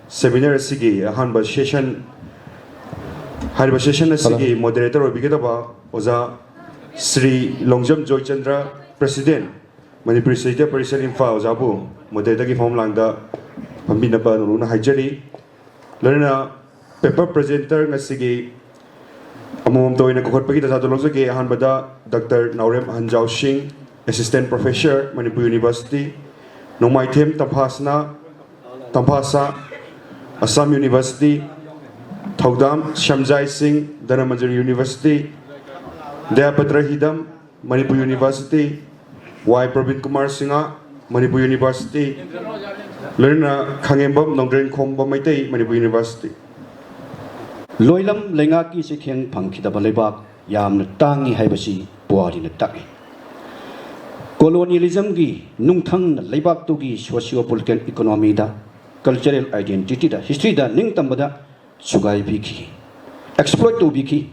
seminar asigi ahanba session hariba session asigi moderator obigedaba oza Sri Longjam Joy Chandra President Manipuri Sahitya Parishad Imphal ozabu moderator ki form langda pambinaba nuna haijari lorena paper presenter ngasigi amom toina kokotpagi ta jadu lojage ahanbada Dr. Naurem Hanjau Singh Assistant Professor Manipur University Nomaithem Tamphasa Assam University Thaudam Shamjai Singh Dhanamajari University Dayapatra Hidam Manipur University Y. Pravin Kumar Singha Manipur University Lerna Khangembam Nongdren Khomba Maitei Manipur University Loilam Lengaki Sikheng Pankidaba Lebak Yam Tangi Haibasi Puari Nataki Colonialism gi Nungthang Lebak Tugi socio-political economy da cultural identity da history da ning tambada sugai biki exploit to biki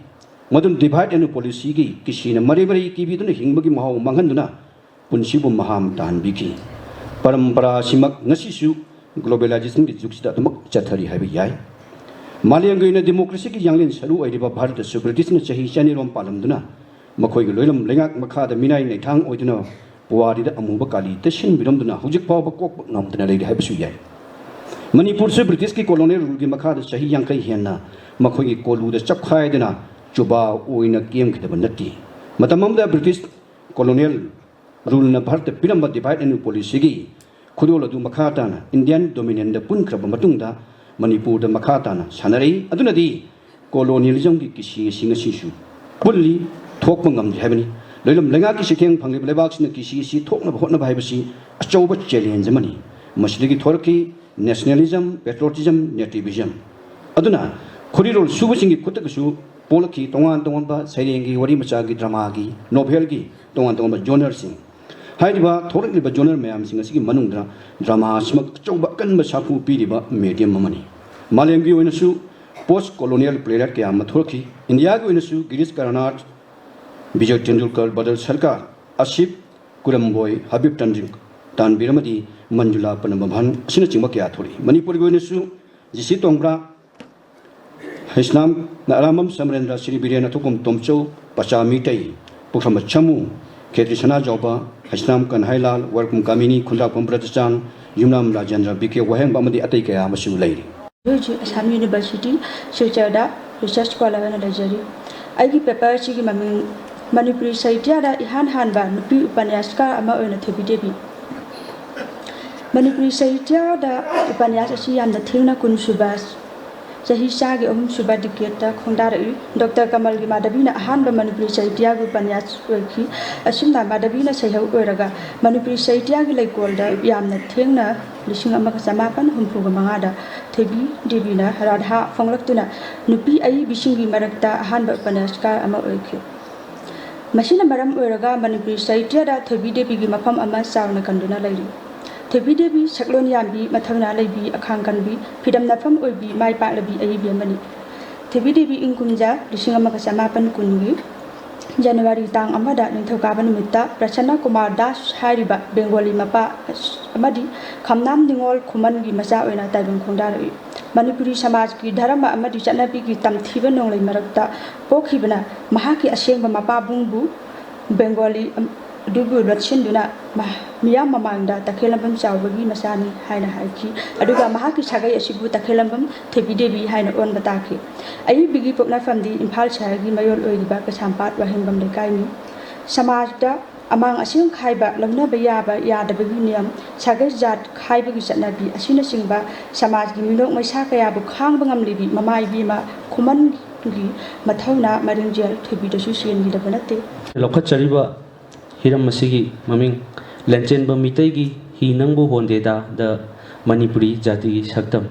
madun divide and policy gi kisina maribari ki bidun hingbagi mahau manghanduna punsibu maham tan biki parampara simak ngasisu globalization gi juksida tumak chathari habi yai maliang gi na democracy gi yanglin saru aidiba bharat securities na chahi chani rom palamduna makhoi gi loilam lengak makha da minai nei thang oiduna puari da amuba kali teshin biramduna hujik paw bakok namdana lei haibasu yai Manipur se British ki colonial rule ki makha da chahi yankai henna makhoi gi kolu da chapkhai dana chuba oina kem khidaba natti matamam da British colonial rule na bharat piramba divide and policy gi khudol adu makha tana Indian dominant da pun kraba matungda Manipur da makha tana sanari aduna di colonialism gi kisi singa sisu pulli thokpa ngamdi habani loilam lenga ki sikheng phangli lebak sina kisi si thokna hotna bhaibasi achauba challenge mani masli gi thorki nationalism patriotism nativism aduna khorirol subusingi khutakasu polaki tongan tongan ba sairengi wari macha gi drama gi novel gi tongan tongan ba genre sing haidiba thorikli ba genre mayam sing asigi manungda drama smak chauba kan ba sapu piriba medium mamani malem gi oinasu post colonial player ke am thorki india gi oinasu girish karnat Vijay Tendulkar Badal Sarkar Asif Kuramboy Habib Tanbiramadi Manjula Panamabhan Sinachimba Kiathuri Manipur Guinesu Jisi Tongra Hisnam Naramam Samrendra Sri Birena Tukum Tomcho Pachamitai Pukhama Chamu Ketrisana Joba Hisnam Kanhailal Workum Kamini Kunda Pumbratastan Yunam Rajendra Biki Wahang Bamadi Atakaya Masu Lady Assam University Shilchada Research Scholar and Lajari Igi Pepper Chigi Maming Manipuri Sahitya da ihan hanba nupi upanyaskar ama oina thebidebi Manipuri Sahitya da upanyas asi yamna thengna kun subas jahi sagi ohum suba diketa khongdari Dr. Kamal gi madabina hanba Manipuri Sahitya gu upanyas oiki asimna madabina saihau oiraga Manipuri Sahitya gi laikol da yamna thengna lising ama kasamapan humpuga mangada thebi debina radha phonglaktuna nupi ai bisingi marakta hanba upanyaskar ama oiki Masina maram oiraga Manipuri Sahitya da Thebi Devi gi mafam ama sauna kanduna lairi Thebi Devi saklon yambi mathangna laibi akhang kanbi phidam nafam oibi mai pa labi aibi amani Thebi Devi ingkumja lising ama kasamapan kungi January tang amada ningthauka banumita Prasana Kumar Das hairiba Bengali mapa amadi khamnam dingol khuman gi macha oina taibang khongdari Manipuri Samaj ki dharma amadi chanabi ki tamthiba nonglai marakta pokhibana mahaki asengba mapabungbu Bengali dubu ratshinduna miyam mamangda takhelambam chawbagi masani haina haiki aduga mahaki sagai asibu takhelambam Thebi Devi haina on bataki ai bigi pokna famdi Imphal Shahar gi mayol oiba kasampat wahengam lekaini samajda amang asing khaiba lamna bayaba yadabagi niyam sagai jat khaibagi chanabi asina singba samaj gi minok maisa kaya bu khang bangam libi mamai bima khuman gi mathauna maringjal Thebi da su sien gi da banate lokhat chariba hiram masigi maming lenchen ba mitai gi hi nangbu honde da Manipuri jati gi saktam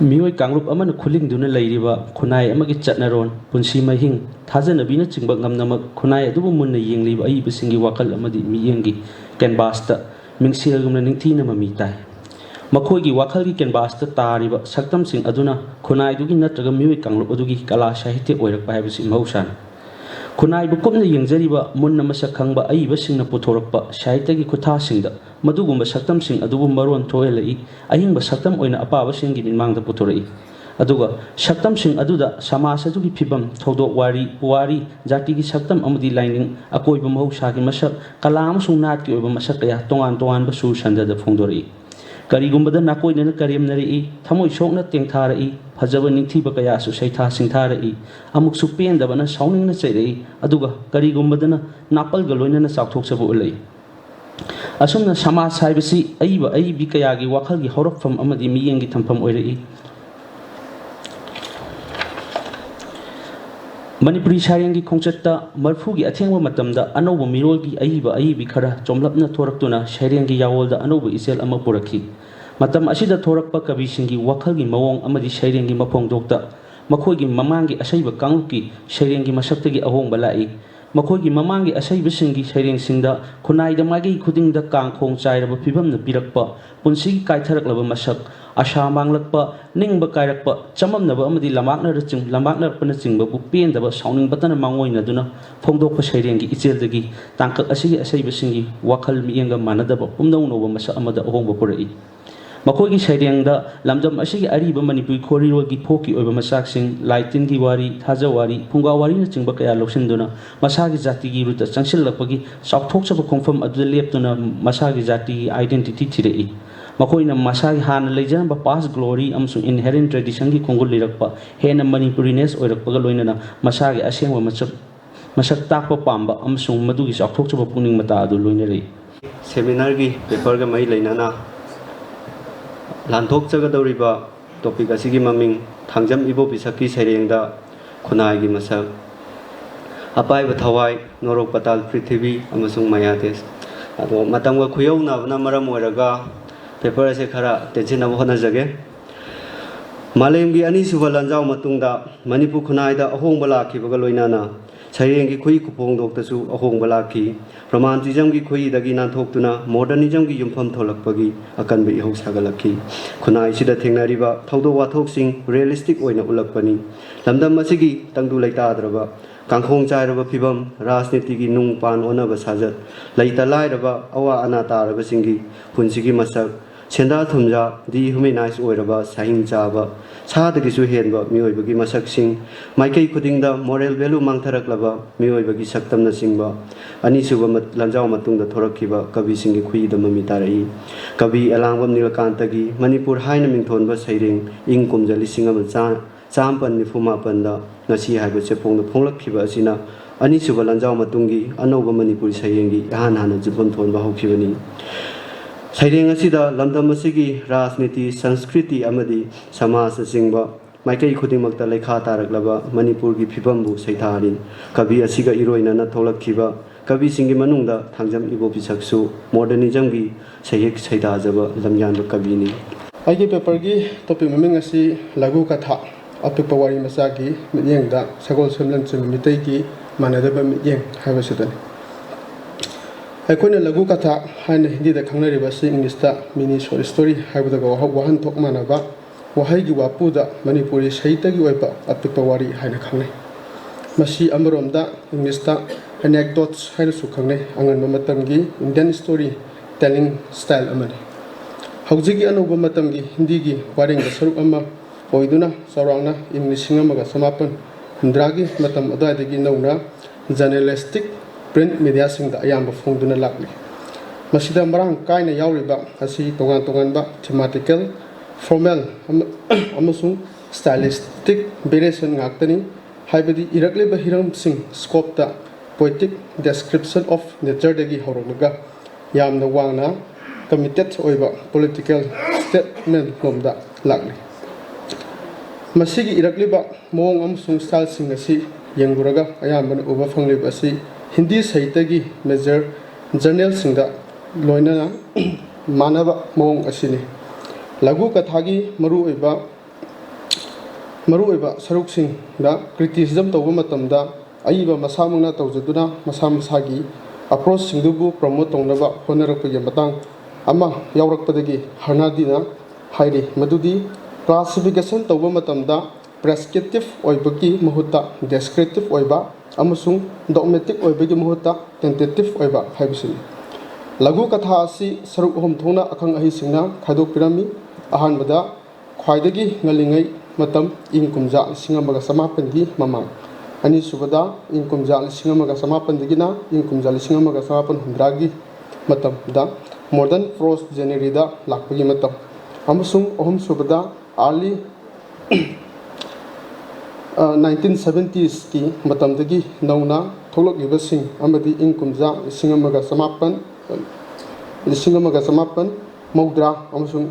mioi kangrup amana khuling duna leiriba khunai amagi chatnaron punsi mahing thajanabi na chingba ngamnama khunai adubu munna yengliba ai bisingi wakal amadi miyengi canvas ta mingsilgumna ningthina mami tai makhoi gi wakal gi canvas ta tariba saktam sing aduna khunai dugi natraga mioi kangrup adugi kala sahitya oirak pa habisi mausan ꯈꯨꯟꯅꯥꯏꯕꯨ ꯀꯨꯞꯅ ꯌꯦꯡꯖꯔꯤꯕ ꯃꯨꯟꯅ ꯃꯁꯛ ꯈꯪꯕ ꯑꯏꯕꯁꯤꯡꯅ ꯄꯨꯊꯣꯔꯛꯄ ꯁꯥꯍꯤꯇ꯭ꯌꯒꯤ ꯈꯨꯠꯊꯥꯁꯤꯡꯗ ꯃꯗꯨꯒꯨꯝꯕ ꯁꯛꯇꯝꯁꯤꯡ ꯑꯗꯨꯕꯨ ꯃꯔꯣꯟ ꯊꯣꯛꯍꯜꯂꯛꯏ ꯑꯍꯤꯡꯕ ꯁꯛꯇꯝ ꯑꯣꯏꯅ ꯑꯄꯥꯕꯁꯤꯡꯒꯤ ꯃꯤꯠꯃꯥꯡꯗ ꯄꯨꯊꯣꯔꯛꯏ ꯑꯗꯨꯒ ꯁꯛꯇꯝꯁꯤꯡ ꯑꯗꯨꯗ ꯁꯃꯥꯖ ꯑꯗꯨꯒꯤ ꯐꯤꯕꯝ ꯊꯧꯗꯣꯛ ꯋꯥꯔꯤ ꯄꯨꯋꯥꯔꯤ ꯖꯥꯇꯤꯒꯤ ꯁꯛꯇꯝ ꯑꯃꯗꯤ ꯂꯥꯏꯅꯤꯡ ꯑꯀꯣꯏꯕ ꯃꯍꯧꯁꯥꯒꯤ ꯃꯁꯛ ꯀꯂꯥ ꯑꯃꯁꯨꯡ ꯅꯥꯠꯀꯤ ꯑꯣꯏꯕ ꯃꯁꯛ ꯀꯌꯥ ꯇꯣꯉꯥꯟ ꯇꯣꯉꯥꯟꯕ ꯁꯨꯔ ꯁꯟꯗꯗ ꯐꯣꯡꯗꯣꯔꯛꯏ ꯀꯔꯤꯒꯨꯝꯕꯗ ꯅꯥꯀꯣꯏꯅꯅ ꯀꯔꯦꯝꯅꯔꯛꯏ ꯊꯃꯣꯏ ꯁꯣꯛꯅ ꯇꯦꯡꯊꯥꯔꯛꯏ ꯐꯖꯕ ꯅꯤꯡꯊꯤꯕ ꯀꯌꯥꯁꯨ ꯁꯩꯊꯥ ꯁꯤꯡꯊꯥꯔꯛꯏ ꯑꯃꯨꯛꯁꯨ ꯄꯦꯟꯗꯕꯅ ꯁꯥꯎꯅꯤꯡꯅ ꯆꯩꯔꯛꯏ ꯑꯗꯨꯒ ꯀꯔꯤꯒꯨꯝꯕꯗꯅ ꯅꯥꯄꯜꯒ ꯂꯣꯏꯅꯅ ꯆꯥꯎꯊꯣꯛꯆꯕ ꯎꯠꯂꯛꯏ ꯑꯁꯨꯝꯅ ꯁꯃꯥꯖ ꯍꯥꯏꯕꯁꯤ ꯑꯏꯕ ꯑꯏꯕꯤ ꯀꯌꯥꯒꯤ ꯋꯥꯈꯜꯒꯤ ꯍꯧꯔꯛꯐꯝ ꯑꯃꯗꯤ ꯃꯤꯠꯌꯦꯡꯒꯤ ꯊꯝꯐꯝ ꯑꯣꯏꯔꯛꯏ ꯃꯅꯤꯄꯨꯔꯤ ꯁꯩꯔꯦꯡꯒꯤ ꯈꯣꯡꯆꯠꯇ ꯃꯔꯐꯨꯒꯤ ꯑꯊꯦꯡꯕ ꯃꯇꯝꯗ ꯑꯅꯧꯕ ꯃꯤꯔꯣꯜꯒꯤ ꯑꯏꯕ ꯑꯏꯕꯤ ꯈꯔ ꯆꯣꯝꯂꯞꯅ ꯊꯣꯔꯛꯇꯨꯅ ꯁꯩꯔꯦꯡꯒꯤ ꯌꯥꯋꯣꯜꯗ ꯑꯅꯧꯕ ꯏꯆꯦꯜ ꯑꯃ ꯄꯨꯔꯛꯈꯤ ꯃꯇꯝ ꯑꯁꯤꯗ ꯊꯣꯔꯛꯄ ꯀꯕꯤꯁꯤꯡꯒꯤ ꯋꯥꯈꯜꯒꯤ ꯃꯑꯣꯡ ꯑꯃꯗꯤ ꯁꯩꯔꯦꯡꯒꯤ ꯃꯐꯣꯡꯗꯣꯛꯇ ꯃꯈꯣꯏꯒꯤ ꯃꯃꯥꯡꯒꯤ ꯑꯁꯩꯕ ꯀꯥꯡꯂꯨꯞꯀꯤ ꯁꯩꯔꯦꯡꯒꯤ ꯃꯁꯛꯇꯒꯤ ꯑꯍꯣꯡꯕ ꯂꯥꯛꯏ ꯃꯈꯣꯏꯒꯤ ꯃꯃꯥꯡꯒꯤ ꯑꯁꯩꯕꯁꯤꯡꯒꯤ ꯁꯩꯔꯦꯡꯁꯤꯡꯗ ꯈꯨꯟꯅꯥꯏꯗ ꯃꯥꯏꯀꯩ ꯈꯨꯗꯤꯡꯗ ꯀꯥꯡꯈꯣꯡ ꯆꯥꯏꯔꯕ ꯐꯤꯕꯝꯅ ꯄꯤꯔꯛꯄ ꯄꯨꯟꯁꯤꯒꯤ ꯀꯥꯏꯊꯔꯛꯂꯕ ꯃꯁꯛ ꯑꯁꯥ ꯃꯥꯡꯂꯛꯄ ꯅꯤꯡꯕ ꯀꯥꯏꯔꯛꯄ ꯆꯃꯝꯅꯕ ꯑꯃꯗꯤ ꯂꯝꯃꯥꯛꯅꯔꯛꯄꯅꯆꯤꯡꯕꯕꯨ ꯄꯦꯟꯗꯕ ꯁꯥꯎꯅꯤꯡꯕꯇꯅ ꯃꯥꯡꯑꯣꯏꯅꯗꯨꯅ ꯐꯣꯡꯗꯣꯛꯄ ꯁꯩꯔꯦꯡꯒꯤ ꯏꯆꯦꯜꯗꯒꯤ ꯇꯥꯡꯀꯛ ꯑꯁꯤꯒꯤ ꯑꯁꯩꯕꯁꯤꯡꯒꯤ ꯋꯥꯈꯜ ꯃꯤꯠꯌꯦꯡꯒ ꯃꯥꯟꯅꯗꯕ ꯄꯨꯝꯅꯧ ꯅꯧꯕ ꯃꯁꯛ ꯑꯃꯗ ꯑꯍꯣꯡꯕ ꯄꯨꯔꯛꯏ ꯃꯈꯣꯏꯒꯤ ꯁꯩꯔꯦꯡꯗ ꯂꯝꯗꯝ ꯑꯁꯤꯒꯤ ꯑꯔꯤꯕ ꯃꯅꯤꯄꯨꯔꯤ ꯈꯣꯔꯤꯔꯣꯜꯒꯤ ꯐꯣꯛꯀꯤ ꯑꯣꯏꯕ ꯃꯆꯥꯛꯁꯤꯡ ꯂꯥꯏꯇꯤꯟꯒꯤ ꯋꯥꯔꯤ ꯊꯥꯖꯋꯥꯔꯤ ꯐꯨꯡꯒꯥꯋꯥꯔꯤꯅꯆꯤꯡꯕ ꯀꯌꯥ ꯂꯧꯁꯤꯟꯗꯨꯅ ꯃꯁꯥꯒꯤ ꯖꯥꯇꯤꯒꯤ ꯔꯨꯠꯇ ꯆꯪꯁꯤꯜꯂꯛꯄꯒꯤ ꯆꯥꯎꯊꯣꯛꯆꯕ ꯈꯣꯡꯐꯝ ꯑꯗꯨꯗ ꯂꯦꯞꯇꯨꯅ ꯃꯁꯥꯒꯤ ꯖꯥꯇꯤꯒꯤ ꯑꯥꯏꯗꯦꯟꯇꯤꯇꯤ ꯊꯤꯔꯛꯏ ꯃꯈꯣꯏꯅ ꯃꯁꯥꯒꯤ ꯍꯥꯟꯅ ꯂꯩꯖꯔꯝꯕ ꯄꯥꯁ ꯒ꯭ꯂꯣꯔꯤ ꯑꯃꯁꯨꯡ ꯏꯟꯍꯦꯔꯦꯟ ꯇ꯭ꯔꯦꯗꯤꯁꯟꯒꯤ ꯈꯣꯡꯒꯨꯜ ꯂꯤꯔꯛꯄ ꯍꯦꯟꯅ ꯃꯅꯤꯄꯨꯔꯤꯅꯦꯁ ꯑꯣꯏꯔꯛꯄꯒ ꯂꯣꯏꯅꯅ ꯃꯁꯥꯒꯤ ꯑꯁꯦꯡꯕ ꯃꯁꯛ ꯇꯥꯛꯄ ꯄꯥꯝꯕ ꯑꯃꯁꯨꯡ ꯃꯗꯨꯒꯤ ꯆꯥꯎꯊꯣꯛꯆꯕ ꯄꯨꯛꯅꯤꯡ ꯃꯇꯥ ꯑꯗꯨ ꯂꯣꯏꯅꯔꯛꯏ ꯁꯦꯃꯤꯅꯥꯔꯒꯤ ꯄꯦꯄꯔꯒ ꯃꯔꯤ ꯂꯩꯅꯅ ꯂꯥꯟꯊꯣꯛꯆꯒꯗꯧꯔꯤꯕ ꯇꯣꯄꯤꯛ ꯑꯁꯤꯒꯤ ꯃꯃꯤꯡ ꯊꯥꯡꯖꯝ ꯏꯕꯣꯄꯤꯁꯛꯀꯤ ꯁꯩꯔꯦꯡꯗ ꯈꯨꯟꯅꯥꯏꯒꯤ ꯃꯁꯛ ꯑꯄꯥꯏꯕ ꯊꯋꯥꯏ ꯅꯣꯔꯣꯛ ꯄꯇꯥꯜ ꯄ꯭ꯔꯤꯊꯤꯕꯤ ꯑꯃꯁꯨꯡ ꯃꯌꯥꯗꯦꯁ ꯑꯗꯣ ꯃꯇꯝꯒ ꯈꯨꯌꯧꯅꯕꯅ ꯃꯔꯝ ꯑꯣꯏꯔꯒ ꯄꯦꯄꯔ ꯑꯁꯤ ꯈꯔ ꯇꯦꯟꯁꯤꯟꯅꯕ ꯍꯣꯠꯅꯖꯒꯦ ꯃꯥꯂꯦꯝꯒꯤ ꯑꯅꯤꯁꯨꯕ ꯂꯥꯟꯖꯥꯎ ꯃꯇꯨꯡꯗ ꯃꯅꯤꯄꯨꯔ ꯈꯨꯟꯅꯥꯏꯗ ꯑꯍꯣꯡꯕ ꯂꯥꯛꯈꯤꯕꯒ ꯂꯣꯏꯅꯅ ꯁꯩꯔꯦꯡꯒꯤ ꯈꯨꯏ ꯈꯨꯐꯣꯡꯗꯣꯛꯇꯁꯨ ꯑꯍꯣꯡꯕ ꯂꯥꯛꯈꯤ ꯔꯣꯃꯥꯟꯇꯤꯖꯝꯒꯤ ꯈꯨꯏꯗꯒꯤ ꯅꯥꯟꯊꯣꯛꯇꯨꯅ ꯃꯣꯗꯔꯅꯤꯖꯝꯒꯤ ꯌꯨꯝꯐꯝ ꯊꯣꯛꯂꯛꯄꯒꯤ ꯑꯀꯟꯕ ꯏꯍꯧ ꯁꯥꯒꯠꯂꯛꯈꯤ ꯈꯨꯟꯅꯥꯏꯁꯤꯗ ꯊꯦꯡꯅꯔꯤꯕ ꯊꯧꯗꯣꯛ ꯋꯥꯊꯣꯛꯁꯤꯡ ꯔꯤꯌꯦꯂꯤꯁꯇꯤꯛ ꯑꯣꯏꯅ ꯎꯠꯂꯛꯄꯅꯤ ꯂꯝꯗꯝ ꯑꯁꯤꯒꯤ ꯇꯪꯗꯨ ꯂꯩꯇꯥꯗ꯭ꯔꯕ ꯀꯥꯡꯈꯣꯡ ꯆꯥꯏꯔꯕ ꯐꯤꯕꯝ ꯔꯥꯖꯅꯤꯇꯤꯒꯤ ꯅꯨꯡ ꯄꯥꯟ ꯑꯣꯟꯅꯕ ꯁꯥꯖꯠ ꯂꯩꯇ ꯂꯥꯏꯔꯕ ꯑꯋꯥ ꯑꯅꯥ ꯇꯥꯔꯕꯁꯤꯡꯒꯤ ꯄꯨꯟꯁꯤꯒꯤ ꯃꯁꯛ ꯁꯦꯟꯗꯥ ꯊꯨꯝꯖꯥ ꯗꯤꯍ꯭ꯌꯨꯃꯦꯅꯥꯏꯖ ꯑꯣꯏꯔꯕ ꯁꯥꯍꯤꯡ ꯆꯥꯕ ꯁꯥꯗꯒꯤꯁꯨ ꯍꯦꯟꯕ ꯃꯤꯑꯣꯏꯕꯒꯤ ꯃꯁꯛꯁꯤꯡ ꯃꯥꯏꯀꯩ ꯈꯨꯗꯤꯡꯗ ꯃꯣꯔꯦꯜ ꯚꯦꯂꯨ ꯃꯥꯡꯊꯔꯛꯂꯕ ꯃꯤꯑꯣꯏꯕꯒꯤ ꯁꯛꯇꯝꯅꯆꯤꯡꯕ ꯑꯅꯤꯁꯨꯕ ꯂꯥꯟꯖꯥꯎ ꯃꯇꯨꯡꯗ ꯊꯣꯔꯛꯈꯤꯕ ꯀꯕꯤꯁꯤꯡꯒꯤ ꯈꯨꯏꯗ ꯃꯃꯤ ꯇꯥꯔꯛꯏ ꯀꯕꯤ ꯑꯦꯂꯥꯡꯕꯝ ꯅꯤꯂꯀꯥꯟꯇꯒꯤ ꯃꯅꯤꯄꯨꯔ ꯍꯥꯏꯅ ꯃꯤꯡꯊꯣꯟꯕ ꯁꯩꯔꯦꯡ ꯏꯪ ꯀꯨꯝꯖꯥ 1994 ꯉꯁꯤ ꯍꯥꯏꯕ ꯆꯦꯐꯣꯡꯗ ꯐꯣꯡꯂꯛꯈꯤꯕ ꯑꯁꯤꯅ ꯑꯅꯤꯁꯨꯕ ꯂꯥꯟꯖꯥꯎ ꯃꯇꯨꯡꯒꯤ ꯑꯅꯧꯕ ꯃꯅꯤꯄꯨꯔꯤ ꯁꯩꯔꯦꯡꯒꯤ ꯏꯍꯥꯟ ꯍꯥꯟꯅ ꯌꯨꯝꯐꯝ ꯊꯣꯟꯕ ꯍꯧꯈꯤꯕꯅꯤ ꯁꯩꯔꯦꯡ ꯑꯁꯤꯗ ꯂꯝꯗꯝ ꯑꯁꯤꯒꯤ ꯔꯥꯖꯅꯤꯇꯤ ꯁꯪꯁꯀ꯭ꯔꯤꯇꯤ ꯑꯃꯗꯤ ꯁꯃꯥꯖꯅꯆꯤꯡꯕ ꯃꯥꯏꯀꯩ ꯈꯨꯗꯤꯡꯃꯛꯇ ꯂꯩꯈꯥ ꯇꯥꯔꯛꯂꯕ ꯃꯅꯤꯄꯨꯔꯒꯤ ꯐꯤꯕꯝꯕꯨ ꯁꯩꯊꯥꯔꯤ ꯀꯕꯤ ꯑꯁꯤꯒ ꯏꯔꯣꯏꯅꯅ ꯊꯣꯛꯂꯛꯈꯤꯕ ꯀꯕꯤꯁꯤꯡꯒꯤ ꯃꯅꯨꯡꯗ ꯊꯥꯡꯖꯝ ꯏꯕꯣꯄꯤꯁꯛꯁꯨ ꯃꯣꯗꯔꯅꯤꯖꯝꯒꯤ ꯁꯩꯍꯦꯛ ꯁꯩꯗꯥꯖꯕ ꯂꯝꯌꯥꯟꯕ ꯀꯕꯤꯅꯤ ꯑꯩꯒꯤ ꯄꯦꯄꯔꯒꯤ ꯇꯣꯄꯤꯛ ꯃꯃꯤꯡ ꯑꯁꯤ ꯂꯘꯨ ꯀꯊꯥ ꯑꯄꯤꯛꯄ ꯋꯥꯔꯤ ꯃꯆꯥꯒꯤ ꯃꯤꯠꯌꯦꯡꯗ ꯁꯒꯣꯜ ꯁꯝꯂꯟꯆꯤꯡꯕ ꯃꯤꯇꯩꯒꯤ ꯃꯥꯟꯅꯗꯕ ꯃꯤꯠꯌꯦꯡ ꯍꯥꯏꯕꯁꯤꯗꯅꯤ ꯑꯩꯈꯣꯏꯅ ꯂꯘꯨ ꯀꯊꯥ ꯍꯥꯏꯅ ꯍꯤꯟꯗꯤꯗ ꯈꯪꯅꯔꯤꯕ ꯑꯁꯤ ꯏꯪꯂꯤꯁꯇ ꯃꯤꯅꯤ ꯁꯣꯔꯠ ꯁ꯭ꯇꯣꯔꯤ ꯍꯥꯏꯕꯗꯒ ꯋꯥꯍꯟꯊꯣꯛ ꯃꯥꯟꯅꯕ ꯋꯥꯍꯩꯒꯤ ꯋꯥꯄꯨꯗ ꯃꯅꯤꯄꯨꯔꯤ ꯁꯥꯍꯤꯇ꯭ꯌꯒꯤ ꯑꯣꯏꯕ ꯑꯄꯤꯛꯄ ꯋꯥꯔꯤ ꯍꯥꯏꯅ ꯈꯪꯅꯩ ꯃꯁꯤ ꯑꯃꯔꯣꯝꯗ ꯏꯪꯂꯤꯁꯇ ꯑꯦꯅꯦꯛꯗꯣꯠꯁ ꯍꯥꯏꯅꯁꯨ ꯈꯪꯅꯩ ꯑꯉꯟꯕ ꯃꯇꯝꯒꯤ ꯏꯟꯗꯤꯌꯟ ꯁ꯭ꯇꯣꯔꯤ ꯇꯦꯂꯤꯡ ꯁ꯭ꯇꯥꯏꯜ ꯑꯃꯅꯤ ꯍꯧꯖꯤꯛꯀꯤ ꯑꯅꯧꯕ ꯃꯇꯝꯒꯤ ꯍꯤꯟꯗꯤꯒꯤ ꯋꯥꯔꯦꯡꯗ ꯁꯔꯨꯛ ꯑꯃ ꯑꯣꯏꯗꯨꯅ ꯆꯥꯎꯔꯥꯛꯅ ꯏꯪ 1970ꯒꯤ ꯃꯇꯝ ꯑꯗꯨꯋꯥꯏꯗꯒꯤ ꯅꯧꯅ ꯖꯔꯅꯦꯂꯤꯁꯇꯤꯛ ꯄ꯭ꯔꯤꯟꯠ ꯃꯤꯗꯤꯌꯥꯁꯤꯡꯗ ꯑꯌꯥꯝꯕ ꯐꯣꯡꯗꯨꯅ ꯂꯥꯛꯂꯤ ꯃꯁꯤꯗ ꯃꯔꯥꯡ ꯀꯥꯏꯅ ꯌꯥꯎꯔꯤꯕ ꯑꯁꯤ ꯇꯣꯉꯥꯟ ꯇꯣꯉꯥꯟꯕ ꯊꯤꯃꯥꯇꯤꯀꯦꯜ ꯐꯣꯔꯃꯦꯜ ꯑꯃꯁꯨꯡ ꯁ꯭ꯇꯥꯏꯂꯤꯁꯇꯤꯛ ꯚꯦꯔꯤꯌꯦꯁꯟ ꯉꯥꯛꯇꯅꯤ ꯍꯥꯏꯕꯗꯤ ꯏꯔꯛꯂꯤꯕ ꯍꯤꯔꯝꯁꯤꯡ ꯁ꯭ꯀꯣꯞꯇ ꯄꯣꯏꯇꯤꯛ ꯗꯦꯁꯀ꯭ꯔꯤꯞꯁꯟ ꯑꯣꯐ ꯅꯦꯆꯔꯗꯒꯤ ꯍꯧꯔꯛꯂꯒ ꯌꯥꯝꯅ ꯋꯥꯡꯅ ꯀꯃꯤꯇꯦꯠ ꯑꯣꯏꯕ ꯄꯣꯂꯤꯇꯤꯀꯦꯜ ꯁ꯭ꯇꯦꯠꯃꯦꯟ ꯂꯣꯝꯗ ꯂꯥꯛꯂꯤ ꯃꯁꯤꯒꯤ ꯏꯔꯛꯂꯤꯕ ꯃꯑꯣꯡ ꯑꯃꯁꯨꯡ ꯁ꯭ꯇꯥꯏꯜꯁꯤꯡ ꯑꯁꯤ ꯌꯦꯡꯂꯨꯔꯒ ꯑꯌꯥꯝꯕꯅ ꯎꯕ ꯐꯪꯂꯤꯕ ꯑꯁꯤ ꯍꯤꯟꯗꯤ ꯁꯥꯍꯤꯇ꯭ꯌꯒꯤ ꯃꯦꯖꯔ ꯖꯔꯅꯦꯜꯁꯤꯡꯗ ꯂꯣꯏꯅꯅ ꯃꯥꯟꯅꯕ ꯃꯑꯣꯡ ꯑꯁꯤꯅꯤ ꯂꯘꯨ ꯀꯊꯥꯒꯤ ꯃꯔꯨꯑꯣꯏꯕ ꯁꯔꯨꯛꯁꯤꯡꯗ ꯀ꯭ꯔꯤꯇꯤꯁꯤꯖꯝ ꯇꯧꯕ ꯃꯇꯝꯗ ꯑꯏꯕ ꯃꯁꯥꯃꯛꯅ ꯇꯧꯖꯗꯨꯅ ꯃꯁꯥ ꯃꯁꯥꯒꯤ ꯑꯦꯄ꯭ꯔꯣꯆꯁꯤꯡꯗꯨꯕꯨ ꯄ꯭ꯔꯃꯣꯠ ꯇꯧꯅꯕ ꯍꯣꯠꯅꯔꯛꯄꯒꯤ ꯃꯇꯥꯡ ꯑꯃ ꯌꯥꯎꯔꯛꯄꯗꯒꯤ ꯍꯔꯅꯥꯗꯤꯅ ꯍꯥꯏꯔꯤ ꯃꯗꯨꯗꯤ ꯀ꯭ꯂꯥꯁꯤꯐꯤꯀꯦꯁꯟ ꯇꯧꯕ ꯃꯇꯝꯗ ꯄ꯭ꯔꯦꯁꯀ꯭ꯔꯤꯞꯇꯤꯞ ꯑꯣꯏꯕꯒꯤ ꯃꯍꯨꯠꯇ ꯗꯦꯁꯀ꯭ꯔꯤꯞꯇꯤꯞ ꯑꯣꯏꯕ amasung dogmatic oibagi muhutta tentative oiba haibisini lagu katha asi saruk hom thona akhang ahi singna khaidok pirami ahan bada khwaidagi ngalingai matam ingkumja singamaga samapandi mamang ani subada ingkumja singamaga samapandagina ingkumja singamaga samapan hundragi matam da modern frost january da lakpagi matam amasung ohum subada early 1970s ki matamdagi nauna tholokibasing amadi ingkumja singamaga samapan maudra amasung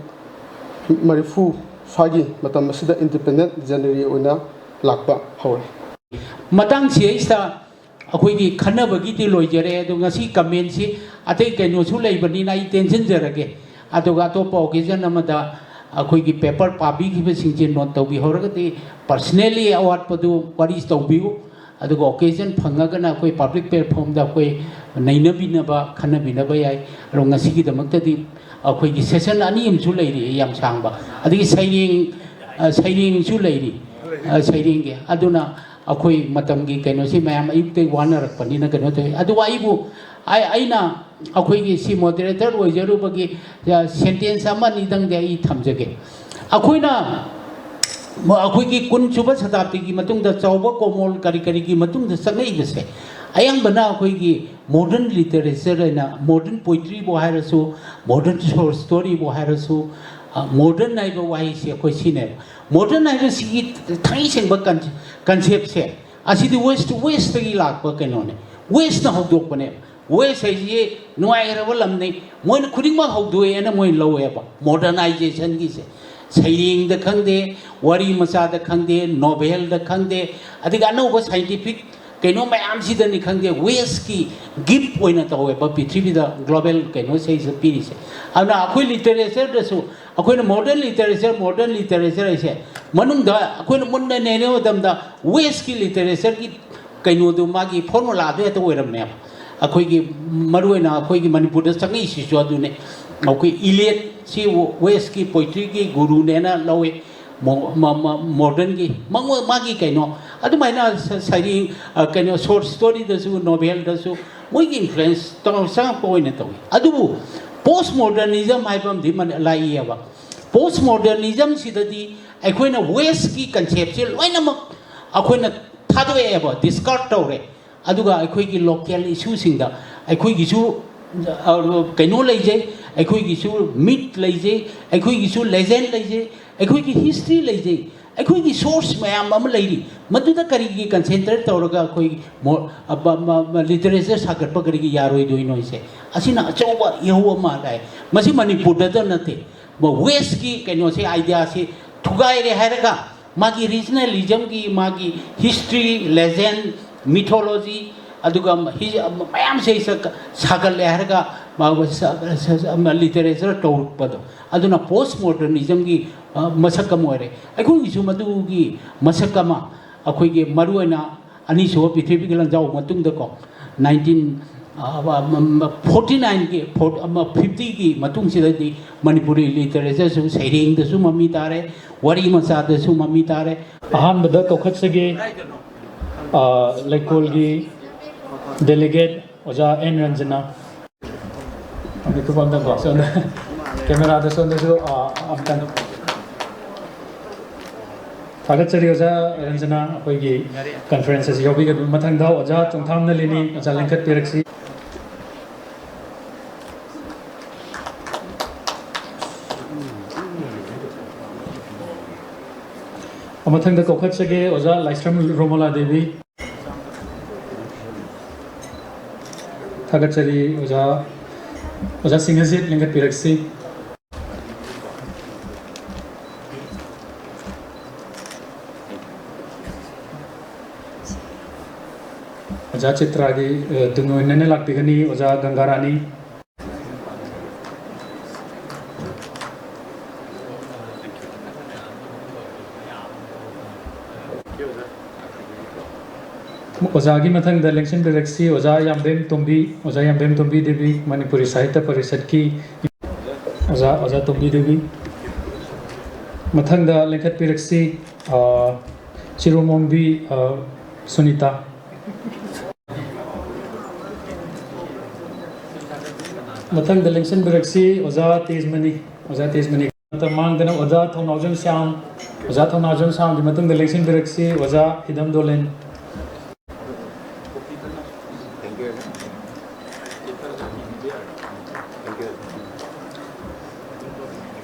marifu swagi matam asida independent january oina lakpa hore matang si ista akhoi khanabagi ti loijare adu ngasi comment si atei kaino su leibani na tension jarage aduga topa occasion amada akhoi ki paper pabi ki singje note tawbi horagati personally award padu wari tawbiu aduga occasion phangaga na akhoi public platform da akhoi nainabina ba khanabina ba yai ro ngasi ki damakta di akhoi ki session ani amsu leiri yam sangba adigi sairing su leiri sairing ge aduna akhoi matam gi kaino si mayam ayukte wanarak panina kaino te adu aibu aina akhoi gi si moderator oijaru bagi sentence ama ni dang de ai thamjage akhoina akhoi gi kun suba satabti gi matung da chauba komol kari kari gi matung da sangai bese ayang bana akhoi gi modern literature na modern poetry bo hairasu modern short story bo hairasu modern naiba wai se akhoi sine modern naiba si thai seng ba concept se asidi west gi lakpa kaino ne west na hokdok bane west ai ye noai ra walam nei moi khuding ma hokdoe na moi lowe ba modernization gi se sairing da khangde wari macha da khangde novel da khangde adiga no ba scientific kaino mayam si da ni khangde west ki gift oina tawe ba prithvi da global kaino sei se piri se ana akhoi literature da su akhoi modern literature ai se manung da akhoi munna ne ne odam da west ki literature ki kaino du magi formula de to oiram ne akhoi gi maruina akhoi gi manipur da sangai si so du ne akhoi elite si west ki poetry ki guru ne na lawe modern gi magi kaino adu maina sari kaino short story da su novel da su moi gi influence to sang point to adu postmodernism haibam di man lai ya ba postmodernism sidadi aikoina west ki concept se loina mak akoina thadwe ba discard tawre aduga aikoi gi local issue singda aikoi gi su kaino leije aikoi gi su myth leije aikoi gi su legend leije aikoi gi history leije aikoi gi source mayam am leiri maduda kari gi concentrate tawraga akoi literature sagar pa kari gi yaroi doino ise asina achoba yehu ma dai masi manipur da nate mo west ki kaino se idea se thugai re haraga magi regionalism ki magi history legend mythology aduga mayam se sagal le haraga ma literature tawpado aduna postmodernism gi masakam ore aikoi gi su madu gi masakama akoi gi maruina ani so prithvi gi lang jaw matung da ko 1949 ki 50 ki matung si di manipuri literature su sairing da su mami tare wari macha da su mami tare ahan bada kokhat sege laikol gi delegate oja n ranjana ami ko banda ko so camera da so da so amtan थागतचरी ओजा Ranjana अखोगी conferences योबी के मथंग दा ओजा चोंथाम न लेनी ओजा लेंखत पिरक्सी मथंग दा कोखत सगे ओजा लाइस्ट्रम रोमला देवी थागतचरी ओजा सिंगजित लेंखत पिरक्सी ओजा चित्रागी तुंगो नने लागती गनी ओजा गंगारानी ओजा की मथंग द इलेक्शन डायरेक्सी ओजा यामबेम तोंबी देवी मणिपुरी साहित्य परिषद की ओजा तोंबी देवी मथंग द लेखत पिरक्सी चिरोमोंबी Sunita Matang the election Biraxi, Oza Tezmani, Tamang, then Oza Tonajum Sound, Oza Tonajum Sound, the Matang the election Biraxi, Oza Hidam Dolen.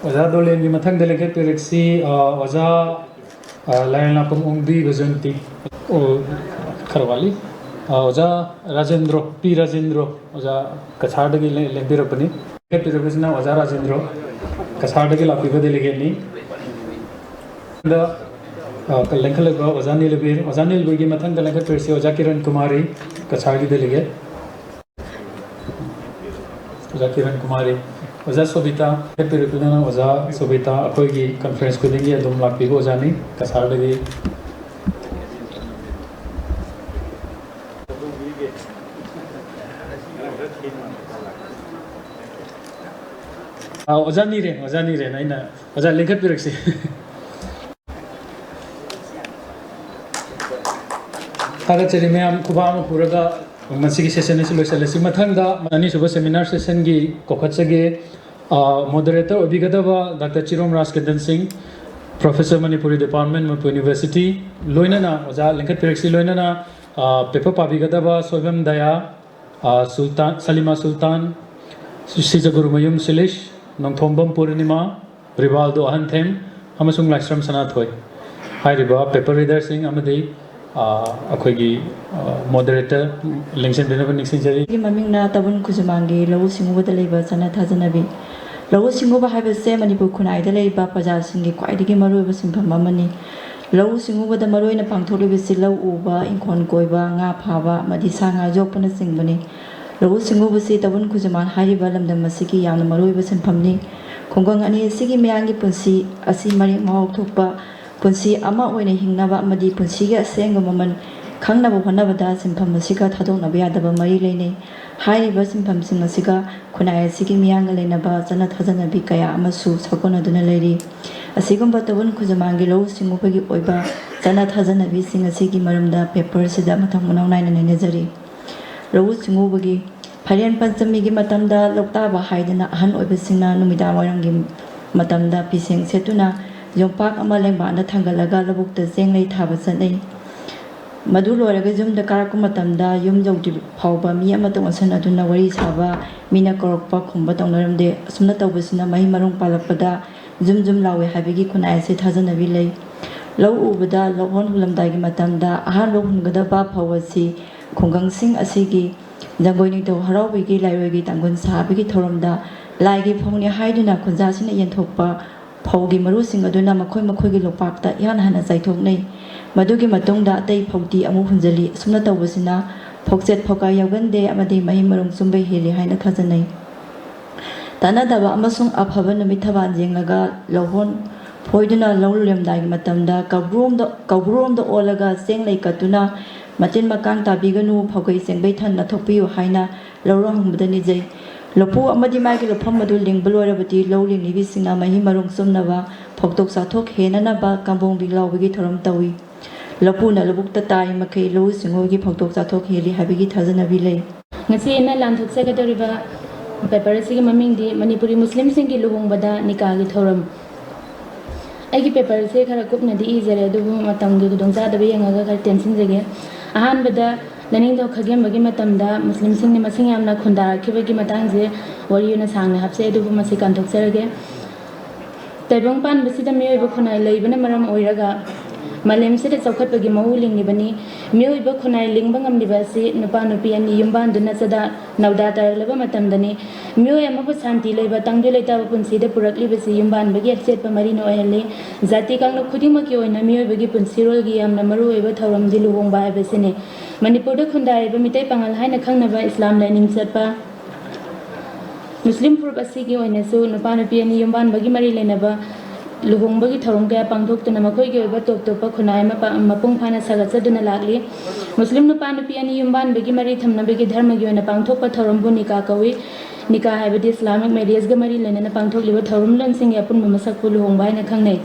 Oza Dolen, the Matang delegate Biraxi, Oza Layanapum Umbi Vazanti, Karawali. Oza Rajendro, P. Rajendro, Oza Kasardagi Lempirapani, Capirabisna, Oza Rajendro, Kasardagi Lapiva delegate. The Kalankalaba, Ozani Lebir, Ozani Bugimatan, the Lanka Persi, Ozakiran Kumari, Kasardi delegate. Ozakiran Kumari, Oza Sobita, Capirapina, Oza Sobita, Akogi, Conference Kudingi, Dum Lapivo, Ozani, Kasardagi. Ozani re, naina, Oza Linkat Piraxi. Tagachari Mayam Kubama Puraga, Masiki session is Lusalesi Matanga, Manisuba seminar session gi, Kokatsage, moderator Obigadava, Dr. Chirom Raskedan Singh, Professor Manipuri Department, Manipur University, Loinana, Oza Linkat Piraxi Loinana, Pepa Pabigadava, Sovam Daya, Sultan, Salima Sultan, Sijaguru Mayum Silish, Nongthombam Purnima, Rivaldo Ahanthem, Amasung Lakshram Sanathoi. Hi Riba, paper reader sing Amadi, Akogi moderator, Linkshan Benavan Nixinjari. Maming Tabun Kuzumangi, Low Singu the Labor, Sanatazanabi. Low Singuba have a same Manipu Kunai, the Labor Pajasingi, quite a Gimaru was in Pamamani. Low Singu the Maruina Pantoli with Silla Uba, in Congoiba, Nga Pava, Madisanga, Jopana Singbani. Low Singu was it, Tabun Kuzuman, Hari Balam, the Masiki, and the Maru was in Pamni. Kongang ani Sigi Miangi Punsi, Asi Mari Mau Tupa, Punsi Ama when a Hingnava Madi Punsiga sang a woman, Kangnava Panavada, Simpam Masika, Tadon Abiadaba Mari Lane, High Versin Pam Simasiga, Kunai Sigi Mianga Lenaba, Zanat Hazana Bikaya, Amasu, Sakona Duna Lady. A second but the one Kuzamangi low Singupagi Oiba, Zanat Hazana Vising a Sigi Maramda, Pepper Sidamatamuna 9 and Nezari. Low Singubagi. Parian Pansamigi Matamda, Loktaba Haidana, Han Obesina, Numida Warangi Matamda, Pising Setuna, Yompak Amalemba, and the Tangalaga, the book the Zengley Tabasane. Madulo Regazum, the Karakumatamda, Yum Jodi Pauba, Miyamatan Aduna, Waris Hava, Mina Korokpa, Kumbatongaram de Sunata Vesina, Mahimarung Palapada, Zum Lawe, Habigi Kunai, Set Hazanavile. Low Ubada, Lowon Hulam Dagi Matamda, Ahan Lokungadaba Pawasi, Kongang Sing Asigi. Going to Harawigi, Lairigi, Tangun Sabigi Torumda, Lagi Pony Haiduna, Kunzasin Yentopa, Pogi Marusing Aduna, Makoi Makogi Lopakta, Yan Hana Zaitogni, Madugi Matonda, Day Poti, Amuhunzali, Sunata Wasina, Pokset Poka Yagande, Amadi Mahimarum Sumbe Hili, Haina Kazane. Tanadaba Amasung Uphavan Mitavan Zingaga, Lohon, Poiduna, Lowlim Dagi Matamda, Kabrum the Olaga, Sing Lake Katuna. Matin Makang Tabiganu, Pogai Sengbetan, Natopi, Haina, Lorong Mudanizay, Lopu Amadi Magi Lopamadu Ling Bulorabati, Lowling Livisina, Mahimarung Sumnava, Poktok Satok, Henanaba, Kambong Bila, Vigitorum Tawi, Lopuna, Lobukta Tai, Makai, Low, Singogi, Poktok Satok, Heli, Habigi Tazanavile. Ngasina Landuk Secretary Paperasi Mamindi, Manipuri Muslim Singi Luhung Bada, Nikagi Torum. Agi paper say Karakupna the easier, do Matangu, Donza, the Bianga, Tensin again. Ahan Bada, Lenin do Kagam Bagimatamda, Muslim Sing Masingam Kunda, Kibaki Matanze, or Yunasang have said to Masikan Toxerage. Tabung Pan Besida Miyabukuna, Laban Maram Oiraga. Malim said it's a Kapagi Mauling Libani, Miyabukuna, Lingbangam Divasi, Nupanupi and Yumban Dunasada, Naudata, Levamatamdani, Muyamapusanti, Leva Tanguleta Punsi, the Purakli Basi Yumban, Baget said Pamarino Ele, Zatikang Kudimakio and Amir Bagipun Cyril Giam, Namaru, Evataram, Diluong by Besine, Manipur Kunda, Bamite Pangal Haina Kanava, Islam Lenin Setpa. Muslim Purpasigi or Nesu, Nupanapi and Yumban Bagimari Lenaba. Luhung bagi tharong kaya pangthok tuna makoi ge oiba top topa khunai mapung phana sagatsa duna lagli Muslim nupa nupi ani yumban bagi mari thamna bagi dharma gi oina pangthok pa tharom bu nikah kawi nikah haibadi Islamic marriage ga mari lena pangthok liba tharom lon sing yapun masak pu luhung bai na khangnei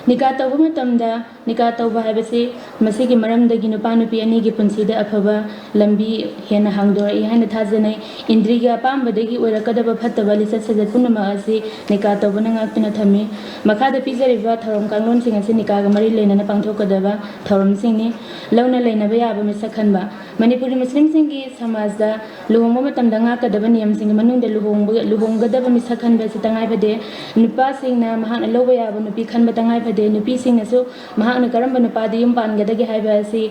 nikah tabu matamda nika tauba haibasi masigi maramdagi nupa nupi anigi punsida afaba lambi hena hangdori haina thajanai indriga pambadagi oirakadaba phattaba lisat sajat punama asi nika tauba nangaktuna thami makhada pizariba thorom kanglon sing asi nika ga mari lena pangthokadaba thorom singni launa lena ba yaba misakhanba manipuri muslim singi samajda luhongma matamda ngakadaba niyam sing manungda luhonggadaba misakhanba sitangai bade nupa singna mahana loba yaba nupi khanba tangai bade nupi singna su mahana karamba nupa di yum pangadagi haiba asi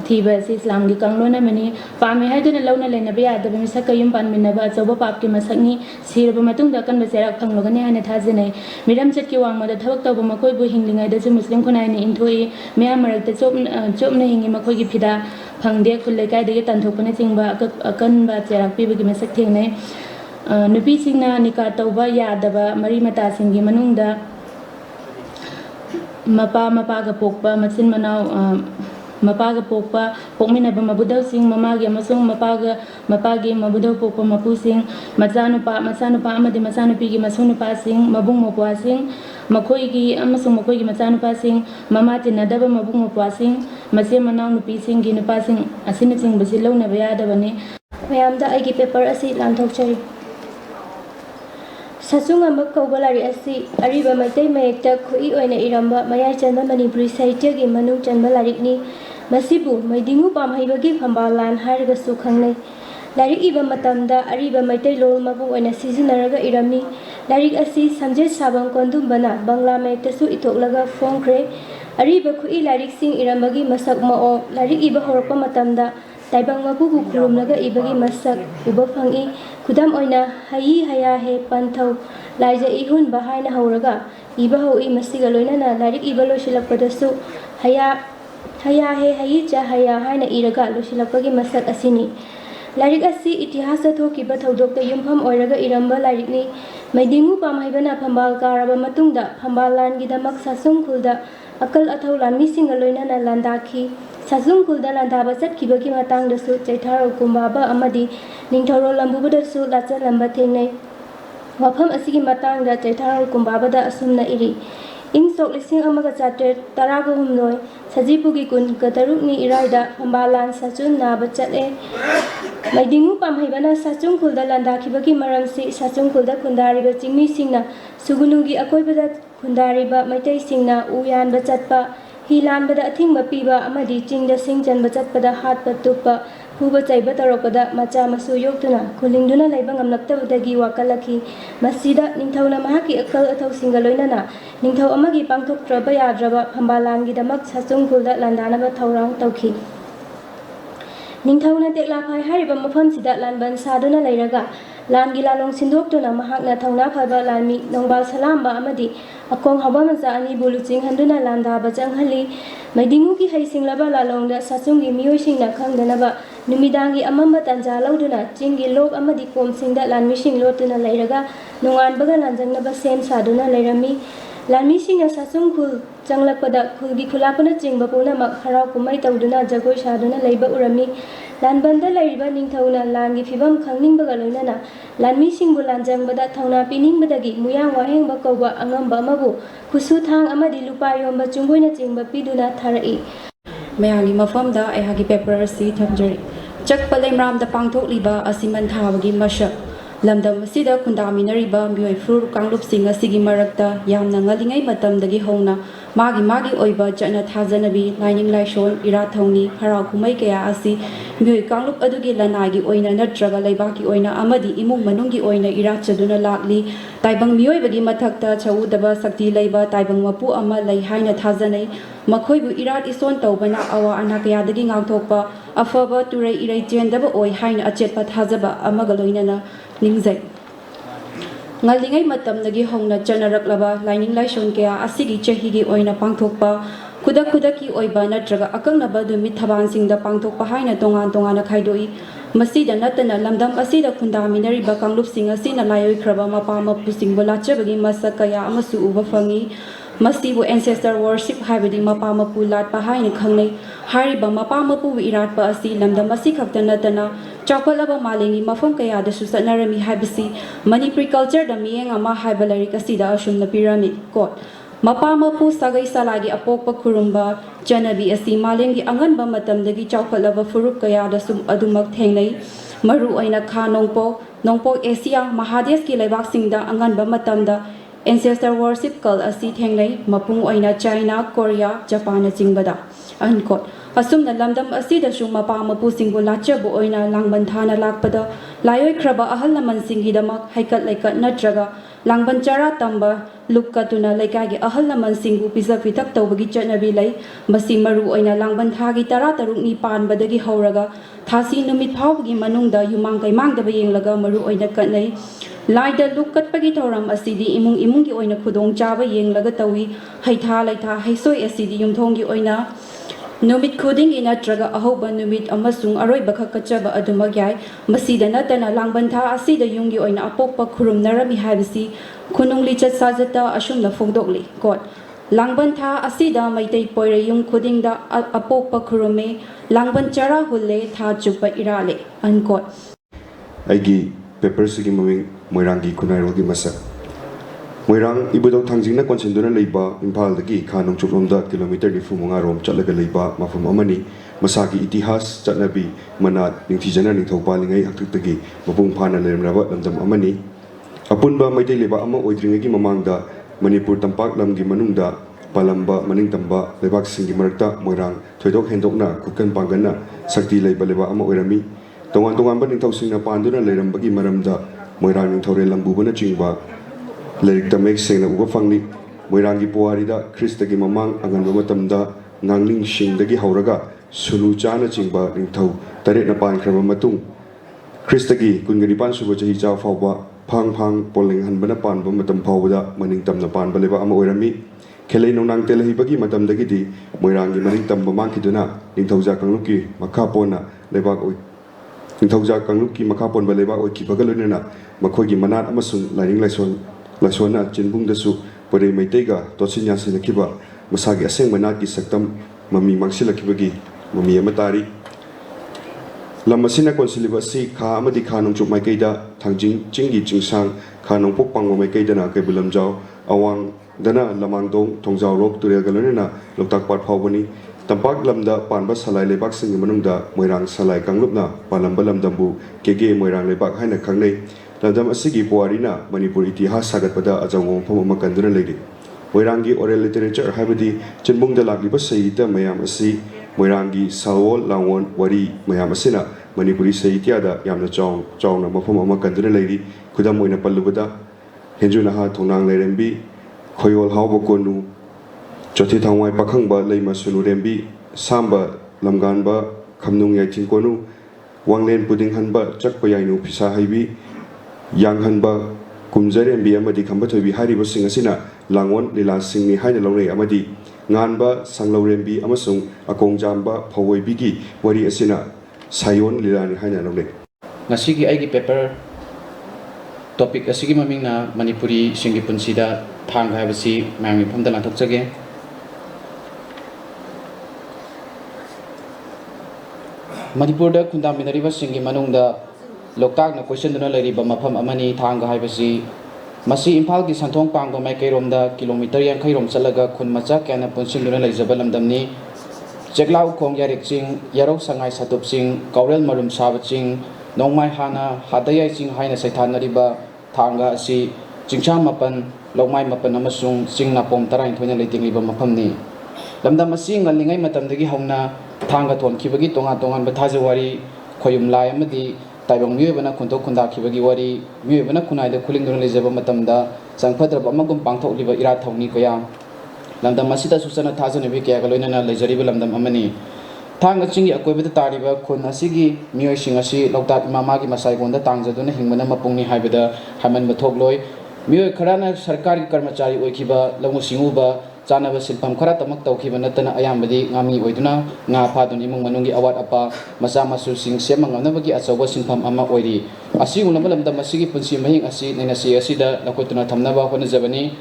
thiba asi islam gi kanglona mani pame haiduna launa lena ba yadaba misakka yum pan minaba achoba papki masakni sirba matungda kanba serak phanglogani hana thajane miram chatki wangma da thabak tawba makoi bu hinglingai da muslim khonai ni inthoi mea marakta chopna hingi makoi gi phida phangde khulai kai dagi tanthokpana chingba akan ba cherak pibagi masak thengnai nupi singna nika tauba yadaba mari mata singi manungda mapa ga pokpa machin manau mapa ga pokpa pokminaba mabudau sing mamagi amasung mapagi mabudau pokpa mapu sing machanupa amadi machanupi gi masunupa sing mabung mopwa sing makoi gi amasung makoi gi machanupa sing mama tinadaba mabung mopwa sing mase manau nupi sing gi nupa sing asina sing basi launa ba yadabani mayamda aigi paper asi lanthokchari Sachung amak kaubalari asi ariba maitai mayekta khui oina iramba mayai chanba Manipuri Sahitya gi manung chanba larik ni masibu maidingu pamhaibagi phambalan haraga su khangnai larik iba matamda ariba maitai lol mabu oina sijinaraga irami larik asi samje sabang kondum bana bangla mayekta su itoklaga phongkre ariba khui larik sing irambagi masak mao larik iba horakpa matamda taibang mabu bu khurumnaga ibagi masak uba phangi khudam oina hayi haya he panthau laija ihun bahaina hauraga iba hoi masiga loinana larik iba losilapadasu haya he hayi cha haya haina iraga losilapagi masak asini larik asi itihasa thokiba thodokta yumpham oiraga iramba larik ni maidingu pamhaibana phambal karaba matungda phambalan gidamak sasung khulda akal athau lanmi singa loinana landakhi Sazung kulda landaba chatkibagi matangdasu chaitharo kumbaba amadi ningthoro lambubadasu lacha lamba thengnai wafam asigi matangda chaitharo kumbabada asumna iri ing sok lising amaga chatre taraga humloi sajipugi kun gatarukni iraida phambalan sachun naba chate maidingu pamhaibana sachung kulda landakibagi maramsi sachung kulda kundariba chingmi singna sugunugi akoibada kundariba maitai singna uyanba chatpa hilanbada athingba piba amadi chingda singchanba chatpada hatpa tuppa huba chaiba taropada macha masu yoktuna khulingduna laiba ngamlaktabadagi wakalaki masida ningthauna mahaki akal athau singa loinana ningthau amagi pangthoktraba yadraba phambalangi damak sachung kulda landanaba thaurang tauki ningthauna teklaphai hariba mafam sida lanban saduna lairaga langi lalong sindoktuna mahakna thauna phaba lanmi nongbal salamba amadi akong haba macha ani buluching handuna landa bachang hali maidingu ki haisinglaba lalongda sachungi miyoi singna khangdanaba numidangi amamba tanja lauduna chingi lok amadi komsingda lanmi sing lotuna lairaga nongan baga lanjangnaba sem saduna lairami lanmi singna sachung khul changlakpada khulgi khulapana chingba puna mak harau kumai tauduna jagoi saduna leiba urami lanbanda lairiba ningthauna langi phibam khangningbaga loinana lanmi singbu lanjangbada thauna piningbadagi muyang wahengba kauba angamba amabu khusu thang amadi lupa yomba chungboina chingba piduna tharai mayang mafamda ayhagi paper si thamjari chakpa lemram da pangthokliba asiman thabagi masha lamdam asida khundaminariba mioi frur kanglup singa sigi marakta yamna ngalingai matamdagi hongna magi oiba chana thajanabi lining laishon ira thongni harau kumai kaya asi mioi kanglup adugi lanagi oina natraga laibaki oina amadi imung manungi oina ira chaduna lakli taibang mioi bagi mathakta chaudaba sakti laiba taibang mapu ama lai haina thajanai makhoibu irat ison tawbana awa anakayadagi ngangthokpa afaba turai irai chendaba oi haina achetpa thajaba amaga loinana ningzai ngalingai matamdagi hongna chanaraklaba lining laishon kaya asigi chahigi oina pangthokpa khudaki oiba natraga akangna dumi thaban singda pangthokpa haina tongan khaidoi masida natana lamdam asida khundaminari ba kanglup sing asina layoi khraba mapa mapu singbola chabagi masakaya amasu uba fangi masibu ancestor worship haibadi mapa mapu latpa haina khangnai hariba mapa mapu iratpa asi lamdam asi khakta natana chawpalaba malengi mafam kaya da susanarami haibasi Manipuri culture da miyeng ama haibalari kasida ashumna pirami kot Mapa mapu sagai salagi apokpa khurumba chanabi asi malengi anganba matamdagi chawkhalaba furup kayada sum adumak thengnai maru aina kha nongpo Asia Mahadesh ki leibak singda anganba matamda ancestor worship cult asi thengnai mapung aina China Korea Japan na jingbada unquote asumna lamdam asi da shu mapa mapu singbu lachabu oina langban thana lakpada layoi khraba ahal laman singhi damak haikat laikat natraga langban chara tamba lukatuna laikagi ahal laman singbu pisa pitak tawbagi chanabi lai masi maru oina langban thagi tara taruk ni panbadagi hauraga thasi numit phawgi manungda yumang kai mangdaba yenglaga maru oina katnai laida lukatpagi thoram asidi imungi oina khudong chaba yenglaga tawi haitha laitha haisoi asidi yumthongi oina Numit kuding inatraga ahoba numit amasung aroy baka kachaba adumagyay masida natana langbantha asida yungi oina apokpa khurum narami habisi khunung lichat sajata asumna fogdokli kot langbantha asida maitai poire yung kuding da apokpa khurume langban chara hulle tha chupa irale unquote Aigi papers gi moving moirangi kunairogi masa Moirang ibudok thangjingna konsenduna leiba Imphal dagi khanong chuklomda kilometer 45 rom chatlaga leiba mafam amani masagi itihas chatnabi manat ningthijana ningthaupalingai haktuktagi mapung phana lermraba lamdam amani apunba maitei leba ama oidringagi mamangda Manipur tampak lamgi manungda palamba maningtamba lebak singi marakta moirang thoidok hendokna khutkan pangana sakti leiba leba ama oirami tongan ningthausingna panduna leirambagi maramda moirang ningthaure lambubana chingba Lirik tamek seng na uga fangni moirangi puarida Kristagi mamang anganba matamda ngangling singdagi hauraga sulu chana chingba ningthau taret na pankraba matung Kristagi kungani suba chahi chaw fawba phang poling hanbana panba matam fawda maning tamna panba leba ama oirami khelei nonang telahi bagi matamdagi di moirangi maning tamba mangkiduna ningthauja kangluki makhapona lebak oi ningthauja kangluki makhaponba lebak oi kibagalunena makhoigi manat amasung laring Laswana Jinbung dasu pare maitega tosinya sinakiba masagi aseng manaki saktam mami mangsilakibagi mami amatari lamasina konsiliba si kha amadi khanong chup maikaida thangjing chingi chingsang khanong pokpang maikaida na kai bulamjau awang dana lamangdong thongjaw rok turel galonena loktak pat phawbani tampak lamda panba salai lebak sing manungda moirang salai kanglupna palamba lamdambu kege moirang lebak haina khangnei Lamdam asigi puarina Manipur itihas sagatpada ajawong phama makanduna leiri moirangi oral literature habadi chinbungda lagliba sahitya mayam asi moirangi salwol langwon wari mayam asina Manipuri Sahitya da yamna chawna mafam makanduna leiri khudam moina pallubada henjuna ha thonang leirembi khoyol hawba konu chothi thangwai pakhangba leima sunu rembi samba lamganba khamnung yaitin konu wanglen puding hanba chakpa yainu phisa haibi Yang hanba kumjare ambi amadi khamba thoibi hariba sing asina langwon lila singni haina longrei amadi nganba sanglorembi amasung akongjamba phawoibigi wari asina sayon lilani haina longrei ngasigi aigi paper topic asigi mamingna Manipuri singi punsida thang haibasi mangi phamda lanthokjage Manipurda kundaminariba singi manungda Loktak na question duna lariba mafam amani thanga haibasi masi Imphal gi santhong pangba mai kairomda kilometer 50 rom chalaga khun macha kana punsin duna laijaba lamdamni cheklau khong yarik ching yarok sangai satup sing kaurel marum saba ching nongmai hana hadayai ching haina saithanariba thanga asi chingchang mapan lokmai mapan amasung ching napom tarain thoina leitingliba mafamni lamdam asi ngalingai matamdagi hauna thanga thonkhibagi tongan ba thajawari khoyum lai amadi Taibang miyobana kuntok kunda kibagi wari miyobana kunai da kuling dun lejaba matamda sangphadra amagum pangthok liba ira thongni koya lamdam masida susana thajane bi kya galoina na lejariba lamdam amani thanga chingi akoibada tariba khun asigi miyoi singasi loktat imamagi masai gonda tangjaduna hingmana mapungni haibada haman mathokloi miyoi kharana sarkari karmachari oikiba lamu singuba Janaba silpam khara tamak tawkhiba natana ayambadi ngami oiduna nga phadun imung manungi awat apa masa masu sing semang ngamnabagi achawa sinpham ama oiri asi unaba lamda masigi punsi mahing asi ninasi asida lakotuna thamnaba honajabani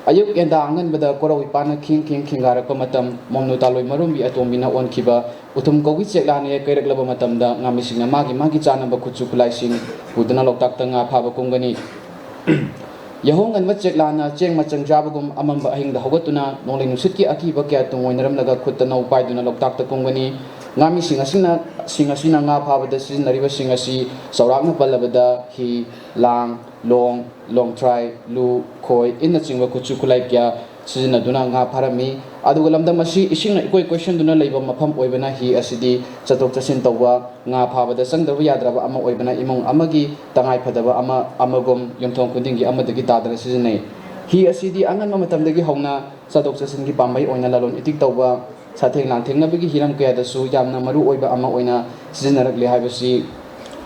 ayuk enda angan bada korawi pana khingarakpa matam momnu taloi marumbi atombina onkhiba uthum kogi cheklani kairaklaba matamda ngami singna magi chanaba khuchu khulai sing uduna loktak ta nga phaba kongani Yahong and Macheklana, Cheng Machang Jabagum, Amamba Ahing the Hogotuna, Noling Siki Aki Bakat, Winaramnaga Kutano, Paiduna, Lokta Kongani, Nami Singasina Napa, the Sin River Singasi, Sauranga Palabada, He, Long Try, Lu, Koi, in the Singa Kuchukulakia, Sina Duna Parami, Adulam Damashi, Ishing a question Duna Labor Mapam Oibana, he Asidi, Satok Sintawa, Napa, the Sang the Viadra, Ama Oibana, Imong Amagi, Tangai Padava, Amagum, Yomton Kundingi, Amada Guitar, Season. He Asidi, Angan Matamagi Hona, Satok Singi Pamay, Oinalalon, Itiktawa, Sateng Lanting, Nabigi Hiram Kaya, the Su, Yamna Maru Oiba Ama Oina, Seasonally Havasi,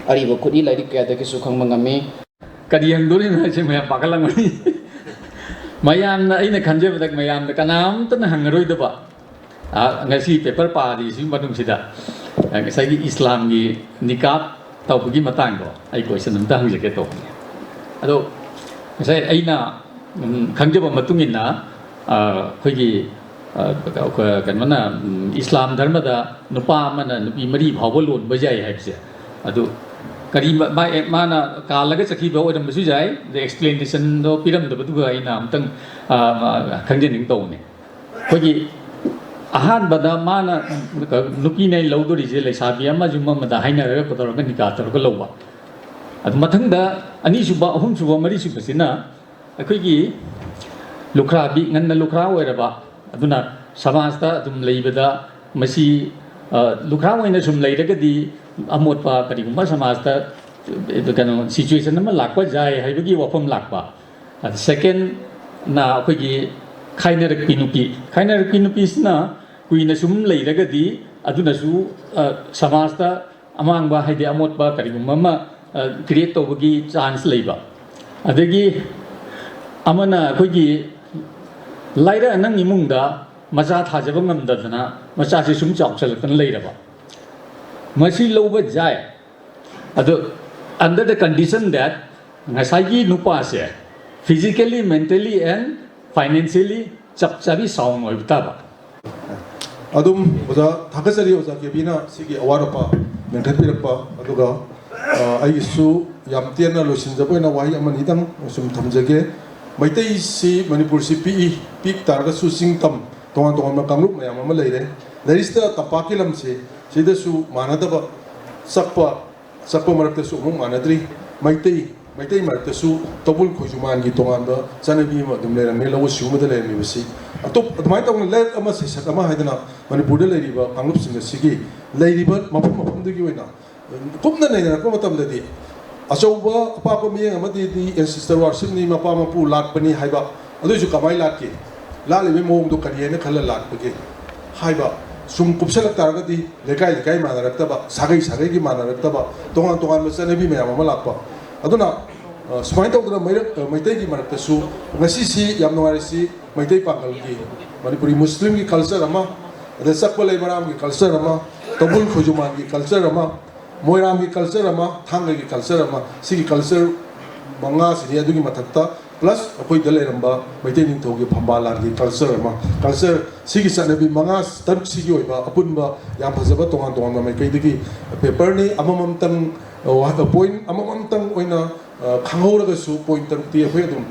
Ariba Kudi, like Kaya, the Kisukang Mangami. Kadiang Durin, I say, Pakalamani. Mayam in the Kanjab like Mayam, the Kanam, then Hangaroi the Ba. I see paper parties in Badumsida. I say Islam, Nikab, Taupugi Matango. I question them down the ghetto. Although I say Aina Kanjab Matungina, Hogi Kanmana, Islam Dharmada, Nupam and Imari Howalun, Bajai Hebsia. Ado Karima by Mana Kalagaki Bo and Masujai, the explanation of Piram the Baduga in Amtang Kanjaning Tone. Hogi Ahan Bada Mana Lupine Logo is like Sabiama Juma, the Haina Kotorganica Torgaloa. At Matanga, Anishuba, whom Suba Marisupasina, a quickie Lukrabi and the Lukra wherever Aduna Samasta, Dum Labeda, Masi Lukra in the Sum Lady. Amotpa Kadimba Samasta the situation of Lakwa Jai, I will give up from Lakpa. At second, now Quigi Kainer Pinupi. Kainer Pinupis na, Queen Asum Laygadi, Adunasu, Samasta, among Bahidi Amotpa Kadimama, create Tobugi chance labor. Adegi Amana Quigi Laida and Nimunda, Mazat Hajabam Dadana, Masasum Chopsel and later. Masi lower jai. Under the condition that Nasagi Nupase, physically, mentally, and financially, Chapchavi sound of Taba. Adum was a Takasari was a Gabina, Sigi Awarapa, Mentapirapa, Aduga, Aisu, Yamtiana, Lucinzabuna, Wayamanidam, Sum Tamjage, Maite si Manipur CPE, Peak Targasu Singtam, Toman Kamuk, Mayama Lady. There is the Tapakilam say. Sidasu Manadaba Sakpa Maratasu Manadri, Maite Maratasu, Tobul Kojuman Gitomanda, Sanabima, Dumela Mela was Shumada University. A top at my tongue let a mass Sakama Hadana, Manipur Lady, Pangups in the Sigi, Lady Bird, Mapum the Guina. Kumna Nana, Komatam the day. Asoba, Papa me, Amadi, and Sister Warsini, Mapama Pu, Lakpani, Haiba, Adusu Kamai Laki, Lali Mom do Kariana Kala Lak again. Haiba. Sum Kupsala Targati, Lekai Manarataba, Sagi Manarataba, Tongan Masanabi Mamalapa. Aduna, Smite of the Maitaki Maratasu, Nasisi, Yamnoarisi, Maite Pangalki, Manipuri Muslim culture ama, the Sakpale Maram culture ama, Tabul Kujumangi culture ama, Moirangi culture ama, Tangi culture ama, Sigi culture, Mangas, Yaduni Matata. Plus, a point the Leramba, maintaining Togi Pambala, culture, culture, Sigisanabi, Mangas, Tark Sigioba, Apunba, Yampazabaton, Makediki, Peperni, Amamantam, a point, Amamantam, Oina, Kangola soup pointer, Tiafedum,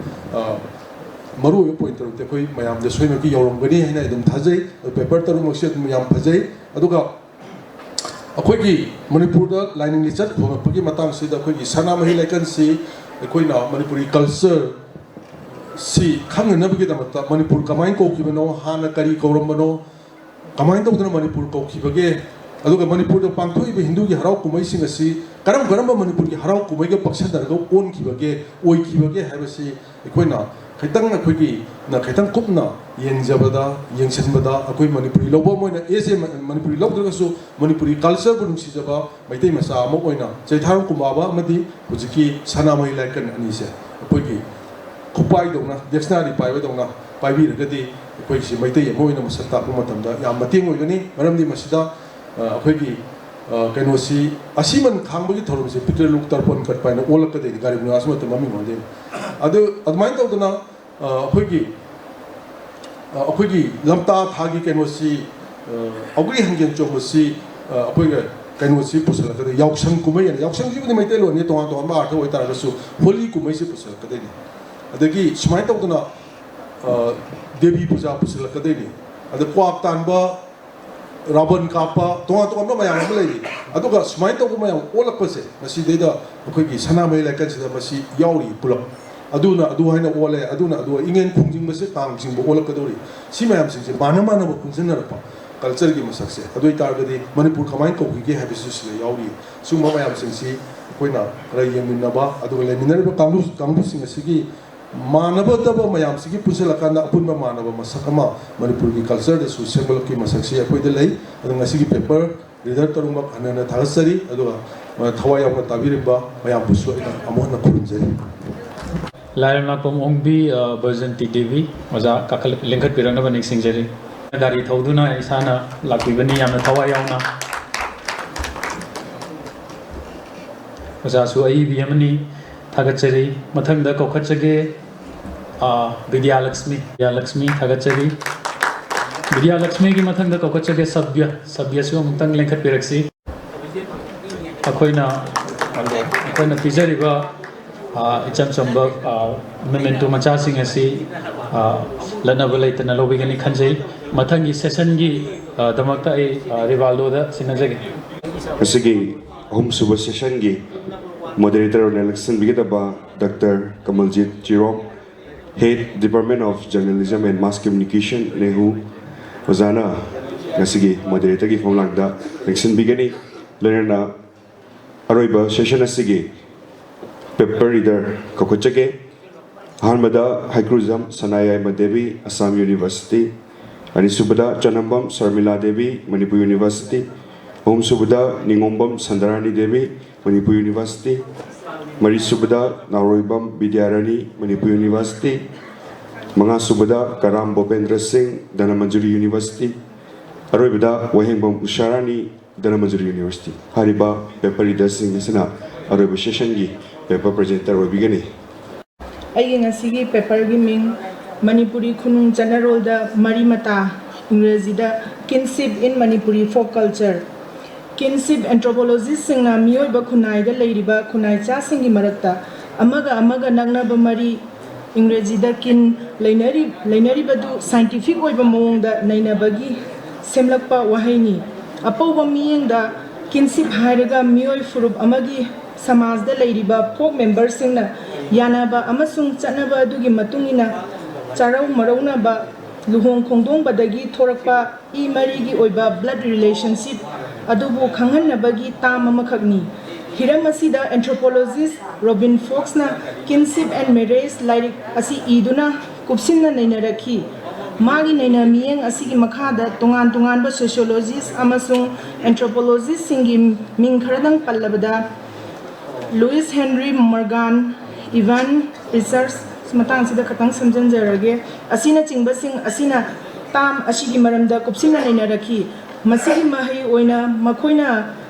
Maru pointer, Tequi, Mayam, the Swimaki, Yorongani, and Adam Taze, the Pepertarum, Mayam Paze, Aduga. A quickie, Manipur, lining lizard, Pagi Matang, see the quickie, Sanama, I can see the Queen of Manipuri culture. Si kang na bigit amata Manipur kamain ko kibano hana kari koromano kamain to na Manipur ko kibage aduga Manipur to pangthoi be Hindu ki harau kumai sing asi karam Manipur ki harau kumai ke paksha dar go on kibage oi kibage habasi ekoina kaitang na khoi na kaitang kupna yengjabada yengsenbada akoi Manipuri lobo moina ese Manipuri lobdra so Manipuri culture bu nungsi jaba maitai masa mo oina chaithar kumaba madi hujiki sana mai laikan ani se akoi Kupai dona, dictionary pai dona, pai vi ragadi, koi si maite mo ina masata ko matamda, yam mating mo gani, maram di masida, koi gi kenosi asiman khangba gi thorum se Peter Luke tarpon kat pai na olak ka de gari bunas mo tamami mo de. Adu admain to dona, koi gi lamta thagi kenosi, agri hanggen chong si, koi gi kenosi pusala ka de yaukshang kumai, yaukshang ji ni maite lo ni tonga tonga ma artho oi tar su, holy kumai se pusala ka de. adagi sumai tawduna devi puja pusilakadeni ada kwak tanba Raban kapa tonga mayam lagi aduga sumai tawgu mayam olakpase masi deda akhoi sana mai laikan sida masi yauri pulak aduna adu haina ole aduna adu ingen khungjing base tang jing bo olakadori si mayam sing mana bo punjinarapa culture gi masakse adoi targadi manipur kamain ko gi habisi sile yauri suma mayam sing si koina rai yeminaba adu le minarba kanglu sing sigi manaba taba mayam sigi puselakanda apunba manaba masakama manipur gi culture de su symbol ki masakse akoi de lei adu ngasigi paper reader tarumba anana thagasari adu thawai am tabiriba mayam pusu ina amona khunjeri Lairna pom ongbi version TTV oja kakal lengkat pirangna banik singjeri gari thauduna isana lakibani yamna thawai yauna oja su ai bi amani thagachari mathangda kokhachage Vidya Lakshmi thagachari Vidya Lakshmi gi mathangda kokhachage sabya su amtang lengkat piraksi akoina pijariba icham chamba memento macha sing asi lanaba leitana lobigani khanjai mathangi session gi damakta ai rivaldo da sinajage asigi home suba session gi moderator on election bigitaba Dr. Kamaljit Chirong, Head Department of Journalism and Mass Communication NEHU Ozana ngasigi moderator gi phomlangda election bigani lerna aroiba session asigi paper reader kokochage Hanmada Haikruzam Sanaya Madevi Assam University Ani Subada Chanambam Sarmila Devi Manipur University Om Subada Ningombam Sandarani Devi Manipur University Mari Subada Naroibam Bidyarani Manipur University Manga Subada Karam Bopendra Singh Dhanamajuri University Aroibada Wahengbam Usharani Dhanamajuri University Hariba paper reader Singh Nisana Aroiba session gi paper presenter Robigani. I ngasigi paper giming Manipuri Khunung General da Marimata Ingrazida Kinship in Manipuri folk culture. Kinship anthropologist singna miyoi ba khunai da leiriba khunai cha singi marakta amaga nangna ba mari Ingrazida kin leinari badu scientific oi ba mong da naina bagi semlakpa wahaini apau ba miyeng da kinship hairaga miyoi furup amagi samaj da leiriba folk members singna yanaba amasung chanaba adugi matungina charau marauna ba luhong khongdong badagi thorakpa I marigi oiba blood relationship adubu khanghanabagi tam amakhagni hiram asida anthropologist Robin Fox na kinship and marriage like asi iduna kupsinna nainarakhi magi naina miyeng asigi makhada tongan ba sociologist amasung anthropologist singi ming kharadang pallabada Louis Henry Morgan Ivan research matang sida khatang samjanjarage asina chingbasing asina tam asigi maramda kupsina nainaraki masigi mahai oina makoina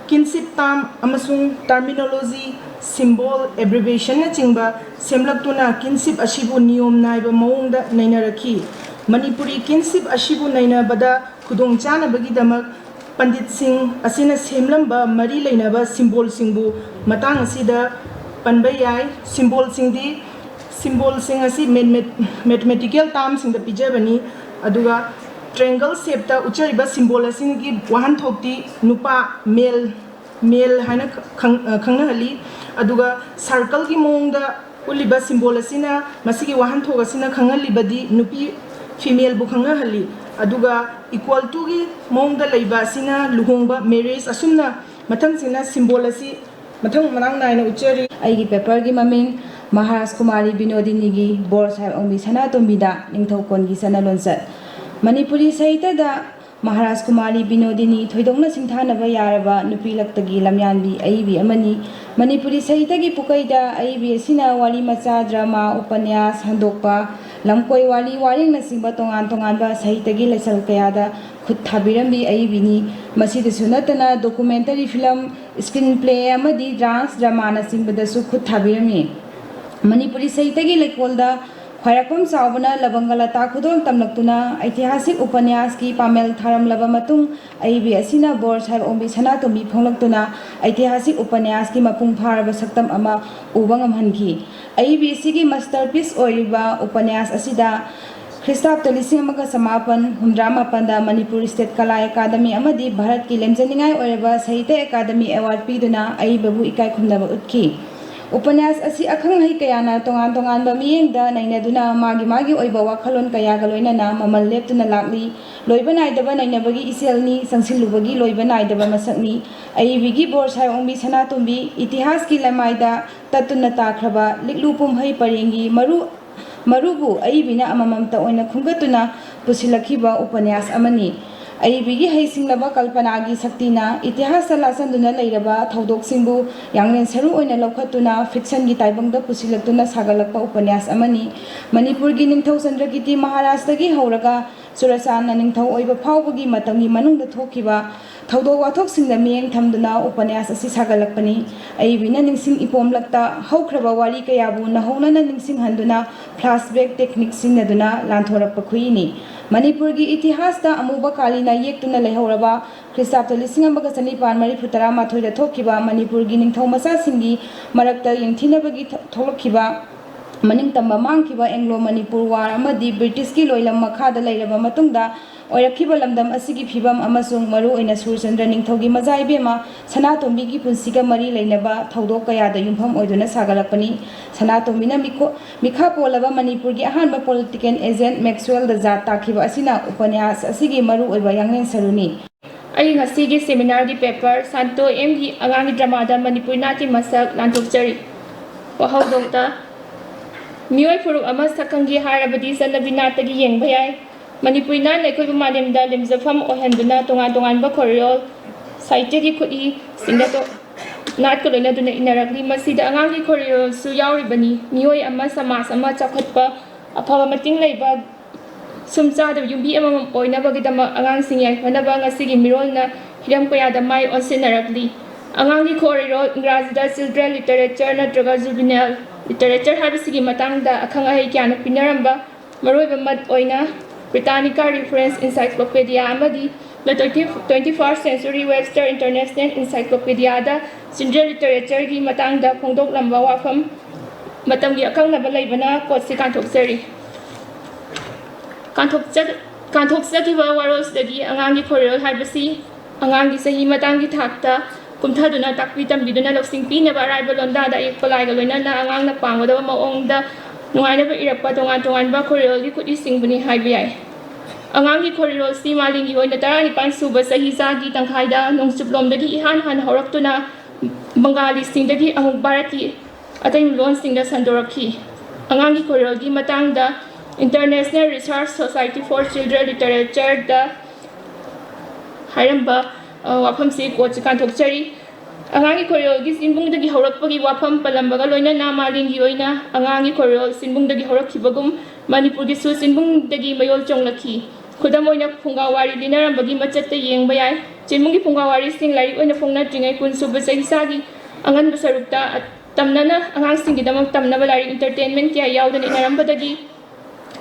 kinship tam amasung terminology symbol abbreviation na chingba semlaktuna kinship ashibu niyom naiba maungda nainaraki Manipuri kinship ashibu nainabada khudong chana bagi damak Pandit Singh asina semlamba mari lainaba symbol singbu matang asida panbayai symbol sing asi mathematical terms in the pijabani aduga triangle shape ta uchariba symbol asing gi wahan thokti nupa male haina khangna hali aduga circle gi mongda uliba symbol asina masigi wahan thok asina khangali badi nupi female bu khangna hali aduga equal to gi mongda leiba asina luhongba marriage asumna mathang sina symbol asi mathang manang naina uchari aigi paper gi maming Maharaj Kumari Binodini gi bor sahib ongbi sana tombida ningthokon gi sana lonsat Manipuri Sahitya da Maharaj Kumari Binodini thoidongna singthana ba yaraba nupi laktagi lamyanbi aibi amani Manipuri Sahitya gi pukaida aibi asina wali macha drama upanyas handokpa lamkoi wali na singba tongan ba Sahitya gi lesal kayada khut thabirambi aibini masida sunatana documentary film screenplay amadi dance drama na singbada su khut thabirami Manipuri Sahitya gi lekolda ꯈ꯭ꯋꯥꯏꯔꯥꯛꯄꯝ ꯆꯥꯎꯕꯅ ꯂꯕꯪꯒꯂꯇꯥ ꯈꯨꯗꯣꯜ ꯇꯝꯂꯛꯇꯨꯅ ꯑꯩꯇꯤꯍꯥꯁꯤक ꯎꯄꯟꯌꯥꯁꯀꯤ ꯄꯥꯃꯦꯜ ꯊꯥꯔꯝꯂꯕ ꯃꯇꯨꯡ ꯑꯏꯕꯤ ꯑꯁꯤꯅ ꯕꯣꯔ ꯁꯥꯍꯦꯕ ꯑꯣꯡꯕꯤ ꯁꯅꯥꯇꯣꯝꯕꯤ ꯐꯣꯡꯂꯛꯇꯨꯅ ꯑꯩꯇꯤꯍꯥꯁꯤक ꯎꯄꯟꯌꯥꯁꯀꯤ ꯃꯄꯨꯡ ꯐꯥꯔꯕ ꯁꯛꯇꯝ ꯑꯃ ꯎꯕ ꯉꯝꯍꯟꯈꯤ ꯑꯏꯕꯤ ꯑꯁꯤꯒꯤ ꯃꯥꯁꯇꯔꯄꯤꯁ ꯑꯣꯏꯔꯤꯕ ꯎꯄꯟꯌꯥꯁ ꯑꯁꯤꯗ ꯈ꯭ꯔꯤꯁꯇꯥब्ꯗ 1984ꯗ ꯃꯅꯤꯄꯨꯔ ꯁ꯭ꯇꯦꯠ ꯀꯂꯥ ꯑꯦꯀꯥꯗꯃꯤ ꯑꯃꯗꯤ ꯚꯥꯔꯠꯀꯤ ꯂꯦꯝꯖꯅꯤꯡꯉꯥꯏ ꯑꯣꯏꯔꯕ ꯁꯥꯍꯤꯇ꯭ꯌ ꯑꯦꯀꯥꯗꯃꯤ ꯑꯦꯋꯥꯔꯗ ꯄꯤꯗꯨꯅ ꯑꯏꯕꯕꯨ ꯏꯀꯥꯏ ꯈꯨꯝꯅꯕ ꯎꯠꯈꯤ उपन्यास असी अखंग हई कयाना तोंगान तोंगान मियेंग दा नैनदुना मागी मागी ओइबा वाखलोन कयागा लोइनाना ममल लेप्तुना लाक्ली लोइबा नाइदबा नैनबगी इसेलनी संसिलुबगी लोइबा नाइदबा मसकनी अइबिगी बोर साय ओंबी सनातोंबी इतिहास की लमाइदा तत्तुना ताख्रबा लिक्लु पुमहई परेंगी मरुबु अइबिना अमममता ओइना खुंगतुना पुसिलखिबा उपन्यास अमनी अइबिगी हईसिंगलबा कल्पनागी शक्तिना इतिहास लासंदुना लैरबा थौदोकसिंबु यांगलेन सरु ओइना लौखतुना फिक्शन की ताइबंगदा पुसिलक्तुना सागलकपा उपन्यास अमनी मणिपुरगी निंगथौ चंद्रकीर्ति महाराजदगी हौरगा सुरसाना निंगथौ ओइबा फावबगी मतंगी मनुंगदा थोखिबा थौदोक वाथोकसिंगदा मियेंग थमदुना उपन्यास असि सागलकपनी अइबिना निंगसिंग इपोमलक्ता हौख्रबा वारी कयाबु नहौनना निंगसिंग हंदुना फ्लैशबैक टेक्निक सिंगदुना लांथोरकपा खुइनी मणिपुर की इतिहास अमुबा कालीना येक्तुना लेहौरबा ख्रिस्ताब्द 1994 थोखिबा मणिपुर की निंगथौ मचासिंगी मरक्ता यंगथिनबगी थोलखिबा मनिंग तंबा मांगखिबा एंग्लो मणिपुर वार अमदी ब्रिटिश की लोइलम मखादा लैरबा मतुंगदा ओइरखिबा लमदम असिगी फिबम अमसुंग मरु ओइना सूरचंद्र निंगथौगी मजाइबेमा सनातोंबीगी पुंसिगा मरी लैनबा थौदोक कयादा युमफम ओइदुना सागलकपनी सनातोंबीना मिखा पोलबा मणिपुर की अहानबा पॉलिटिकल एजेंट मैक्सवेल द जात ताखिबा असिना उपन्यास असिगी मरु ओइबा यांगलेन सरुनी अई ngasi सेमिनार की पेपर सांतो एम की आगामी ड्रामादा मणिपुर नाटी मसक लांथोकचरी वहाउदोंता मियोय फुरुक अमा सकंगी हारबदी सनबी नाटगी येंगबा याय मणिपुर ना लेखोइबा मालेमदा लेमजफम ओहंदुना तोंगान तोंगानबा खोरियोल साहित्य की खुदी सिंगतो नाट को लेना दुना इनरकली मसीदा आगामी खोरियोल सु यावरिबनी मियोय अमा समाज अमा चखटपा अफाबा मतिंग लैबा सुमचाद युबी अमम ओइनबगीदमा आगांग सिंगाय फनबा ngasiगी मिरोलना हिरम कयादा माय ओनसेनरकली आगांगी खोरियोल इंग्राजीदा चिल्ड्रन लिटरेचर नत्रगा जुबिनेल लिटरेचर हाबिसिगी मतंगदा अखंग अहै क्याना पिनरंबा मरोइबा मत ओइना ब्रिटानिका रेफरेंस एनसाइक्लोपीडिया अमदी the 21st century Webster international encyclopedia दा चिल्ड्रन लिटरेचर की मतंगदा फोंदोकलंबा वाफम मतंगी अखंगनबा लैबना कोटसि कांथोकचरी कांथोकचकिबा वारोसदगी आगांगी खोरियोल हाबिसि आगांगी सही मतंगी थाकता कुमथादुना ताकपि तंबिदुना लौसिंग पिनबा राइबा लोंदादा एकपलाइगा लोइनाना आगांगना पांगदबा मओंगदा नुआइनबा इरकपा तोंगान तोंगानबा खोरियोलगी खुदी सिंगबनी हाइबा याय आगांगी खोरियोल सि मालिंगी ओइना 19 सुबा सहिजागी तंखाइदा नोंगचुपलोमदगी इहान हान हौरक्तुना बंगाली सिंगदगी अमुक भारती अतै लोन सिंगदा संदोरखी आगांगी खोरियोलगी मतंगदा international research society for children literature दा हाइरंबा वाफम से कोच कांथोकचरी आगांगी खोरियोलगी सिंबुंगदगी हौरक्पगी वाफम पलंबगा लोइना मालिंगी ओइना आगांगी खोरियोल सिंबुंगदगी हौरक्खिबगुम मणिपुरगी सु सिंबुंगदगी मयोल चोंगलखी खुदम ओइना फुंगावारी लिनरंबगी मचत्ता येंगबा याय चिंबुंगी फुंगावारी सिंग लाइक ओइना फोंगनत्रिङै कुनसुबा सहिसागी अंगनबा सरुक्ता तमनना आगांसिंगीदमक तमनबा लाइक एंटरटेनमेंट क्या यावदन इनरंबदगी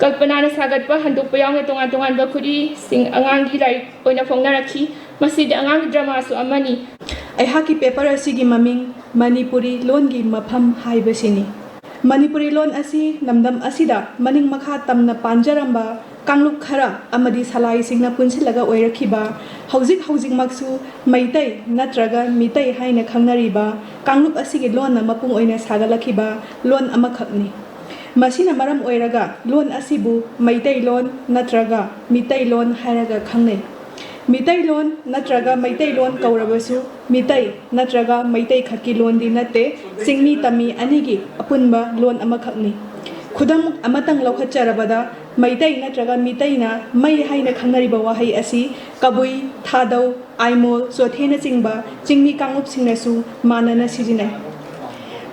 कल्पना सागतपा हंदोकपा यावना तोंगान तोंगानबा खुदी सिंग आगांगी लाइक ओइना फोंगनरखी मसीद आगांगी ड्रामासु अमनी अहाकी पेपर असिगी ममिंग मणिपुरी लोन की मफम हाइबसिनी मणिपुरी लोन असी लमदम असिदा मनिंग मखा तमना पांजरंबा कांगलुप खरा अमदी सलाई सिंगना पुनसिलगा ओइरखिबा हौजिक हौजिक मक्सु मैतै नत्रगा मितै हाइना खंगनरिबा कांगलुप असिगी लोन मपुंग ओइना सागलखिबा लोन अमखकनी मसीना मरम ओइरगा लोन असिबु मैतै लोन नत्रगा मितै लोन हाइरगा खंगनै मितै लोन नत्रगा मैतै लोन कौरबसु मितै नत्रगा मैतै खक्की लोन दी नते सिंगमी तमी अनिगी अपुनबा लोन अमखकनी खुदम अमतंग लौखचरबदा मैतै नत्रगा मितैना मै हाइना खंगनरिबा वाहै असि कबुई थादौ आइमोल सोथेना चिंगबा चिंगमी कांगुप सिंगनसु मानना सिजिनै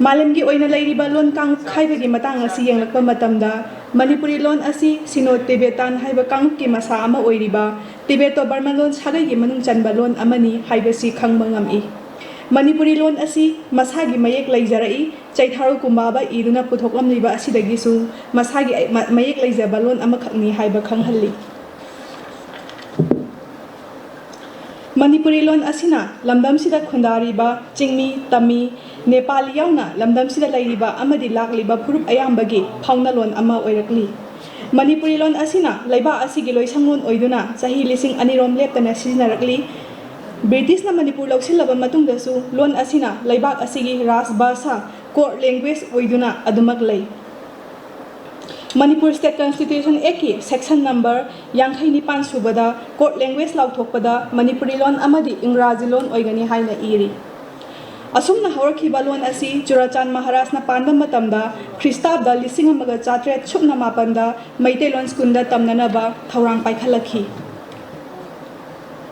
मालमगी ओइना लैरिबा लोन कांगुप खाइबगी मतंग असि येंगलकपा मतमदा मणिपुरी लोन असि सिनो तिबेतान हाइबा कांगुप की मसा अमा ओइरिबा तिबेतो बर्मा लोन सागैगी मनुंग चनबा लोन अमनी हाइबसि खंगबा ngami मणिपुरी लोन असि मसागी मयेक लैजरई Chaitharu Kumbaba iduna puthoklamliba asidagisu masagi mayek leijaba lon amakhakni haiba khanghalli. Manipuri lon asina lamdam sida khundariba chingmi tami Nepali yauna lamdam sida lairiba amadi lakliba phurup ayambagi phauna lon ama oirakli. Manipuri lon asina laiba asigi loisanglon oiduna chahi lising anirom leptana sijinarakli. British na Manipur lausilaba matungdasu lon asina laibak asigi ras basa court language oiduna adumak lay. Manipur State Constitution Eki section number Yanghai Nipan Subada court language lauthokpada Manipuri lon amadi Ingraji lon oigani haina iri. Asumna hawrakiba lon asi Churachan Maharaj na panba matamda Christabda lising amaga chatret chupna mapanda Maite lon skunda tamnanaba thaurang paikhalakhi.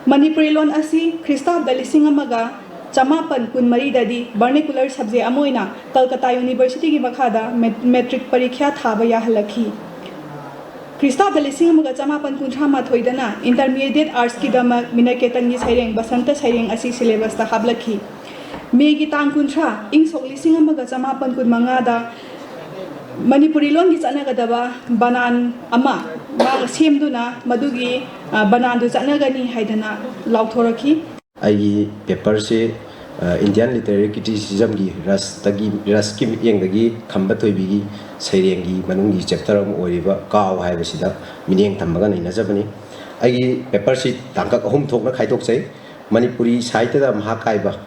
Manipuri lon asi Christabda lising amaga Chamapan Kunmari dadi vernacular subject amoina Kolkata University ki makhada metric parikya thaba yahalakhi. Christabda lising amaga Chamapan kunthra mathoidana intermediate arts ki dama Minaketan gi saireng basanta saireng asi syllabus ta hablakhi. Megi tang kunthra ing sok lising amaga Chamapan kunmangada Manipuri lon gi chanagadaba banan ama ma semduna madugi banan du chanagani haidana lauthoraki. Ai paper se Indian literary criticism gi ras ki yengdagi khamba toibigi sairengi manungi chapter am oiba kaw haibasida mineng thammaga nei najabani ai paper se tangka ahum thokna khaitok chai Manipuri Sahitya da mahakaiba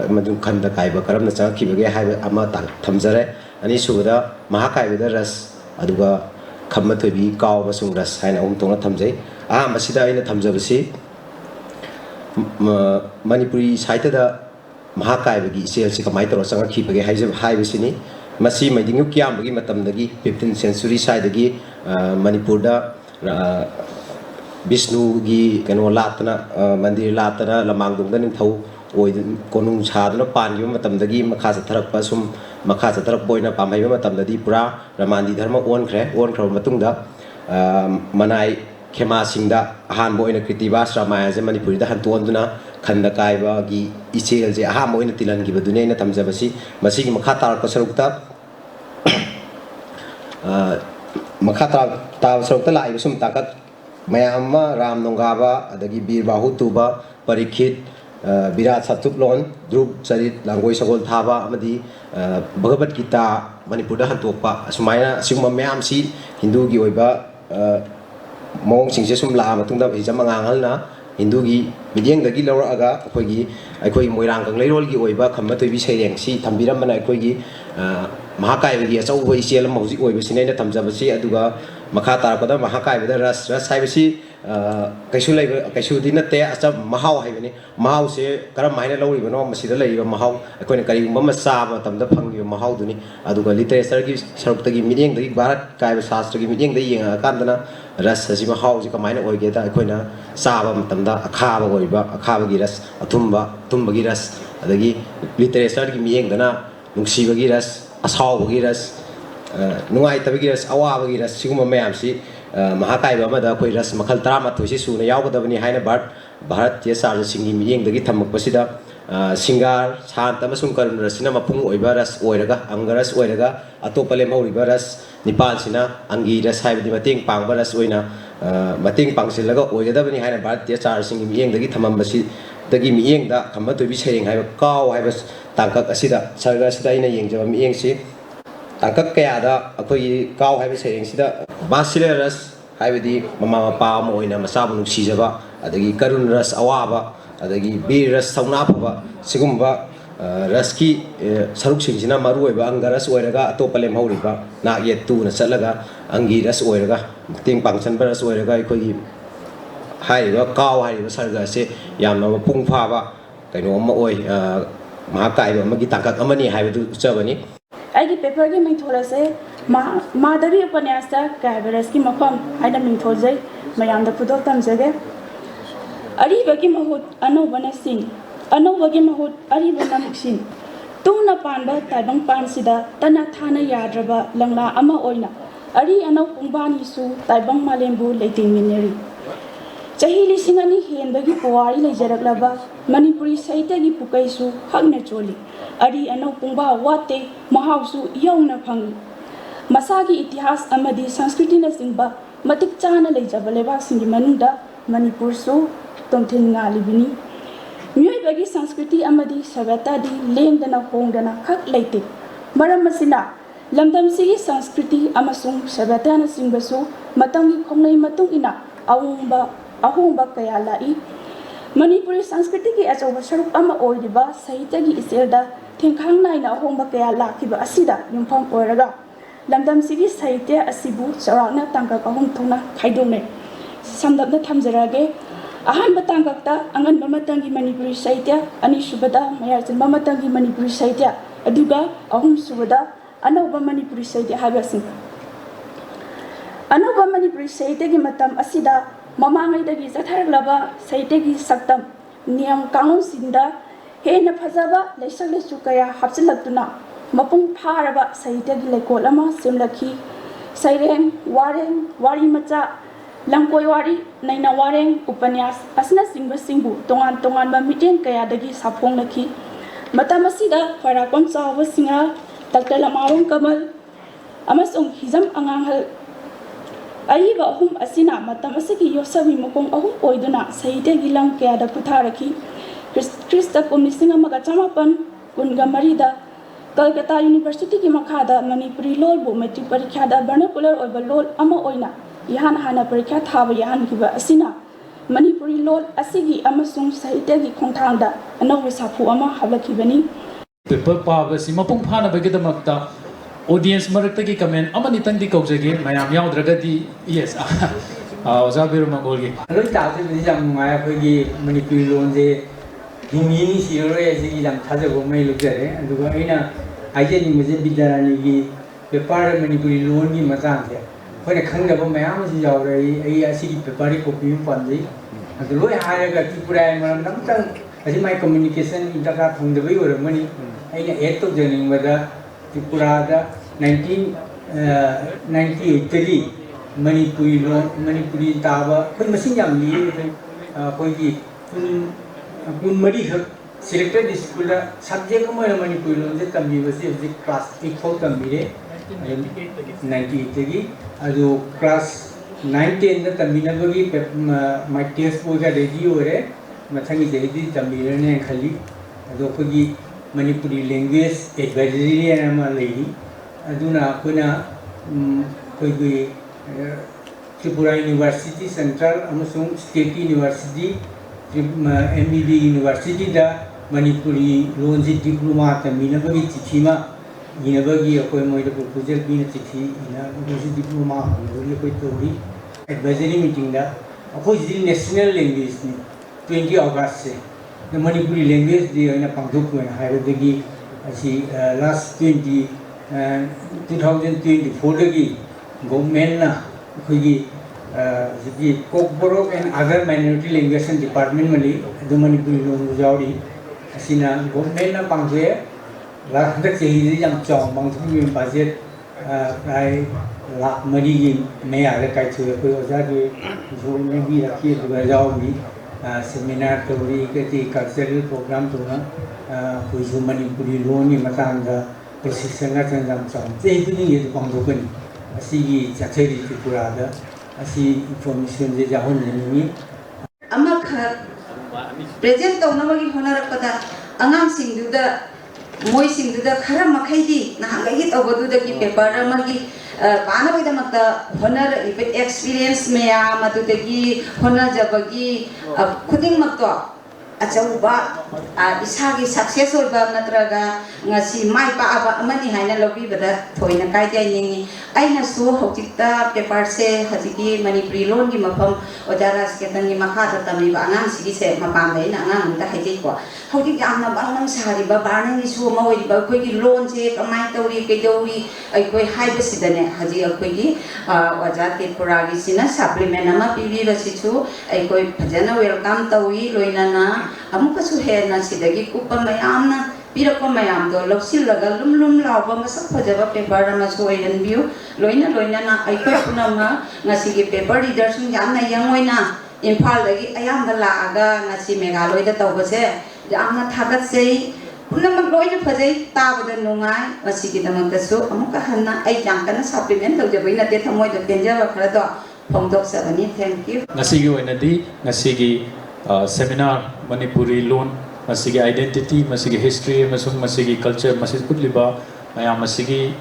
madun khanda kaiba karamna chakibage haiba ama tang thamjare ani subada mahakaiba da ras aduga khamba toibi kaw basung ras haina ahum thokna thamjai a masida aina thamjabasi Manipuri Sahitya da mahakaiba sel si kamai taro sanga khibage haibasini masi maidingu kyambagi matamdagi 15th century saidagi Manipur da Vishnu gi kano latna mandir latna lamangdung da ningthau oi konung chadna pangi matamdagi makha satharak pasum makha satharak boina pamai matamdadi pura ramandi dharma onkhre matungda manai Khema Singda ahan boina kritibas ramaya je Manipuri da hantuanduna khanda kaiba gi ichel je aha moina tilan gi badune na tamjabasi masigi makha tar pasarukta makha tar sarukta lai sum takat mayama ram nongaba adagi bir bahu tuba parikit birat satuplon drup charit langoi sagol thaba amadi bhagavad gita Manipur da hantokpa asumaya sigma mayam si Hindu gi oiba mong singse sum la matungda hijam mangangalna Hindu gi midyeng dagi lawraga akhoi moirang kang leirol gi oiba khamma toibi saireng si thambiram mana akhoi gi mahakai gi achau boi sel mauji oiba sinaina thamjabasi aduga makha tarpada mahakai da ras haibasi kaisu dinate acha mahau haibani mahau se karam maina lawri bano masida leiba mahau akhoi kari mama sa tamda phangi mahau duni aduga literature gi sarukta gi midyeng dagi bharat kai shastra gi midyeng dagi yenga kandana ras asi mahau ji kamaina oige da akhoi saba matamda akhaba oiba akhaba gi ras tumba gi ras adagi literature gi midyeng dana nungsiba gi ras asau gi ras nungai tabi gi ras awa gi ras siguma mayam si mahakaiba amada akhoi ras makhal 13 si suna yawgadabani haina bharatiya sarja singi midyeng dagi thamakpasida singar shanta amasung karun rasina mapung oiba ras oiraga angaras oiraga atopa lemhoriba ras nipal sina angi ras haibadi mateng pangba ras oina mateng pangsilaga oigadabani haina bharatiya sarja singi midyeng dagi thamambasi dagi midyeng da khamba toibi saireng haiba kaw haiba tangkak asida sarga asida ina yengjaba midyeng si tangkak kaya da akhoi kaw haiba saireng sida basile ras haibadi mama mapa ama oina masabu nuksijaba adagi karun ras awaba adagi bir ras sauna phaba sigumba raski saruk singsina maru oiba angaras oiraga atopa lemhoriba na yetu na chalaga angi ras oiraga ting pangchan ras oiraga akhoi haiba kaw haiba sarga se yamna mapung phaba kaino ama oi mahakaiba magi tangkak amani haibadu chabani Aigi paper gi mingtholase Madhavi Upanyasta Kaibaras ki mafam aida mingtholzai mayamda pudok tamjage Ariba ki mahut anobana sing Anoba gi mahut ariba namuksin Tuna panba taibang pansida tana thana yadraba langla ama oina Ari anau pungbani su taibang malembu leiting mineri Chahi lisingani henbagi puwari leijaraklaba Manipuri Sahitya Pukaisu Hagna Choli, Adi Ano Pumba Wate, Mahausu Yona Pangi. Masagi Itihas Amadi Sanskriti Singba, Matik Chana Lejabaleva Singi Manunda, Manipur so, Tomtinga Libini. Mui Bagi Sanskriti Amadi Savata di Lengdana Hongdana Hak Late. Maramasina, Lamdam Sigi Sanskriti Amasung Savatana Singbasu, Matangi Kongnai Matung ina, Ahumba Kayalai. Manipuri Sanskriti ki achawa saruk ama oiriba Sahitya gi iselda thengkhang naina ahomba kaya lakiba asida yumpham oiraga lamdam sigi Sahitya asibu charakna tangkak ahum thona khaidone samdapna thamjarage ahanba tangkakta anganba matangi Manipuri Sahitya ani subada mayarchanba matangi Manipuri Sahitya aduga ahum subada anauba Manipuri Sahitya habasing anauba Manipuri Sahitya gi matam asida Mamangai dagi Zatharlaba Sahitya Saktam Niam Kanun Sinda Hena Fazaba Lesale Sukaya Hapsilatuna Mapung Paraba Sahitya Lekolama Simlaki Saireng Wareng Wari Macha Langkoi Wari Naina Wareng Upanyas Asna Singba Singbu Tongan Tongan Bamitin Kaya dagi Sapong Laki Matamasida Farakon Sawa Singa Dr. Lamarong Kamal Amasong Hizam Anganghal Aiba ahum asina matam asigi yosabi mokong ahum oiduna Sahitya gilang kaya da putharaki Krista komisinga magachamapan kunga marida Kolkata University ki makhada Manipuri lol bu metric parikha da vernacular oiba lol ama oina yahan hana parikha thaba yahan kiba asina Manipuri lol asigi amasung Sahitya gi khongthangda anawi sapu ama hablakibani Paper Pava Simapung Pana Bagadamakta audience marakta comment amani tang di kaujage mayam yaudradadi yes Ozabiru Mangolgi Hello Tatu Jam Maya Pagi Manipuri Lonze Himini Siro Yam Tazo May Lugare and the Vaina Ajani Muzin Bidarani the part Manipuri Loni Mazantia. When a kind of Mayam is already a city Pepari Copi Fundi and the lawyer hired a Kipura and Namtang as in my communication interrupt from the way or money I ate to joining whether Tripurada 1998 Manipuri Taba, when Machine Lee, Kun Madi selected this school subject of Manipuri, the University class 8 98 class 19 the Tambinabagi, my tears for the radio, Matangi Dedi, Tambiran and Kali, Adokogi Manipuri language advisory and a lady, Aduna Kuna Tripura University Central Amasung State University MBB University da Manipuri Lonzi Diploma Minabagi Tichima Inabagi Akomoida proposal being a Tichi in a diploma advisory meeting da opposite national language 20 August the Manipuri language they are in a Pangduk and Haradagi last 2024 government the Kokborok and other minority language and department Mali, the Manipuri Longjaudi, Asina, government Pangwe, Last Young Chong, Mount budget, Lak Madi, Maya, the Kaitu, Ozaki, who may be a kid who has seminar to the cultural program to who is Manipuri Loni Matanga, Precision and some. They is Pangokani. Asi Chacheri Tripurada, Asi information de Jahon Nini. Amak present of Namagi Honorapada, Angang sing do the moising to the Karamakai, Nahagit over the Paramagi, Panavamata, Honor experience mea, Matutegi, Honor Jabagi, Kuding Mato. Achauba isagi success oiba natraga ngasi mai pa aba amani haina lobi bada thoina kaidai ningi aina su hokita paper se hajiki Manipuri lon gi mafam odara sketan gi makha ta mi ba angang sigi se mapam dai na angang ta haji ko hoki jamna bangnam sari ba barnang gi su ma oi ba koi gi lon se kamai tauri ke dauri ai koi hai ba sidane haji koi gi wajat ke puragi sina supplement ama pibi ba sichu ai koi phajana welcome tauri loina na Amukasu Hena Sidagi Kupa Mayamna, Pirako Mayam, Loxilaga, Lum Lava, Masapajava paper, Masoy view, Loina, I Kunama, Nasigi paper readers in Yana Yamoina, imphal ayamba laaga ngasi Meghalaya da tawbase yamna thagatse punamak loina phajai tabada nungai masigi damak dasu amuka hanna ai jangkana supplement tawjabai na de thamoi da penjaba khara do phongdok sabani. Thank you. Ngasigi oinadi ngasigi seminar Manipuri loan masigi identity masigi history masung masigi culture masigi putliba mayam masigi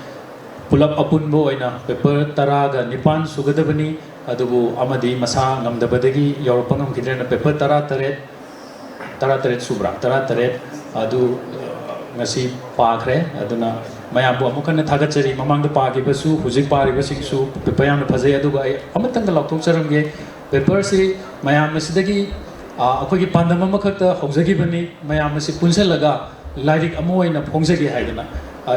pulap apunbo oina paper taraga nipan sugadabani adubu amadi masa ngamdabadagi yorpangam kidrena paper tara taret subra tara taret adu ngasi pakre aduna mayam bu amukana thagachari mamang da pagi basu hujik pari basingsu paper yam phajai aduga amatang lautok charamge paper si mayam masidagi अखोगी पांदम अमखत हौजगिबनी मयाम से पुनसलगा lyric अमोइना फोंजगी हाइदना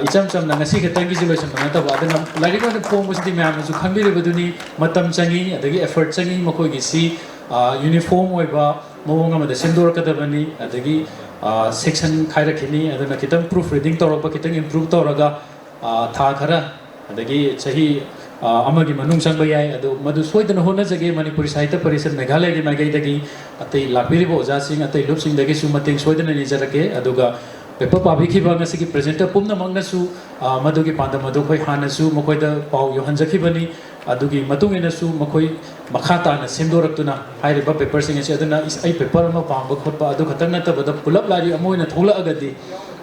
इचम चमना ngasi खतंगी जिलोसन नतब अदना lyric one फोंबसि मयाम सु खंबिरबदुनी मतम चंगी अदगी effort चंगी मखोगी सी uniform ओइबा मोंग अमदा सेंदोरकदबनी अदगी section खाइरखिनी अदना कितम proof reading तौरबा कितम improve तौरगा था खरा अदगी सही अमगी मनुंग संग याय अदु मधु सोइदन होनजगे मणिपुरी साहित्य परिषद मेघालय की माइगैदगी अतै लापिरिबो ओजासिंग अतै लुपसिंगदगी सु मतेंग सोइदन निजरके अदुगा पेपर पाबिखिबा ngasi प्रेजेंटर पुमना मंगनसु मधुगी पांदम मधु खोइ हानसु मखोइदा पाउ योहनजखिबनी अदुगी मतुंगिनसु मखोइ मखाताना सेमदोरक्तुना हाइरिबा पेपर सिंग से अदुना इस आई पेपर म पांबा खोटबा अदु खतंग नतबदा पुलप लारि अमोइना थोला अगदी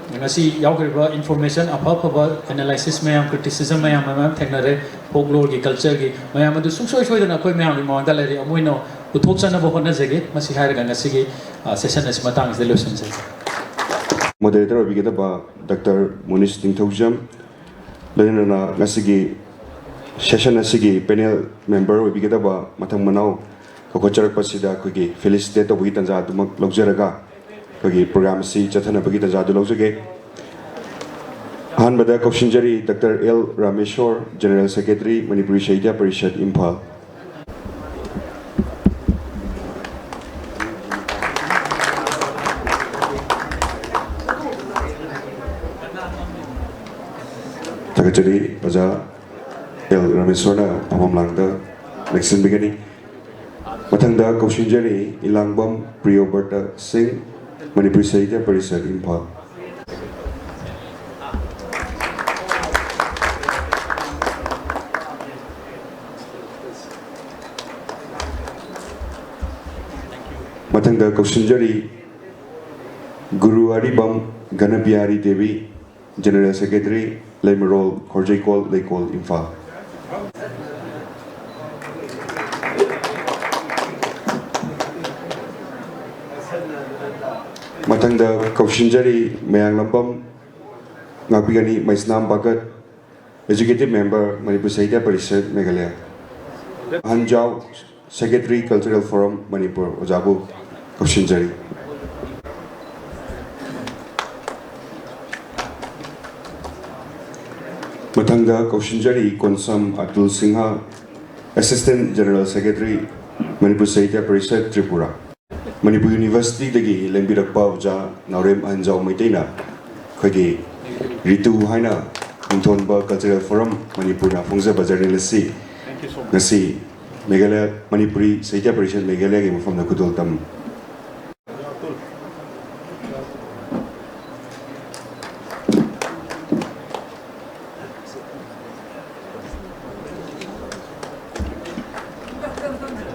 ngasi yaugriba information apha analysis mayam criticism mayam thengnare folklore gi culture gi mayam adu sungsoi soidana koi mayam gi mawanda leri amoino uthokchana bo hona jage masi hairaga ngasi gi session as matang solution se moderator obigeta ba Dr. Munish Tingthaujam lenana ngasi gi session asigi panel member obigeta ba mathang manau ko charak pasida ko gi felicitate obi tanja dumak logjaraga kagi program si chathana bagi tajadu lojage han bada Kaushinjari Dr. L. Rameshwar General Secretary Manipuri Sahitya Parishad Imphal Secretary Baja L. Rameshwar na pamamlangda election beginning mathangda Kaushinjari Ilangbam Priyoberta Singh Manipuri Sahitya Parishad Imphal mathangda Kaushinjari Guru Haribam Ganapiyari Devi General Secretary Lemerol Khorjaikol Lekol Imphal mathangda Kaushinjari Mayanglambam Ngapigani Maisnam Bagat Executive Member Manipuri Sahitya Parishad Meghalaya Hanjao Secretary Cultural Forum Manipur Ojabu Kaushinjari mathangda Kaushinjari Konsam Atul Singha Assistant General Secretary Manipur Sahitya Parishad Tripura Manipur University dagi lembirakpa uja naurem anjau maitaina khagi ritu haina inthonba cultural forum Manipur na phongja journalist ngasi Meghalaya Manipuri Sahitya Parishad Meghalaya gi mafam na kudol tam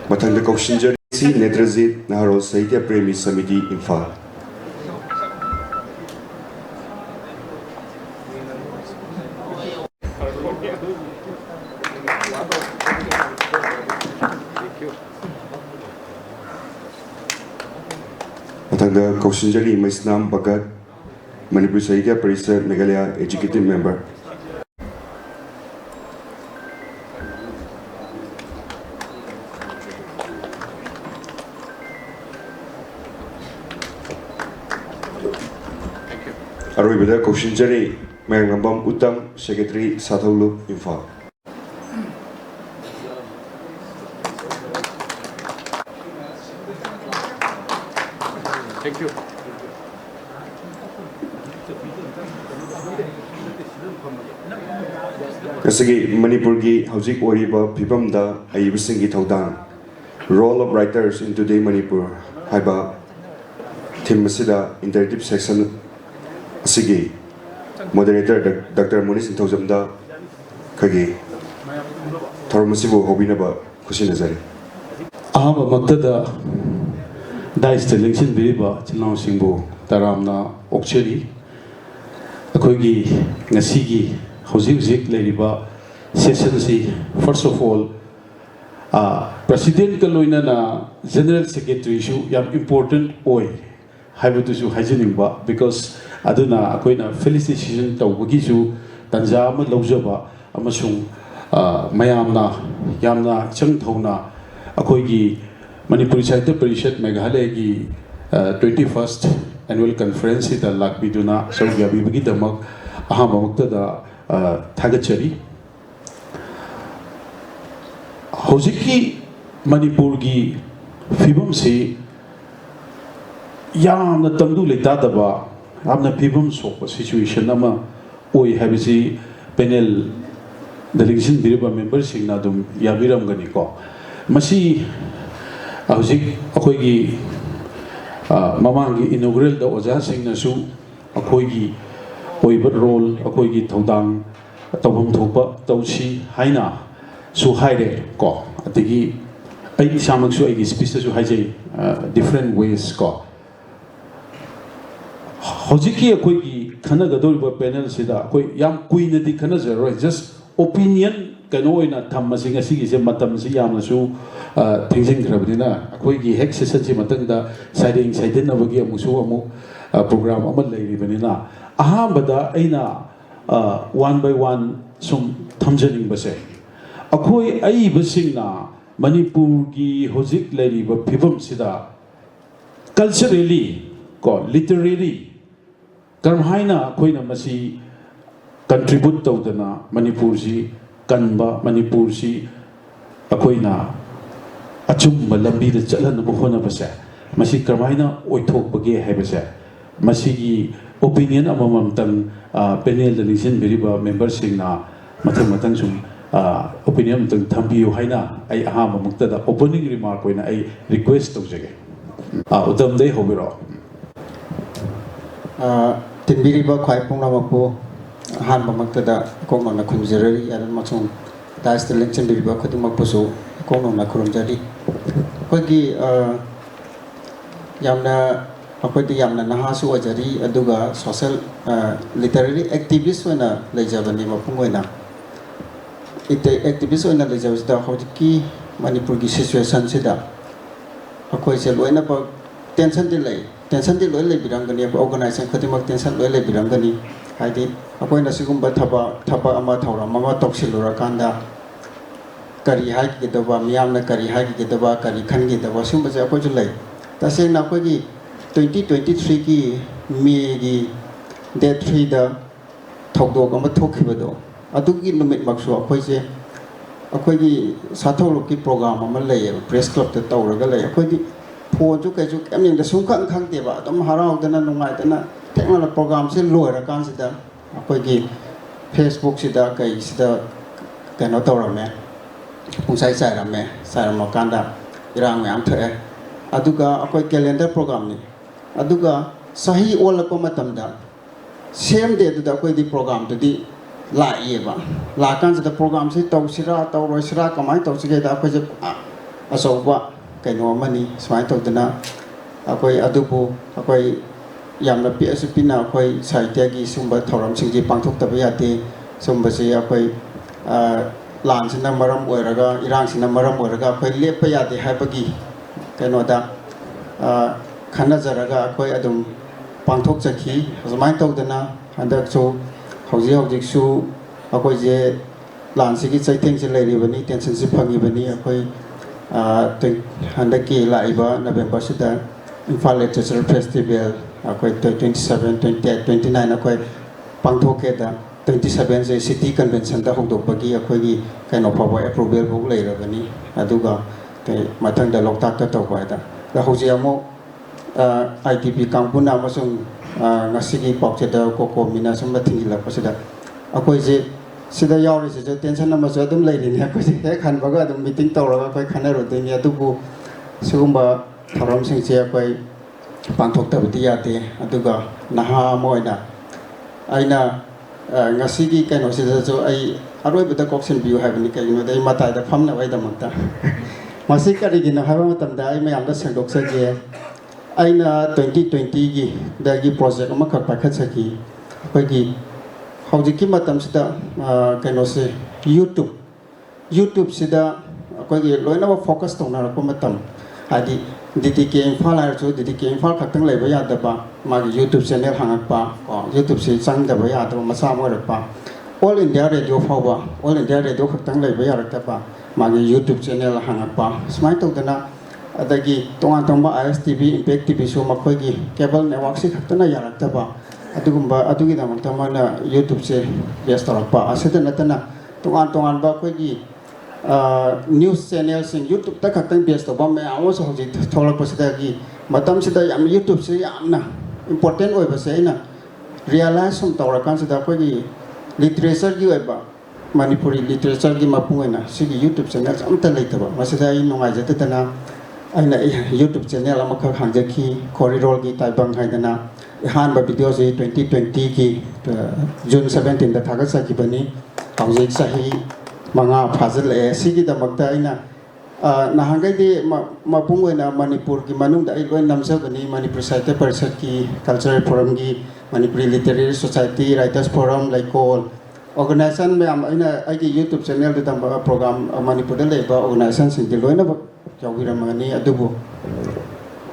mathangda Kaushinjari Netrazit Naharol Sahitya Premi Samiti Imphal mathangda Kaushinjari Maisnam Bagat Manipuri Sahitya Parishad Meghalaya Executive Member Arwibada Kaushinjari Mayanglambam Uttam Secretary Sathaulu Imphal Thank you. Kasagi Manipur gi Haujik Oriba Pibamda Ayibasing gi Thaudang Role of Writers in Today Manipur haiba theme asida interactive section asigi moderator Dr. Munis Inthojamda kagi Tharmasibu Hobinaba Kusinazari. Ahaba Magdada Dice the election Biriba, Chilong Singbo, Taramna, Okcheri, Akogi, Nasigi, Hosizik, Ladiba, Sessionsi, first of all, President Kaloina, General Secretary issue, yam important oi, Haibatusu Hajanimba, because Aduna, Akoina, felicitation to Wagishu, Tanzama, Lojaba, Amasung, Mayamna, Yamna, Changtona, Akoigi, Manipuri Sahitya Parishad Meghalaya ki 21st annual conference ita lakbiduna sawya bibagi damak ahama muktada thagachari hojiki Manipur gi fibam se yamna tamdu leta daba amna fibam sokpa situation ama oi habisi panel delegation biriba members singna dum yabiram gani ko masi Hojik akoigi mamangi inaugural da oja singnasu akoigi oiba role akoigi thodang tawham thopa tawsi haina su haire ko atigi ai samaksu ai speech su haijai different ways ko hojiki akoigi khana gadoriba panel sida akoi yam kuina di khana zero just opinion kano ina thammasing asigi se matam si yamnasu thinging grabdina akoi gi hek session si matangda siding siding nabagi amusu amu program amal leiribanina ahambada aina one by one sum thamjaning base akoi ai basingna Manipur gi hojik leiriba phibam sida culturally ko literary karmhaina koina masi contribute tawdana Manipur si kanba Manipur si akoina achumba lambi da chalan bu hona basa masi karmaina oithokbage haibasa masigi opinion amamam tang panel delegation biriba members singna mathang sum opinion tang thambiyo haina ai ahama muktada opening remark koina ai request tawjage udam dei hobiro tinbiriba khwai pungna makpo han mamaktada kongno na khunjari yaran machung das the election biriba khudum makposo kongno na khurumjari kogi yamna akoti yamna nahasu ajari aduga social literary activist wena lejabani mapungwena ite activist wena lejabista hojiki Manipur gi situation sida akoi se loina pa tension di loi le birangani organization khatimak tension loi le birangani haidi akoi na sigumba thapa ama thawra mama toksilura kanda kari hai ki doba miyamna kari hai ki doba kari khan ki doba sumba ja ko julai tase na ko gi 2023 ki me gi day 3 da thokdo ga ma thokhibado adugi numit maksu akoi je akoi gi satholo ki program ama lei press club te tawraga lei akoi gi phone ju kai ju kamning da sum khang khang te ba dom harau dana nungai dana technology program se loira kan sida akoi gi Facebook sida kai sida kano tawrame Pusai Sarame, Saramakanda, Irang Amtre, Aduga, a calendar program. Aduga, Sahi Ola Pomatamda. Same day to the program to the La Eva. La Kans the program said Tausira, Taurosira, Kamai, Tausika, Asoba, Kano money, Smite of the Na, Akoi Adubu, Akoi Yamna Piasupina, Akoi Saitagi, Sumba, Toram, Siji, Pantok Tabiati, Sumbasi, Akoi. Lan sina maram oiraga irang sina maram oiraga khoi lepa yade haibagi kanoda khana jaraga khoi adum pangthok chakhi azmai tawdana handak so hauji su akoi je lan sigi chaitheng se leiri bani tension se phangi bani akoi handaki laiba November sida Imphal Literature Festival akoi 27 28 29 akoi pangthoke da 27 se city convention da hokdok bagi akhoi kaino phawa approval bok leirabani aduga te mathang da loktak ta tawba da hoji amo ITP kampuna amasung ngasigi pokche da koko mina sumba thingila pasida akhoi je sida yawri se tension na ma adum leiri ne akhoi he khan baga adum meeting tawraga akhoi khana ro de ni adubu Sugumba Thorom Sing Chia Pai Pantok Tabitiate, Aduga, Naha Moina. Aina Ngasigi can also I arrow with the coxon view having the Mata, the Famna Veda Mata. Masika in a Havamatam die may understand Doxa. Aina 2020 the project Maka Pakataki. Pagi how the Kimatam Sida can say YouTube Sida. Loina focused on our comatum. Adi DTK Fala to DTK Fal Katan Labaya the Ba, my YouTube channel Hangapa, or YouTube say Sang the Bayat or Masama Pa. All in their radio Fawa, all in their radio Katan Labaya Tapa, my YouTube channel Hangapa. Smite of the Na Adagi, Tongatoma ISTV, Impact TV show Makogi, Cable Network Katana Yarataba, Adugumba Adugida Matamana, YouTube say Yastarapa, Asetanatana, Tongan Bakogi. News channels in YouTube ta khaktan based to bam I also hoji thola pasida matam sida yam YouTube se yamna important oi ba se na realize sum tawra kan sida ko gi literature gi oi ba Manipuri literature gi mapung na sigi YouTube channel amta leita ba masida I nongai jata tana aina YouTube channel amakha hangjaki corridor gi taibang haidana han ba video se 2020 gi June 17 da thagat sa ki bani hauji sahi Manga Fazil Sigi the Magdaina Nahangai Mapunga Manipur Manung the Ilwen Namsabani Manipuri Sahitya Parishad ki Cultural Forum gi Manipuri Literary Society Writers Forum like all organization me ina igi YouTube channel the program Manipur labor organization sin the loina Kawiramani Adubu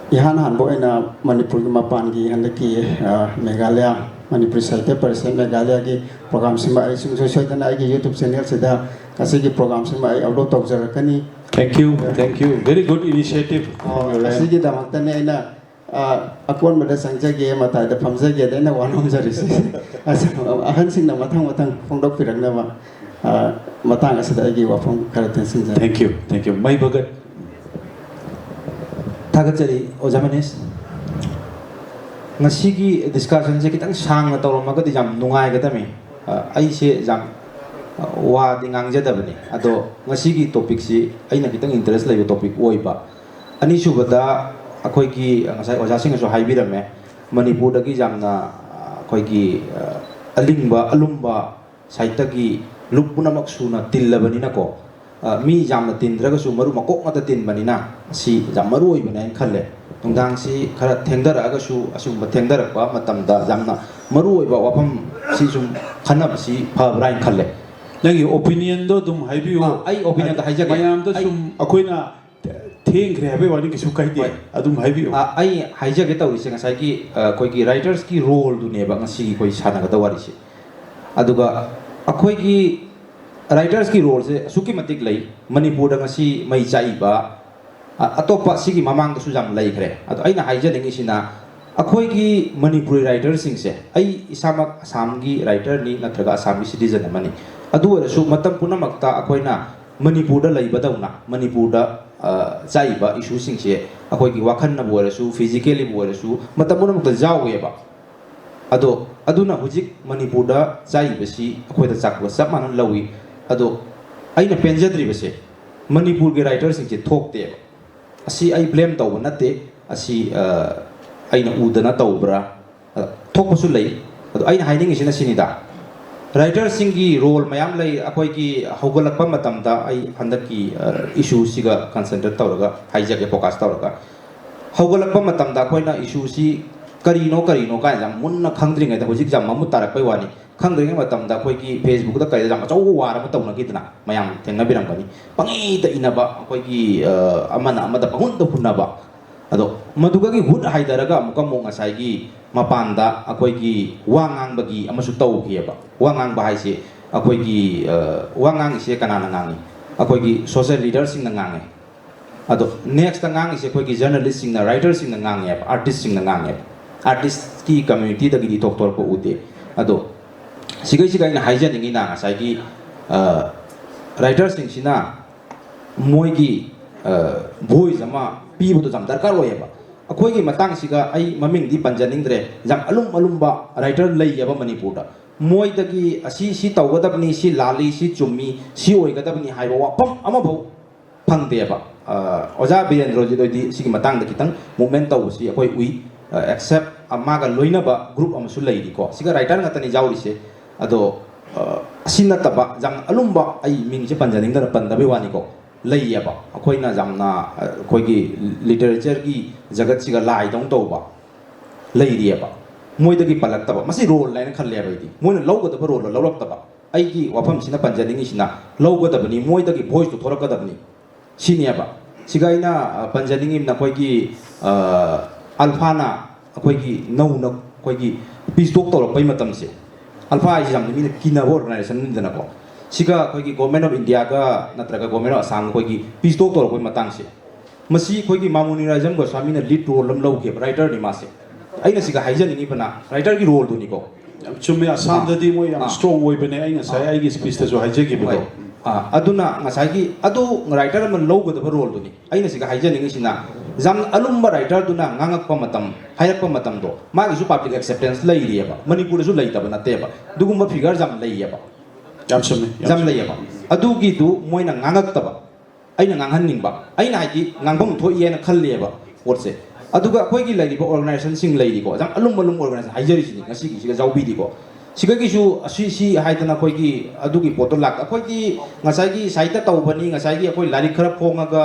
Ihan Hanbo ina Manipur Mapan gi handaki Meghalaya Manipuri Sahitya Parishad Meghalaya gi program sima ai sung so dan igi YouTube channel seda Kasigi program sima ai upload tawjarakani. Thank you. Very good initiative. Kasigi damatane ina akwan mada sangjage mata da phamjage da na wanom jarisi. Ahan singna mathang phongdok pirangna ma matang asada igi wafong karatan sinja. Thank you. Mai bagat. Tagajari Ojamanis. Ngasigi discussion je kitang sang na tawramaga di jam nungai gadami. Ai se jam wa dingang jadabani ado ngasigi topic si aina kitang interest lay topic oiba ani subada akoi ki ngasai oja sing so haibirame Manipur dagi jamna akoi ki alumba saita ki lupuna maksuna tillabani nako mi jamna tindraga su maru makok mata tin banina si jam maru oibana khalle tungdang si khara thengdara aga su asum thengdara pa matamda jamna maru oiba wapam si sum khanab si phabrain khalle Nangi opinion do dum haibiu ai opinion da haijak mayam da sum akoina theng kre habe wani ki su kai de adum haibiu ai haijak ta uri senga sai ki koi ki writers ki role du ne ba ngasi koi sana ga da wari se aduga akoi ki writers ki role se suki matik lai Manipur da ngasi mai chai ba atopa sigi mamang da su jam lai kre adu aina haijak ningi sina akoi ki Manipuri writers sing se ai isamak asam gi writer ni natraga asami citizen amani adu su matam puna makta akoina Manipur da laibadauna Manipur da chaiba issue sing se akoi ki wakhan na bore su physically bore su matam puna makta jawe ba ado aduna hujik Manipur da chaiba si akoi da chakwa sap manan lawi ado aina penjadri base Manipur ge writer sing se thokte asi ai blame taw nate asi aina udana tawbra thokpasu lei ado aina hiding isina sinida writer singi role mayam lay akoi ki hogalakpa matamda ai handaki issue siga concentrate tawraga hijack focus tawraga hogalakpa matamda koina issue si karino ka jam munna khangdring da hojik jam mamu tarak pai wani khangdring matamda koi ki Facebook da kai jam chaw wara ma tawna ki tana mayam thengna birang bani pangi da inaba koi ki amana amada pahun da punna ba ado maduga ki hud haidaraga mukamong asai gi mapanda akoi ki wangang bagi amasu tau ki ba wangang ba haise akoi ki wangang ise kanana ngangi akoi ki social leader sing ngangi ado next ngang ise koi ki journalist sing na writer sing ngangi artist sing ngangi artist ki community da gi doctor ko ude ado sigai na haija ningi na asai ki writer sing sina moi gi voice ama pibu to jam darkar oya ba akoi gi matang siga ai maming di panjaning dre jam alumba writer lei yaba Manipur da moi dagi asi si tawgadabni si lali si chummi si oigadabni haiba wa pam ama bo phangde ba Oja Birendroji doi sigi matang da kitang movement taw si akoi ui accept amaga loina ba group amsu lei di ko siga writer ngata ni jawri se ado asina taba jang alumba ai ming se panjaning da pandabe wani ko lei ya ba akoi na jamna akoi gi literature gi jagat siga lai dong taw ba lei di ya ba moi da gi palak taba masi role line khalle ba di moi na logo da ba role lawlak taba ai gi wafam sina panjaning sina logo da bani moi da gi voice to thorak da bani sini ya ba siga ina panjaning im na koi gi alpha na akoi gi nau na koi gi peace talk to pai matam se alpha is jam ni kina organization ni dana ko siga koi gi government of India ga natraga government of Assam koi gi peace talk to koi matang se masi koi gi mamuni rajam go swami na lead role lam lau ke writer ni ma se aina siga haijan ni bana writer gi role do ni ko chumi Assam da di mo yang strong way bane ai ngasai ai gi speech ta so haije gi bo aduna ngasai gi adu writer man lau go da role do ni aina siga haijan ni sina jam alumba writer duna ngangak pa matam hayak pa matam do ma gi su public acceptance lei ri ba manipur su lei ta bana te ba dugumba figure jam lei ba jam lei ba adu gi du moina ngangak ta ba aina nganghan ning ba aina gi ngangbam tho ye na khalle ba wotse aduga koi gi lei ba organization sing lei ko jam alum organization haijari sini ngasi gi siga jawbi di ko siga gi su si haidana koi gi adu gi poto lak koi gi ngasai gi saita taw bani ngasai gi koi lari khara phonga ga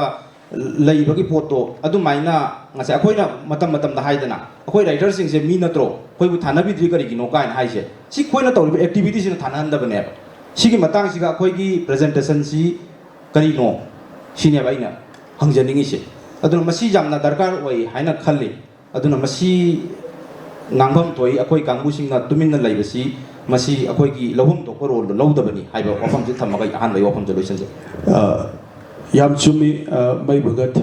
lei bagi photo adu maina ngase akoi na matam da haidana akoi writer sing se mi na tro koi bu thana bi dri kari gi no kain hai se si koi na tawri activity sin thana anda bane sigi matang siga akoi gi presentation si kari no sini ba ina hangjaningi se aduna masi jamna darkar oi haina khalli aduna masi ngangbam toi akoi kangbu sing na tumin na laibasi masi akoi gi lohum to ko role lo da bani haiba wafam ji thamaga han bai wafam jalo sin yam chumi mai bagat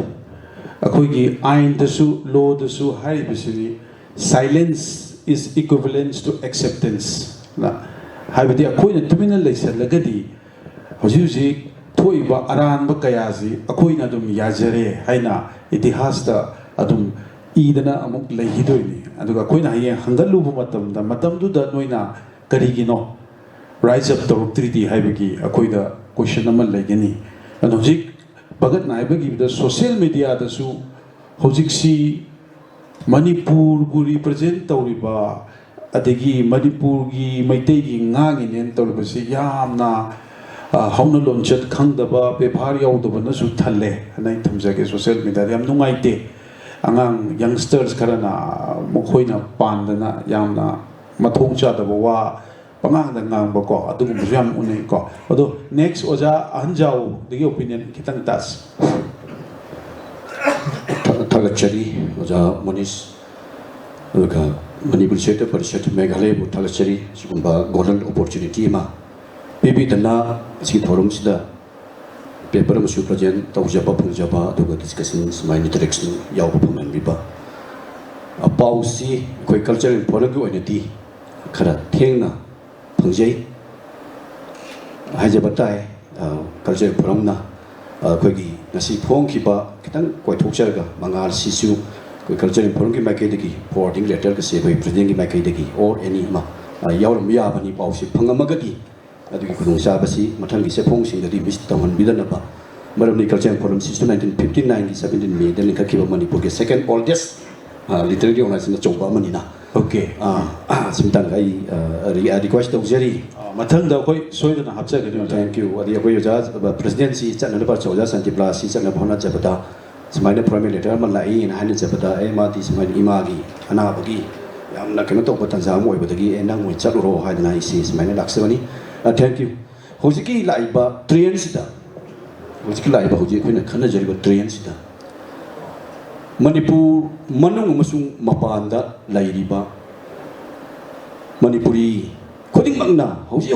akoi gi ain da su law da su hai bisini silence is equivalent to acceptance na haibadi akoi na tumina leisal lagadi hoji thoi ba aran ba kayazi akoi na dum yajare haina itihas da adum idana amuk leihidoi ni aduga akoi na haye hangalu bu matam du da noina karigino rise up to treaty haibagi akoi da question amal legani and hojik bagat na haibagi da social media da su hojik si manipur gu represent tawriba adegi manipur gi maitei gi ngangi nen tawriba si yamna hauna lonchat khangdaba befar yaudaba na su thalle anai thamjage social media yam nungaite angang youngsters karana mokhoina pandana yamna mathong chadaba wa pangang da ngang ba ko adugum jam unai ko ado next oja anjao digi opinion kitang tas Tagachari oja Manish uga Manipuri Sahitya Parishad Meghalaya bu tagachari sigumba golden opportunity ma bibi dana si forum sida paper mu su present tawjaba pungjaba aduga discussion smile interaction yaw phaman biba apau si koi culture forum gi oinati khara thengna phangjai hajaba tai culture forum na koi gi nasi phong khiba kitang koi thokjarga mangal sisu koi culture forum gi makai degi forwarding letter ka se koi president gi makai degi or any ma yawram ya bani pau si phangamagadi adugi kudung sabasi mathangi se phong sing dadi mis taman bidanaba maramni culture forum system 1959 gi 17 May den khakiba Manipur ge second oldest literary organization chawba manina okay simtang ai request tawjari mathang da koi soidana hapchagani thank you adi koi jaz presidency channa par chawja santi plus si channa bhona jabada smaina prime letter man lai in hanin jabada e ma ti smaina imagi ana bagi yamna kena to patan jam oi badagi enang moi chaluro haidana isi smaina laksani thank you hojiki laiba train sida hojiki laiba hoji koina khana jariba train sida Manipur manung amasung mapanda lairiba Manipuri koding magna hoji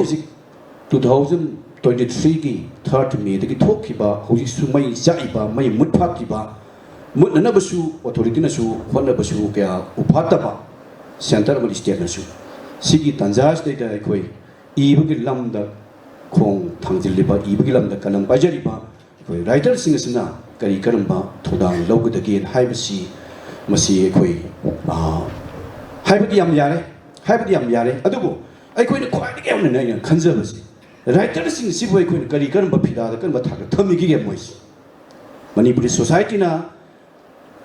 2023 gi 3 May dagi thokhiba hoji sumai jaiba mai mutphakiba mutnana basu authority na su honna basu kya uphataba center of state na su sigi tanjas de dai koi ibagi lamda khong thangjiliba ibagi lamda kalam bajariba koi writer sing sina kari karamba thodang logudagi haibasi masi koi haibagi yam yare adugo ai koi na khwai ge amna na khanjabasi writer sing siboi koi kari karamba phida da kan ba thak thamigi ge mois Manipuri society na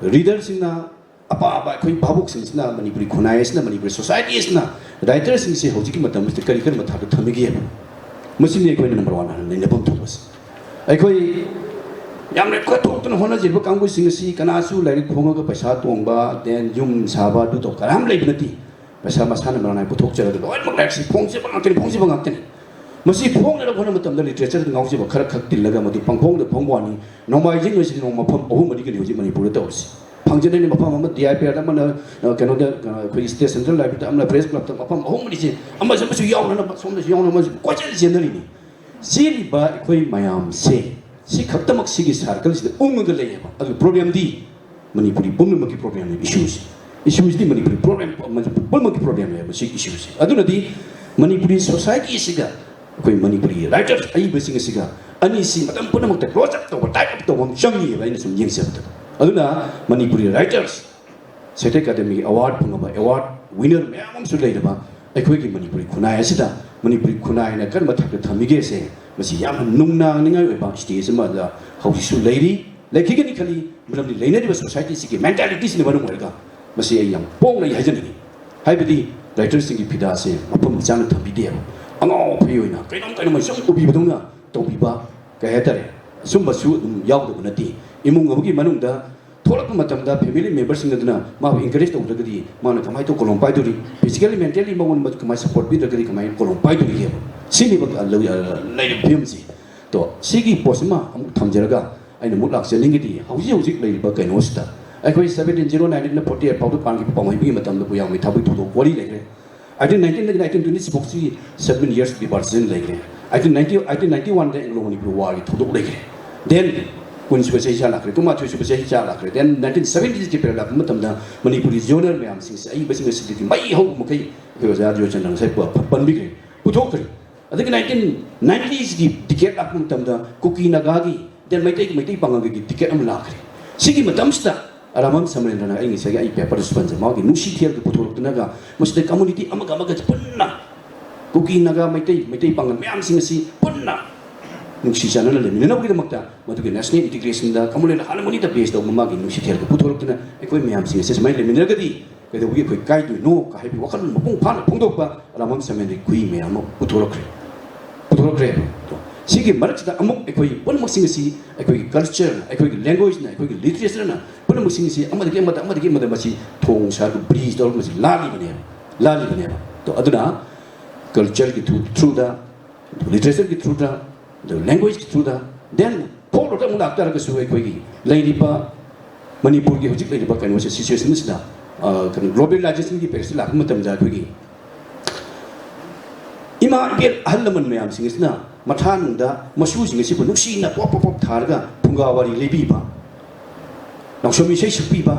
readers na apa koi babuk sing na Manipuri khunai na Manipuri society na writers sing se hojiki matam se kari kar matha ka thamigi ba masini koi number 1 ne nepam thobas ai koi yamne ko tok tun hona jiba kangbu sing si kana su lai khonga ka paisa tongba then yum saba du to karam lai binati paisa masana marana puthok chara do oi mak si phongse bang ten masi phong na khona matam da literature ngau jiba khara khak til laga madu pangphong da phongwani nomai jing si nong mafam ahum mari ki hoji Manipur da osi phangje ne mafam am DIP da man kano da koi state central library da amla press club da mafam ahum mari si amma sam su yaw na som da yaw na ma ko chen jenari ni si ba koi mayam se si khaktamak sigi circle si unga le ba adu problem di Manipuri pumma ki problem ni issues di Manipuri problem pumma ki problem ni si issues adu na di Manipuri society siga koi Manipuri writers ai basing siga ani si matam puna mak close up to type up to bom changi ba ni sum yeng se adu na Manipuri writers State Academy award punga ba award winner myam su le ba ai koi ki Manipuri khunai asida Manipuri khunai na kan mathak thamige se masi yam nungna ningai ba stage ma da hausi su lady lekhi ni khali malam ni leina di society si ki mentality ni banu ga masi ai yam pong na yajan ni hai bidi writers sing ki phida se mapam jang thambi de angau phoi na kai nom sum ubi badung na to bi ba ka hetare sum ba su yaw de bunati imung abugi manung da tholak matam da family members sing na ma encourage to da gadi ma na kamai to kolom pai duri physically mentally ma won ma kamai support bi da gadi kamai kolom pai duri he sini ba lai phim si to sigi posma am thamjaraga aina mulak se ningidi hauji lai ba kai no sta ai koi 1709 na 48 pau to pan ki pamai bi matam da puyang mi thabu to kori lai I think 1926 7 years the person like I think 1991 the Anglo Manipur war to do like then when she was a child like too much she was a child like then 1970s the period of matamda Manipuri zonal me am since I was in the city mai ho mukai he was a jojan and said pan big putok I think 1990s the decade of matamda cookie nagagi then mai take pangagi ticket am lakri sigi matamsta aramam samrendana ai ngi ai paper response ma gi nusi thier ko puthok naga muste community amaga punna kuki naga maitai pangan myam sing si punna nusi channel le minna gi makta madu gi national integration da kamule na harmony da base da ma gi nusi thier ko puthok na ekoi myam sing se mai le minna ga di ke da gi kai du no ka hai bi wakal mo pung phan phongdok ba aramam samrendri kui me am puthok re sigi marak da amuk ekoi pun sing si ekoi culture ekoi language na ekoi literature na pun sing si amadi ke masi thong sar bridge dor masi lali bane to aduna culture ki through the literature ki through the language ki through the then polo ta mun aktar ka su ekoi gi lairi pa Manipur ki hojik lairi pa kan wase situation is da kan globalization ki persi la matam ja ekoi gi ima gel halaman mayam sing is na mathan da masu sing si nuksi na pop tharga punga wari lebi ba naksomi sei spi ba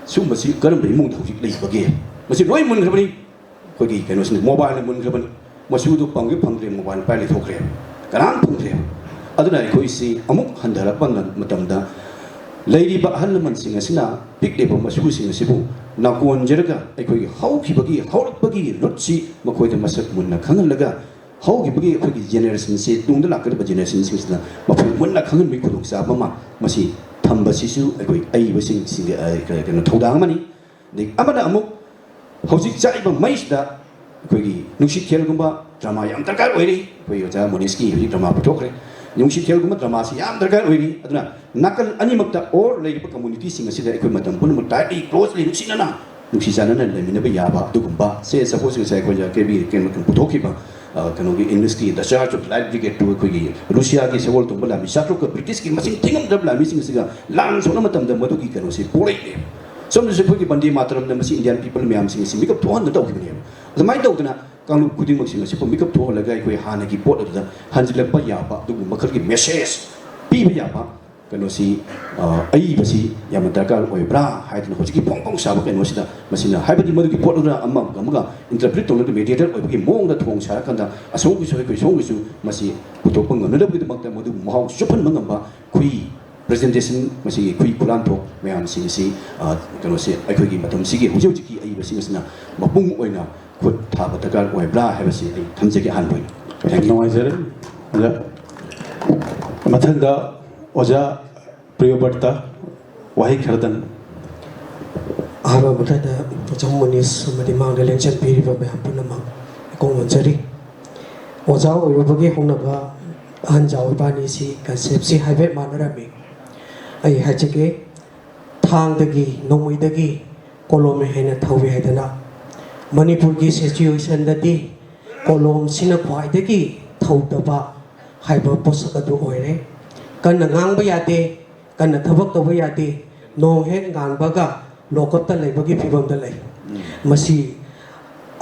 sum masi garam bai mung thojik lei bage masi roi mun grabani ko gi kano sin mobile mun grabani masu du pangge phangre mobile pai le thokre karam phungre aduna ko isi amuk handara pangan matam da leiri ba halaman sing asina big level masu sing sibu na kon jerga ekoi hau ki bagi haurak bagi lutsi makoi da masak mun na khangal laga how gi bagi khoi generation se tung da la ka generation sing sina mafu mun na khangal mi khuluk sa mama masi thamba sisu ekoi ai basing sing ka no thodang mani de amada amuk hojik chai ba mais da ekoi gi nuksi khel gumba drama yam tarkar oiri koi oja moniski hi drama puthokre nuksi khel gumba drama si yam tarkar oiri aduna nakal ani makta or lei pa community sing asida ekoi matam pun mu tightly closely nuksi na nuksi sana na le mina ba yaba du gumba se suppose se ko ja ke bi ken matam puthoki ba kanogi industry the charge of light brigade to ko Russia ki sewol to bala mi sakro ko British ki masing tingam dabla mi sing siga lan so na matam da madu ki kano se polai ne som se ko ki bandi matram na masi Indian people me am sing si mikap to han da ki ne da mai to na kanglu kuding mak sing se ko mikap to la ga ko hana ki pot da hanjil pa ya ba du makhar ki message pi ba ya ba kano si ai basi ya matakal oi bra hai tin ho ki pong sa ba kano si da masina hai ba di madu ki pot da amma ga interpret to the mediator oi ki mong da thong sa kan da asong ki so ko song ki su masi putok pang na da bi mak da madu mohau chupan mangam ba kui presentation masi kui kulan to me am si si kano si ai ko gi matam si gi hoji ki ai basi masina mapung oi na khut tha ba takal oi bra hai basi ai thamje ki han boi thank you noise ya mathanda oja Priyabarta wahi khardang Aba mutada jamunis amadi mangda lengchan piriba bayam punamang kong manjari oja oirubagi hongnaba hanjaw bani si concept si haibe manarami ai hajege thangdagi nongmoidagi kolom hena thawi haidana Manipur gi situation dadi kolom sina khwaidagi thaudaba haiba posakadu oire kan ngang yate kan thabak toba yate nong hek ngang baga lokapta leibagi phibam da lei masi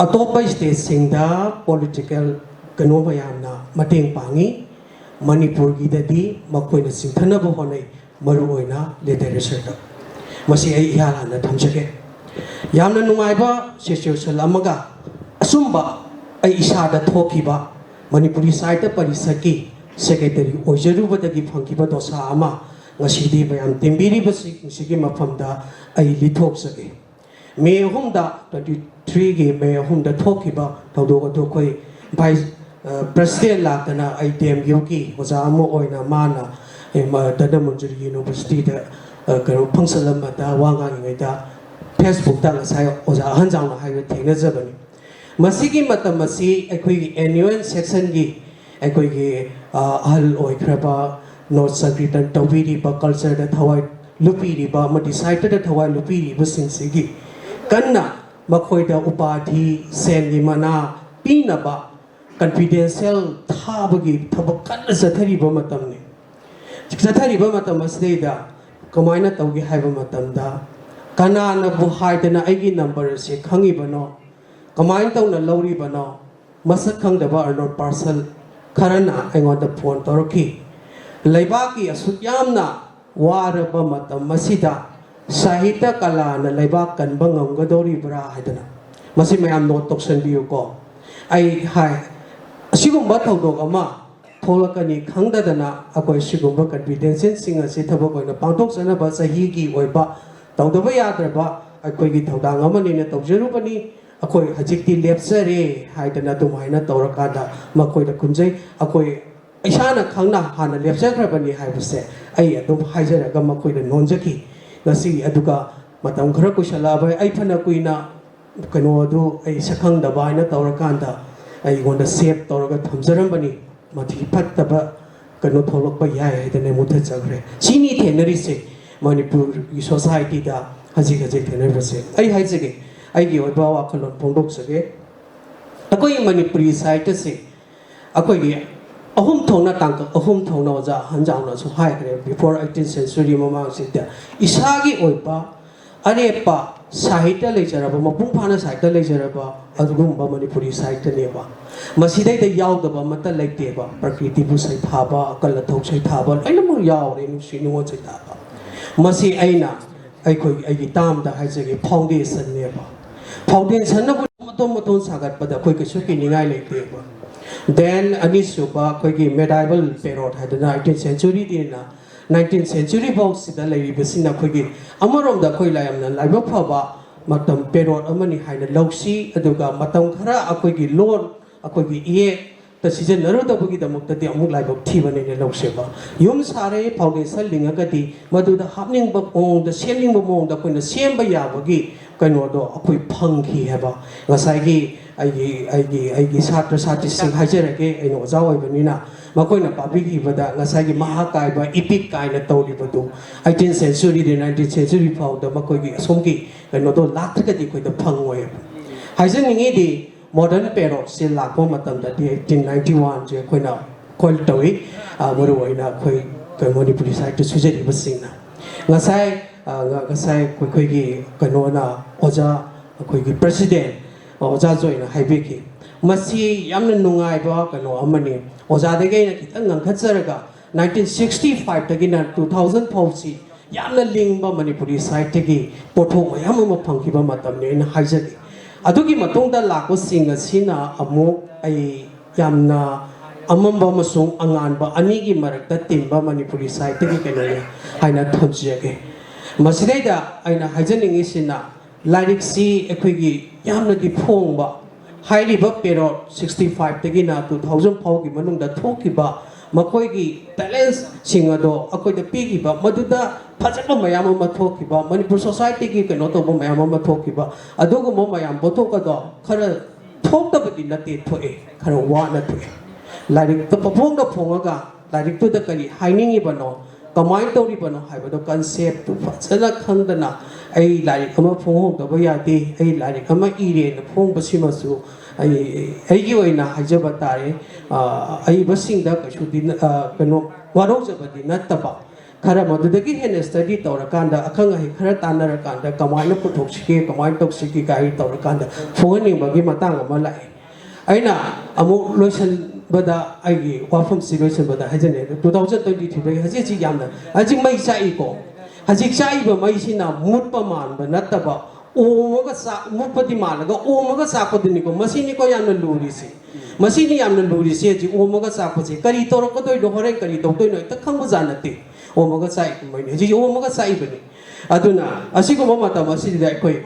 atopa state singda political kano mayamna mateng pangi Manipur gi dadi makoina singthana bo honai maru oina literature da masi ai ihala na thamjage yamna nungai ba situation amaga asumba ai isada thokiba Manipuri Sahitya Parishad ki secretary ojerubadagi phangkiba dosa ama ngasidi bayam tembiri basi sigi mafamda ai lithok sage me homda 23 ge me homda thokiba tawdo do koi vice president lakana ai DMU ki oja amo oina mana ma dana Manjari University da karo phangsalam da wanga ngai da Facebook da ngasai oja hanjang na hai thengna jabani masigi matam masi akoi annual section gi akoi gi ahal oikraba North Secretary Tawiri ba culture da thawai lupiri ba ma decide da thawai lupiri ba sinsigi kanna makhoi da upadhi sen gi mana pina ba confidential thabagi thabak kan sathari ba matam ne sathari ba matam asdei da kamaina tawgi haiba matam da kana na bu haidana aigi number se khangi bano kamain tawna lawri bano masak khang da ba arnot parcel kharana aingon da phone torki Laibaki asukyamna waraba matam masida sahitya kala na laibak kan bangam gadori bra haidana masi mayam not toksan biu ko ai hai asigumba thodok ama tholakani khangdadana akoi sigumba confidence singa se thabak oina pangtok sana ba sahi gi oiba tawdaba yadraba akoi gi thodang amani na tawjerubani akoi hajikti lepsare haidana dumaina tawrakada makoi da kunjai akoi Isana khangna hana lepjagrabani haibase ai adum haijaraga makoida nonjaki ngasi aduga matam khara kusala bai ai phana kuina kano adu ai sakhang da baina tawrakanda ai gonda save tawraga thamjarambani mathi phattaba kano tholok ba yai haidane mutha chagre chini thenari se Manipur society da haji haji thenari base ai haijage ai gi oba wa khalon pongdok sage akoi Manipuri Sahitya se akoi gi ahum thona tangka ahum thona oja hanjangna so hai kare before 18th century mamang sida isagi oipa arepa sahitya lejaraba mapung phana sahitya lejaraba adugumba Manipuri Sahitya neba masidai da yaudaba mata leite ba prakriti bu sai thaba akal thau sai thaba ainam yaure nu sinungo sai thaba masi aina aikoi aigi tam da haijege foundation neba foundation na matom maton sagat pada koi kesu ki ningai leite ba Then Anisuba koigi medieval period had the 19th century dina 19th century box the lady besina koigi amarom da koi layam na laiba phaba matam period amani haina lausi aduga matam khara akoigi loan akoigi ie ta season naru da bugi da mukta de amuk laiba thibane ne lauseba yum sare foundation linga gati madu da hapning ba ong da seming ba mong da koina semba ya bagi kaino do akoi phangki heba ngasai gi aigi satra satri sing hajarage aino zawai banina makoina public bada ngasai gi mahakai ba epic kaina tawli badu 18th century de 19th century phau da makoi gi somki kaino do lakta di koi da phangoi hajan ningi di modern period se lakpo matam da 1891 je koina kol tawi moru oina koi Manipuri Sahitya sujari basingna ngasai koi gi kaino na oja koi gi president oja joina haibeki masi yamna nungai ba kano amani oja de ge na kitang ngangkhatsaraga 1965 tagina 2000 phawsi yamna lingba Manipuri Sahitya gi pothok mayam ma phangkiba matam ne na haijagi adugi matungda lakko singa sina amu ai yamna amamba masung anganba anigi marakta timba Manipuri Sahitya gi kanone haina thamjage masidai da aina haijaningi sina Lirik si ekwigi yamna di phongba hairiba period 65 tagina 2000 phawgi manungda thokiba ꯃꯈꯣꯏꯒꯤ ꯇꯦꯂꯦꯟꯁꯁꯤꯡ ꯑꯗꯣ ꯑꯩꯈꯣꯏꯗ ꯄꯤꯈꯤꯕ ꯃꯗꯨꯗ ꯐꯖꯕ ꯃꯌꯥꯝ ꯑꯃ ꯊꯣꯛꯈꯤꯕ ꯃꯅꯤꯄꯨꯔ ꯁꯣꯁꯥꯏꯇꯤꯒꯤ ꯀꯩꯅꯣ ꯇꯧꯕ ꯃꯌꯥꯝ ꯑꯃ ꯊꯣꯛꯈꯤꯕ ꯑꯗꯨꯒꯨꯝꯕ ꯃꯌꯥꯝ ꯄꯣꯠꯊꯣꯛꯀꯗꯣ ꯈꯔ ꯊꯣꯛꯇꯕꯗꯤ ꯅꯠꯇꯦ ꯊꯣꯛꯑꯦ ꯈꯔ ꯋꯥꯅ ꯊꯣꯛꯑꯦ ꯂꯥꯏꯔꯤꯛꯇ ꯄꯐꯣꯡꯗ ꯐꯣꯡꯉꯒ ꯂꯥꯏꯔꯤꯛꯇꯨꯗ ꯀꯔꯤ ꯍꯥꯏꯅꯤꯡꯉꯤꯕꯅꯣ ꯀꯃꯥꯏꯅ ꯇꯧꯔꯤꯕꯅꯣ ꯍꯥꯏꯕꯗꯣ ꯀꯟꯁꯦꯞꯇꯨ ꯐꯖꯅ ꯈꯪꯗꯅ ꯑꯩ ꯂꯥꯏꯔꯤꯛ ꯑꯃ ꯐꯣꯡꯍꯧꯗꯕ ꯌꯥꯗꯦ ꯑꯩ ꯂꯥꯏꯔꯤꯛ ꯑꯃ ꯏꯔꯦꯅ ꯐꯣꯡꯕꯁꯤꯃꯁꯨ ꯑꯩꯒꯤ ꯑꯣꯏꯅ ꯍꯥꯏꯖꯕ ꯇꯥꯔꯦ ꯑꯏꯕꯁꯤꯡꯗ ꯀꯩꯁꯨꯗꯤ ꯀꯩꯅꯣ ꯋꯥꯔꯧꯖꯕꯗꯤ ꯅꯠꯇꯕ ꯈꯔ ꯃꯗꯨꯗꯒꯤ ꯍꯦꯟꯅ ꯁ꯭ꯇꯗꯤ ꯇꯧꯔꯀꯥꯟꯗ ꯑꯈꯪ ꯑꯍꯩ ꯈꯔ ꯇꯥꯟꯅꯔꯀꯥꯟꯗ ꯀꯃꯥꯏꯅ ꯄꯨꯊꯣꯛꯁꯤꯒꯦ ꯀꯃꯥꯏꯅ ꯇꯧꯁꯤꯒꯦ ꯀꯥꯏ ꯇꯧꯔꯀꯥꯟꯗ ꯐꯣꯡꯍꯟꯅꯤꯡꯕꯒꯤ ꯃꯇꯥꯡ ꯑꯃ ꯂꯥꯛꯑꯦ ꯑꯩꯅ ꯑꯃꯨꯛ ꯂꯣꯏꯁꯤꯟꯕꯗ ꯑꯩꯒꯤ ꯋꯥꯐꯝꯁꯤ ꯂꯣꯏꯁꯤꯟꯕꯗ ꯍꯥꯏꯖꯅꯤ 2023ꯗꯒꯤ ꯍꯧꯖꯤꯛ ꯌꯥꯝꯅ ꯍꯧꯖꯤꯛ ꯃꯩ ꯆꯥꯛꯏꯀꯣ ꯍꯧꯖꯤꯛ ꯆꯥꯛꯏꯕ ꯃꯩꯁꯤꯅ ꯃꯨꯠꯄ ꯃꯥꯟꯕ ꯅꯠꯇꯕ ꯑꯣꯝꯃꯒ ꯃꯨꯠꯄꯗꯤ ꯃꯥꯜꯂꯒ ꯑꯣꯝꯃꯒ ꯆꯥꯛꯄꯗꯨꯅꯤꯀꯣ ꯃꯁꯤꯅꯤꯀꯣ ꯌꯥꯝꯅ ꯂꯨꯔꯤꯁꯤ ꯃꯁꯤꯅꯤ ꯌꯥꯝꯅ ꯂꯨꯔꯤꯁꯤ ꯍꯧꯖꯤꯛ ꯑꯣꯝꯃꯒ ꯆꯥꯛꯄꯁꯦ ꯀꯔꯤ ꯇꯧꯔꯛꯀꯗꯣꯏꯅꯣ ꯍꯣꯔꯦꯟ ꯀꯔꯤ ꯇꯧꯗꯣꯏꯅꯣ ꯍꯦꯛꯇ ꯈꯪꯕꯖꯥꯠ ꯅꯠꯇꯦ ꯑꯣꯝꯃꯒ ꯆꯥꯛꯏꯕꯅꯤ ꯍꯧꯖꯤꯛ ꯑꯣꯝꯃꯒ ꯆꯥꯛꯏꯕꯅꯤ ꯑꯗꯨꯅ ꯑꯁꯤꯒꯨꯝꯕ ꯃꯇꯝ ꯑꯁꯤꯗ ꯑꯩꯈꯣꯏ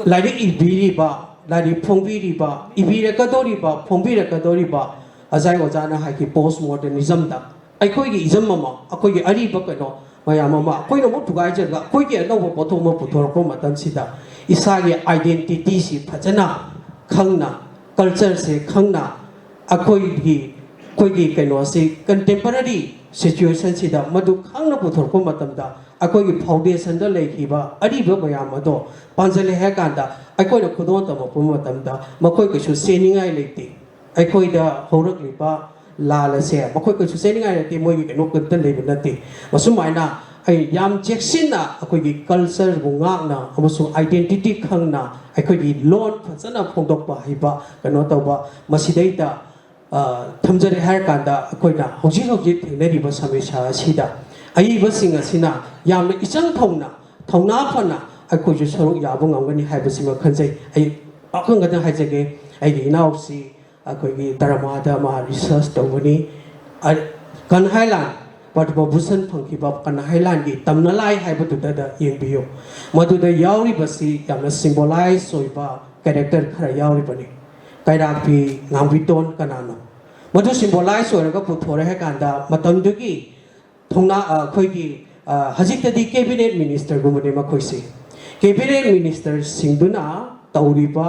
ꯂꯥꯏꯔꯤꯛ ꯏꯕꯤꯔꯤꯕ ꯂꯥꯏꯔꯤꯛ ꯐꯣꯡꯕꯤꯔꯤꯕ ꯏꯕꯤꯔꯛꯀꯗꯧꯔꯤꯕ ꯐꯣꯡꯕꯤꯔꯛꯀꯗꯧꯔꯤꯕ ꯑꯣꯖꯥ ꯑꯣꯖꯥꯅ ꯍꯥꯏꯈꯤ ꯄꯣꯁ ꯃꯣꯗꯔꯅꯤꯖꯝꯗ ꯑꯩꯈꯣꯏꯒꯤ ꯏꯖꯝ ꯑꯃ ꯑꯩꯈꯣꯏꯒꯤ ꯑꯔꯤꯕ ꯀꯩꯅꯣ ꯃꯌꯥꯝ ꯑꯃ ꯑꯩꯈꯣꯏꯅ ꯑꯃꯨꯛ ꯊꯨꯒꯥꯏꯖꯔꯒ ꯑꯩꯈꯣꯏꯒꯤ ꯑꯅꯧꯕ ꯄꯣꯠꯊꯣꯛ ꯑꯃ ꯄꯨꯊꯣꯔꯛꯄ ꯃꯇꯝꯁꯤꯗ ꯏꯁꯥꯒꯤ ꯑꯥꯏꯗꯦꯟꯇꯤꯇꯤꯁꯤ ꯐꯖꯅ ꯈꯪꯅ ꯀꯜꯆꯔꯁꯦ ꯈꯪꯅ ꯑꯩꯈꯣꯏꯒꯤ ꯀꯩꯅꯣꯁꯤ ꯀꯟꯇꯦꯝꯄꯔꯔꯤ ꯁꯤꯆꯨꯋꯦꯁꯟꯁꯤꯗ ꯃꯗꯨ ꯈꯪꯅ ꯄꯨꯊꯣꯔꯛꯄ ꯃꯇꯝꯗ ꯑꯩꯈꯣꯏꯒꯤ ꯐꯥꯎꯟꯗꯦꯁꯟꯗ ꯂꯩꯈꯤꯕ ꯑꯔꯤꯕ ꯃꯌꯥꯝ ꯑꯗꯣ ꯄꯥꯟꯁꯤꯜꯂꯦ ꯍꯥꯏ ꯀꯥꯟꯗ ꯑꯩꯈꯣꯏꯅ ꯈꯨꯗꯣꯟ ꯇꯝꯃꯛꯄ ꯃꯇꯝꯗ ꯃꯈꯣꯏ ꯀꯩꯁꯨ ꯆꯦꯅꯤꯡꯉꯥꯏ ꯂꯩꯇꯦ ꯑꯩꯈꯣꯏꯗ ꯍꯧꯔꯛꯂꯤꯕ ꯂꯥꯜ ꯑꯁꯦ ꯃꯈꯣꯏ ꯀꯩꯁꯨ ꯆꯦꯅꯤꯡꯉꯥꯏ ꯂꯩꯇꯦ ꯃꯣꯏꯒꯤ ꯀꯩꯅꯣ ꯀꯔꯤꯝꯇ ꯂꯩꯕ ꯅꯠꯇꯦ ꯑꯁꯨꯃꯥꯏꯅ ꯑꯩ ꯌꯥꯝ ꯆꯦꯛꯁꯤꯟꯅ ꯑꯩꯈꯣꯏꯒꯤ ꯀꯜꯆꯔꯕꯨ ꯉꯥꯛꯅ ꯑꯃꯁꯨꯡ ꯑꯥꯏꯗꯦꯟꯇꯤꯇꯤ ꯈꯪꯅ ꯑꯩꯈꯣꯏꯒꯤ ꯂꯣꯟ ꯐꯖꯅ ꯐꯣꯡꯗꯣꯛꯄ ꯍꯩꯕ ꯀꯩꯅꯣ ꯇꯧꯕ ꯃꯁꯤꯗꯩꯗ ꯊꯝꯖꯔꯦ ꯍꯥꯏꯔ ꯀꯥꯟꯗ ꯑꯩꯈꯣꯏꯅ ꯍꯧꯖꯤꯛ ꯍꯧꯖꯤꯛ ꯊꯦꯡꯅꯔꯤꯕ ꯁꯃꯁ꯭ꯌꯥ ꯑꯁꯤꯗ ꯑꯏꯕꯁꯤꯡ ꯑꯁꯤꯅ ꯌꯥꯝꯅ ꯏꯆꯪ ꯊꯧꯅ ꯊꯧꯅꯥ ꯐꯅ ꯑꯩꯈꯣꯏꯁꯨ ꯁꯔꯨꯛ ꯌꯥꯕ ꯉꯝꯒꯅꯤ ꯍꯥꯏꯕꯁꯤꯃ ꯈꯟꯖꯩ ꯑꯩ ꯑꯈꯪꯒꯗ ꯍꯥꯏꯖꯒꯦ ꯑꯩꯒꯤ ꯏꯅꯥꯎꯁꯤ ꯑꯩꯈꯣꯏꯒꯤ ꯗꯔꯃꯥꯗ ꯃꯥ ꯔꯤꯁꯔꯁ ꯇꯧꯕꯅꯤ ꯀꯟꯍꯥꯏꯂꯥꯟ ꯄꯗꯃ ꯚꯨꯁꯟ ꯐꯪꯈꯤꯕ ꯀꯟꯍꯥꯏꯂꯥꯟꯒꯤ ꯇꯝꯅꯂꯥꯏ ꯍꯥꯏꯕꯗꯨꯗ ꯌꯦꯡꯕꯤꯌꯨ ꯃꯗꯨꯗ ꯌꯥꯎꯔꯤꯕꯁꯤ ꯌꯥꯝꯅ ꯁꯤꯝꯕꯣꯂꯥꯏꯖ ꯑꯣꯏꯕ ꯀꯦꯔꯦꯛꯇꯔ ꯈꯔ ꯌꯥꯎꯔꯤꯕꯅꯤ ꯀꯩꯔꯥꯛꯄꯤ ꯉꯥꯡꯕꯤꯇꯣꯟ ꯀꯅꯥꯅꯣ ꯃꯗꯨ ꯁꯤꯝꯕꯣꯂꯥꯏꯖ ꯑꯣꯏꯔꯒ ꯄꯨꯊꯣꯔꯦ ꯍꯥꯏ ꯀꯥꯟꯗ ꯃꯇꯝꯗꯨꯒꯤ ꯊꯧꯅꯥ ꯑꯩꯈꯣꯏꯒꯤ ꯍꯧꯖꯤꯛꯇꯗꯤ ꯀꯦꯕꯤꯅꯦꯠ ꯃꯤꯅꯤꯁꯇꯔꯒꯨꯝꯕꯅꯤ ꯃꯈꯣꯏꯁꯤ ꯀꯦꯕꯤꯅꯦꯠ ꯃꯤꯅꯤꯁꯇꯔꯁꯤꯡꯗꯨꯅ ꯇꯧꯔꯤꯕ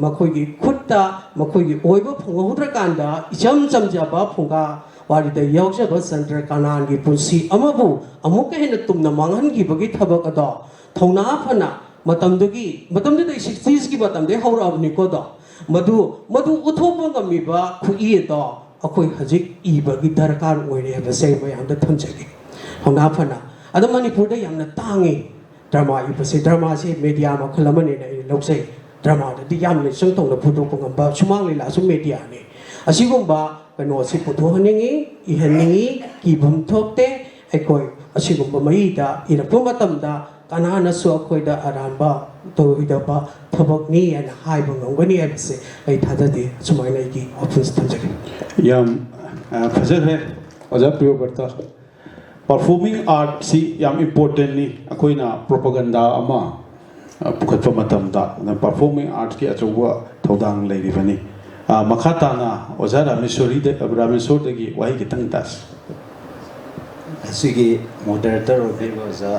ꯃꯈꯣꯏꯒꯤ ꯈꯨꯠꯇ ꯃꯈꯣꯏꯒꯤ ꯑꯣꯏꯕ ꯐꯪꯍꯧꯗ꯭ꯔꯀꯥꯟꯗ ꯏꯆꯝ ꯆꯝꯖꯕ ꯐꯨꯡꯒꯥ ꯋꯥꯔꯤꯗ ꯌꯥꯎꯖꯕ ꯆꯟꯗ꯭ꯔ ꯀꯥꯅꯥꯟꯒꯤ ꯄꯨꯟꯁꯤ ꯑꯃꯕꯨ ꯑꯃꯨꯛꯀ ꯍꯦꯟꯅ ꯇꯨꯝꯅ ꯃꯥꯡꯍꯟꯈꯤꯕꯒꯤ ꯊꯕꯛ ꯑꯗꯣ ꯊꯧꯅꯥ ꯐꯅ ꯃꯇꯝꯗꯨꯗ 60s ꯃꯇꯝꯗꯒꯤ ꯍꯧꯔꯛꯑꯕꯅꯤꯀꯣꯗꯣ ꯃꯗꯨ ꯎꯠꯊꯣꯛꯄ ꯉꯝꯃꯤꯕ ꯈꯨꯠꯏ ꯑꯗꯣ ꯑꯩꯈꯣꯏ ꯍꯧꯖꯤꯛ ꯏꯕꯒꯤ ꯗꯔꯀꯥꯔ ꯑꯣꯏꯔꯦ ꯍꯥꯏꯕꯁꯦ ꯑꯩ ꯃꯌꯥꯝꯗ ꯊꯝꯖꯒꯦ ꯊꯧꯅꯥ ꯐꯅ ꯑꯗꯣ ꯃꯅꯤꯄꯨꯔꯗ ꯌꯥꯝꯅ ꯇꯥꯡꯉꯤ ꯗ꯭ꯔꯃꯥ ꯏꯕꯁꯦ ꯗ꯭ꯔꯃꯥꯁꯦ ꯃꯦꯗꯤꯌꯥ ꯃꯈꯜ ꯑꯃꯅꯦꯅ ꯑꯩ ꯂꯧꯖꯩ ꯗ꯭ꯔꯃꯥꯗꯗꯤ ꯌꯥꯝꯅ ꯏꯆꯪ ꯇꯧꯅ ꯄꯨꯊꯣꯛꯄ ꯉꯝꯕ ꯁꯨꯃꯥꯡ ꯂꯤꯂꯥꯁꯨ ꯃꯦꯗꯤꯌꯥꯅꯤ ꯑꯁꯤꯒꯨꯝꯕ ꯀꯩꯅꯣꯁꯤ ꯄꯨꯊꯣꯛꯍꯟꯅꯤꯡꯉꯤ ꯏꯍꯟꯅꯤꯡꯉꯤ ꯀꯤꯐꯝ ꯊꯣꯛꯇꯦ ꯑꯩꯈꯣꯏ ꯑꯁꯤꯒꯨꯝꯕ ꯃꯌꯤꯗ ꯏꯔꯛꯄ ꯃꯇꯝꯗ ꯀꯅꯥꯅꯁꯨ ꯑꯩꯈꯣꯏꯗ ꯑꯔꯥꯟꯕ ꯇꯧꯔꯣꯏꯗꯕ ꯊꯕꯛꯅꯤ ꯍꯥꯏꯅ ꯍꯥꯏꯕ ꯉꯝꯒꯅꯤ ꯍꯥꯏꯕꯁꯦ ꯑꯩ ꯊꯥꯖꯗꯦ ꯑꯁꯨꯃꯥꯏꯅ ꯑꯩꯒꯤ ꯋꯥꯐꯝꯁꯤ ꯊꯝꯖꯒꯦ ꯌꯥꯝ ꯐꯖꯈ꯭ꯔꯦ ꯑꯣꯖꯥ ꯄ꯭ꯔꯤꯌꯣꯕꯔꯇ ꯄꯔꯐꯣꯔꯃꯤꯡ ꯑꯥꯔꯠꯁꯤ ꯌꯥꯝ ꯏꯝꯄꯣꯔꯇꯦꯟꯅꯤ ꯑꯩꯈꯣꯏꯅ ꯄ꯭ꯔꯣꯄꯒꯟꯗꯥ ꯑꯃ ꯄꯨꯈꯠꯄ ꯃꯇꯝꯗ ꯄꯔꯐꯣꯔꯃꯤꯡ ꯑꯥꯔꯠꯀꯤ ꯑꯆꯧꯕ ꯊꯧꯗꯥꯡ ꯂꯩꯔꯤꯕꯅꯤ ꯃꯈꯥ ꯇꯥꯅ ꯑꯣꯖꯥ ꯔꯥꯃꯦꯁꯣꯔꯗꯒꯤ ꯋꯥꯍꯩ ꯈꯤꯇꯪ ꯇꯥꯁꯤ ꯑꯁꯤꯒꯤ ꯃꯣꯗꯔꯦꯇꯔ ꯑꯣꯏꯕꯤꯔꯤꯕ ꯑꯣꯖꯥ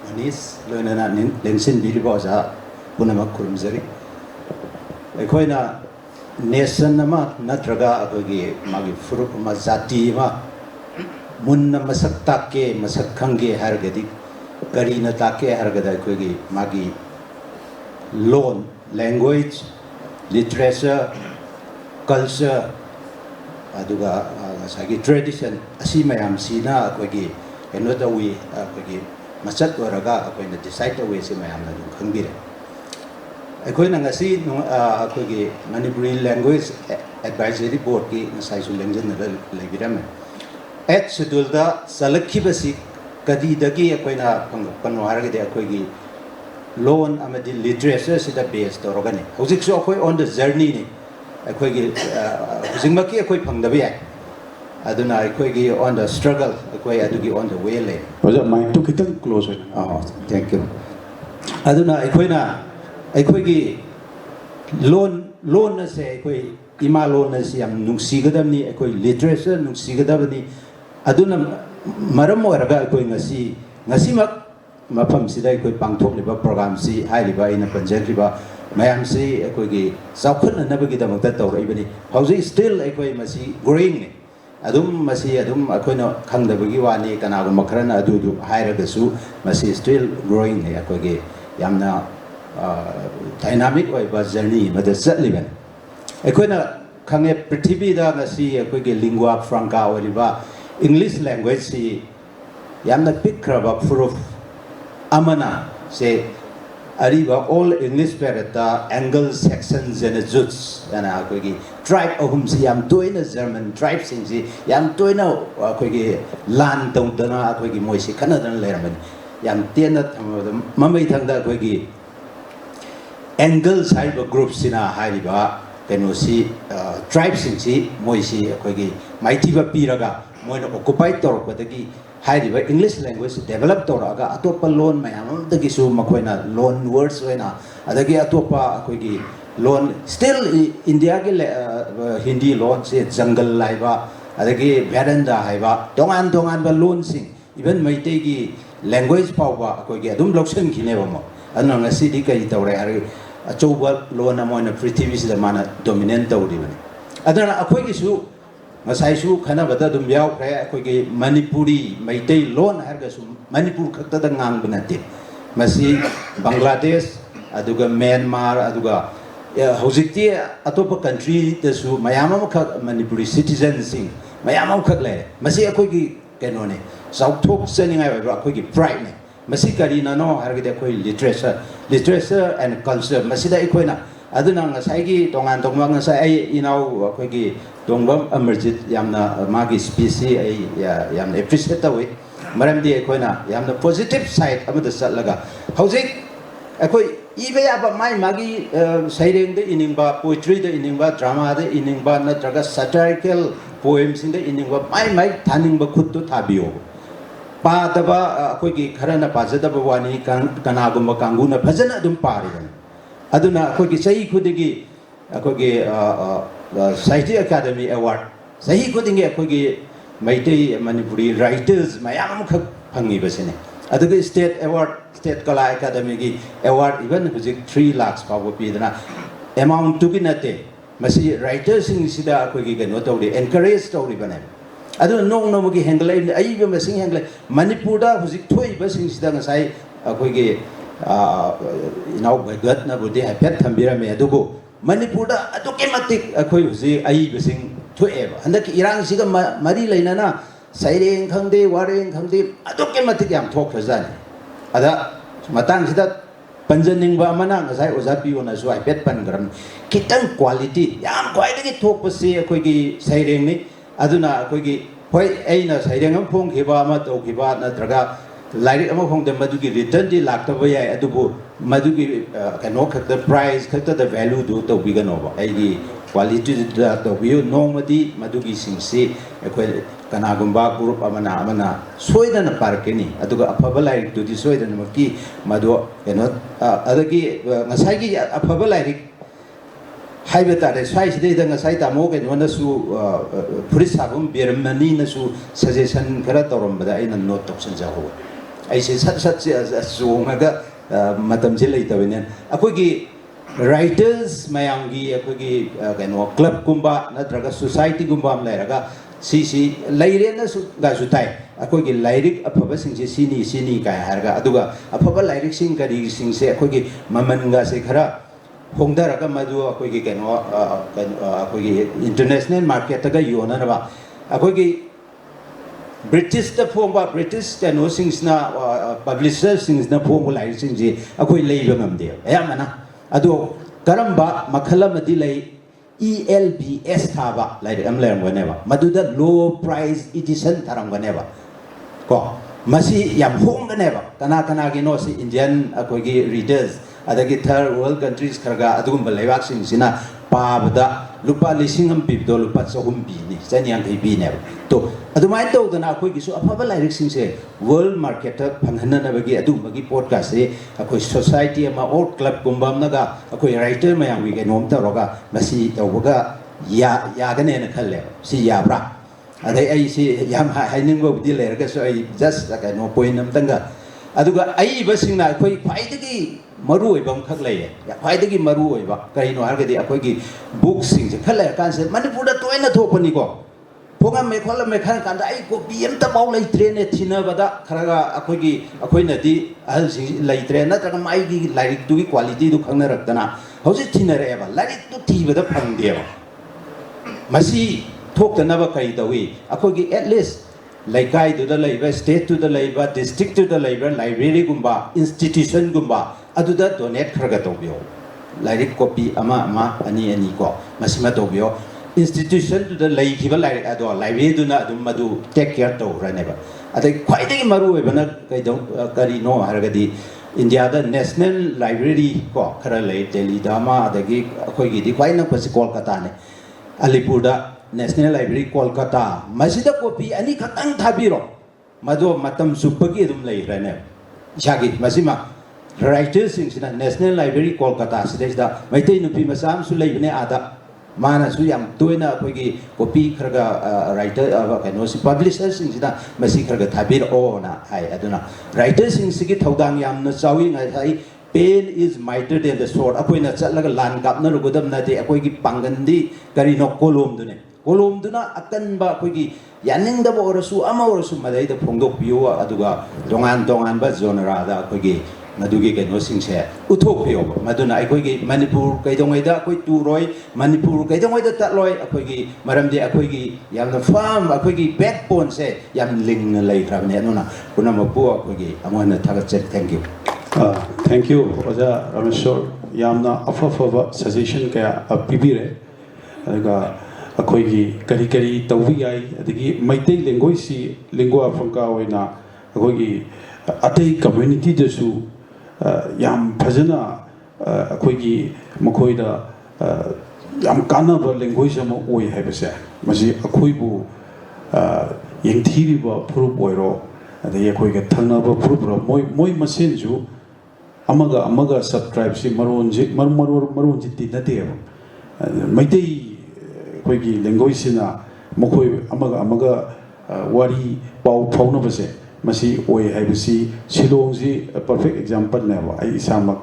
ꯃꯅꯤꯁ ꯂꯣꯏꯅꯅ ꯂꯦꯡꯁꯤꯟꯕꯤꯔꯤꯕ ꯑꯣꯖꯥ ꯄꯨꯝꯅꯃꯛ ꯈꯨꯔꯨꯝꯖꯔꯤ ꯑꯩꯈꯣꯏꯅ ꯅꯦꯁꯟ ꯑꯃ ꯅꯠꯇ꯭ꯔꯒ ꯑꯩꯈꯣꯏꯒꯤ ꯃꯥꯒꯤ ꯐꯨꯔꯨꯞ ꯑꯃ ꯖꯥꯇꯤ ꯑꯃ ꯃꯨꯟꯅ ꯃꯁꯛ ꯇꯥꯛꯀꯦ ꯃꯁꯛ ꯈꯪꯒꯦ ꯍꯥꯏꯔꯒꯗꯤ ꯀꯔꯤꯅ ꯇꯥꯛꯀꯦ ꯍꯥꯏꯔꯒꯗ ꯑꯩꯈꯣꯏꯒꯤ ꯃꯥꯒꯤ ꯂꯣꯟ ꯂꯦꯡꯒ꯭ꯋꯦꯖ ꯂꯤꯇꯔꯦꯆꯔ ꯀꯜꯆꯔ ꯑꯗꯨꯒ ꯉꯁꯥꯏꯒꯤ ꯇ꯭ꯔꯦꯗꯤꯁꯟ ꯑꯁꯤ ꯃꯌꯥꯝꯁꯤꯅ ꯑꯩꯈꯣꯏꯒꯤ ꯀꯩꯅꯣ ꯇꯧꯋꯤ ꯑꯩꯈꯣꯏꯒꯤ ꯃꯆꯠ ꯑꯣꯏꯔꯒ ꯑꯩꯈꯣꯏꯅ ꯗꯤꯁꯥꯏꯠ ꯇꯧꯋꯤ ꯑꯁꯤ ꯃꯌꯥꯝꯅ ꯑꯗꯨꯝ ꯈꯪꯕꯤꯔꯦ ꯑꯩꯈꯣꯏꯅ ꯉꯁꯤ ꯑꯩꯈꯣꯏꯒꯤ ꯃꯅꯤꯄꯨꯔꯤ ꯂꯦꯡꯒ꯭ꯋꯦꯖ ꯑꯦꯗꯚꯥꯏꯖꯔꯤ ꯕꯣꯔꯗꯀꯤ ꯉꯁꯥꯏꯁꯨ ꯂꯦꯡꯖꯟꯅꯕ ꯂꯩꯕꯤꯔꯝꯃꯦ 8th ꯁꯦꯗꯨꯜꯗ ꯆꯜꯂꯛꯈꯤꯕꯁꯤ ꯀꯗꯤꯗꯒꯤ ꯑꯩꯈꯣꯏꯅ ꯐꯪꯉꯛꯄꯅꯣ ꯍꯥꯏꯔꯒꯗꯤ ꯑꯩꯈꯣꯏꯒꯤ ꯂꯣꯟ ꯑꯃꯗꯤ ꯂꯤꯇꯔꯦꯆꯔꯁꯤꯗ ꯕꯦꯁ ꯇꯧꯔꯒꯅꯤ ꯍꯧꯖꯤꯛꯁꯨ ꯑꯩꯈꯣꯏ ꯑꯣꯟ ꯗ ꯖꯔꯅꯤꯅꯤ ꯑꯩꯈꯣꯏꯒꯤ ꯍꯧꯖꯤꯛꯃꯛꯀꯤ ꯑꯩꯈꯣꯏ ꯐꯪꯗꯕ ꯌꯥꯏ aduna aikoigi on the struggle akoi adugi on the way le oja mind to kitang close oh thank you aduna aikoina aikoigi loan na se koi ima loan na si am nungsigadamni koi literature nungsigadabani aduna maram oraga koi ngasi mak mafam sidai koi pangthok liba program si hai liba ina panjak liba mayam si koi gi saukhan na bagi damakta tawrai bani hauji still koi masi growing ne adum koi no khangdabagi wani kana gu makrana adu hairaga su masi still growing ne koi gi yamna dynamic oiba journey mada chatliban akoina khange prithvi da ngasi akoige lingua franca oliba English language si yamna pikraba proof amana se ariba all English perata angle sections and juts and akoige tribe ohum si yam toina German tribe sing si yam toina akoige land tawdana akoige moisi kanadan leramani yam tena mamai thangda akoige Angles haiba groups sina haiba kenosi tribes sinchi moisi akoigi maitiba piraga moina occupy torpadagi haiba English language develop toraga atopa loan mayam dagi su makoina loan words wena adagi atopa akoigi loan still India ge Hindi loan se jungle laiba adagi veranda haiba dongan ba loan sing even maitegi language power akoigi adum loksen kineba mo anna ngasi di kai tawre hari achouba lona moina prithvi sida mana dominant tawribani adana akhoi gi su ngasai su khana bada dum yaw khre akhoi gi Manipuri maitei lon harga su Manipur khakta da ngang banate masi Bangladesh aduga Myanmar aduga hojikti atopa country da su mayama khak Manipuri citizens sing mayama khak le masi akhoi gi kenone south thok seningai ba akhoi gi pride ne masi kari na no harga koi literature and culture masida ikoina aduna ngasai gi tongan tongma ngasai ai inau koi gi dongbam Amarjit yamna magi species ai yamna appreciate tawi maram di ikoina yamna positive side amada satlaga hojik akoi ibe aba mai magi saireng de iningba poetry de iningba drama de iningba natraga satirical poems in de iningba mai thaningba khuttu thabiyo पादबा अखोगी Kharna पाजदबा वानी कनागुम्बा कांगुना फजना दुम पारिबन अदुना अखोगी सही खुदिगी अखोगी साहित्य अकादमी award सही खुदिंगे अखोगी Meitei Manipuri writers मयाम खक फंगी बसने अदुगे state award state Kala Akademi की अवार्ड इवन हुजिक 3 लाख पाव पीदना अमाउंट टू बिनते मसी राइटर्स सिंग सिदा अखोगी गनो तौरी एनकरेज तौरी बने अदु नोंग नोंगी हेंगले अइबे मसिंग हेंगले मणिपुरदा हुजिक थोइबा सिंगसिदा ngasai अखोगी इनाउ बगत ना बुदि हैफेट थंबिरमे अदुगो मणिपुरदा अदुके मतिक अखोइ हुजि अइबे सिंग थोएबा हंदक इरांग सिगा मरी लेनाना साइरेंग खंगदे वारेंग खंगदे अदुके मतिक याम थोखजाने अदा मतंग सिदा पंजनिंगबा अमना ngasai ओजा पियोना सु हैफेट पनग्रम कितंग क्वालिटी याम क्वाइदगी थोकपसे अखोगी साइरेंग नि aduna akoigi hoi aina sairengam phong khiba ama to khiba natraga lairi ama phong de madugi return di lakta ba yai adubu madugi kano khakta price khakta the value do to bigano ba aigi quality da to view normally madugi singsi akoi kana gumba group amana soidana parkeni aduga afaba lairi do di soidana maki madu kano adagi ngasai gi afaba lairi हाइबेटारे साइसिदे दंग साइ तामो के नोनसु police साबम बेरमनी नसु suggestion खरा तोरमबदा आइना note option जाहो आइसे सत सत जोंगा मतम जे लेतबने अखोगी writers मयांगी अखोगी कनो क्लब कुंबा नत्रगा सोसाइटी कुंबा हम लेरगा सी लेरे नसु गासु ताइ अखोगी लाइरिक अफबा सिंसे सिनी का हारगा अदुगा अफबा लाइरिक सिंग करी सिंसे अखोगी ममनगा से खरा होंदरगा मधु अखोगी कनो अखोगी इंटरनेशनल मार्केट तगा योनरबा अखोगी ब्रिटिश द फोंबा ब्रिटिश कनो सिंगसना पब्लिशर सिंगसना फोंबा लाइरिक सिंजे अखोई लेबा ngamde ayamana ado karamba makhala madi lei ELBS thaba lairi am lerm ganeba maduda low price edition tharam ganeba ko masi yam hong ganeba kana gi no si Indian akogi readers adagi third world countries kharga adugum balaiwak sing sina पाबदा लुपा लिसिंग हम पीबदो लुपा चहुम पीनी चनियां थै पीने तो अदुमाय तौदना अखोय गिसु अफबा lyric सिंसे world market फंगहननबगी अदुमगी podcast से अखोय society अमा और club गुंबामनगा अखोय writer मयांग we गेनोम तरोगा मसी तौबगा यागने न खल्ले सि याब्रा अदे आई सि याम हाइनिंगबदी लेरगसो आई जस्ट कनो पॉइंट अमतंगा अदुगा आई बसिंगना अखोय फाइदगी मरु ओइबम खक लैये फाइदगी मरु ओइबा करिनो हारगदी अखोयगी बुक सिंसे खल्ले कानसे मणिपुरदा तोयना थोपनिको फोगा मे खोला मे खान कांदा आई कॉपी एमता बाउ लैत्रे ने थिनबदा खरगा अखोयगी अखोयनदी अहल सिंग लैत्रे नत्रगा माइगी लाइरिक दुगी क्वालिटी दु खंगनरक्तना हौजि थिनरेबा लाइरिक तु थिबदा फंगदेबा मसी थोक्तनबा कई तवी अखोयगी एटलीस्ट लाइकाई दुदा लैबा स्टेट दुदा लैबा डिस्ट्रिक्ट दुदा लैबा लाइब्रेरी गुंबा इंस्टीट्यूशन गुंबा अदुदा डोनेट खरगा तोबियो लाइरिक कॉपी अमा अमा अनि अनि को मसिमा तोबियो इंस्टीट्यूशन दुदा लैखिबा लाइरिक अदो लाइब्रेरी दुना अदुम मदु टेक केयर तौरनेबा अदै ख्वाइदगी मरु ओइबना कैदौ करिनो हारगदी इंडिया दा नेशनल लाइब्रेरी को खरा लै दिल्ली दामा अदगी अखोयगी दि ख्वाइना पसि कोलकाता ने अलीपुर दा नेशनल लाइब्रेरी कोलकाता मसिदा कॉपी अनि खतंग थाबिरो मदो मतम सुपगी दुम लैरने इसागी मसिमा राइटर्स सिंगसिना नेशनल लाइब्रेरी कोलकाता सिदा मैतै नुपी मसाम सु लैबने आदा माना सु याम तोयना अखोयगी कॉपी खरगा राइटर कनो सि पब्लिशर सिंगसिना मसि खरगा थाबिर ओना हाय अदुना राइटर सिंगसिगी थौदांग यामना चावी ngai pain is mightier than the sword अखोयना चलगा लान कापना रुगदम नाते अखोयगी पांगंदी करिनो कोलोम दुना अकनबा अखोयगी यानिंगदबा ओरसु अमा ओरसु मदैदा फोंदोकपियो अदुगा दोंगान बा जोनरा दा अखोयगी मदुगी कनो सिंगसे उथोकपियो मदुना अखोयगी मणिपुर कैदोंगैदा अखोय तुरोय मणिपुर कैदोंगैदा तलोय अखोयगी मरमदे अखोयगी यामना फाम अखोयगी बैकबोन से याम लिंग लैख्राबने अनुना पुनमपु अखोयगी अमोना थागत थैंक यू थैंक यू ओजा रामेश्वर यामना अफफबा सजेशन कया पीबीरे अदुगा अखोयगी करी करी तौबी याई अदगी मैतै लैंग्वेज सी लिंगुआ फ्रंका ओइना अखोयगी अतै कम्युनिटी दसु याम फजना अखोयगी मखोयदा याम कानब लैंग्वेज अमा ओइ हैबसे मसी अखोयबु यंगथीरिबा फुरुप ओइरो अदगी अखोयगे थंगनबा फुरुप मोय मसेनजु अमगा सब्सक्राइब से मरोन जिति नदेब मैतै अखोयगी लैंग्वेज सिना मखोय अमगा वारी पाउ फाउनबसे मसी ओय हैबसी शिलोंग जी परफेक्ट एग्जांपल नेबा आई इसामक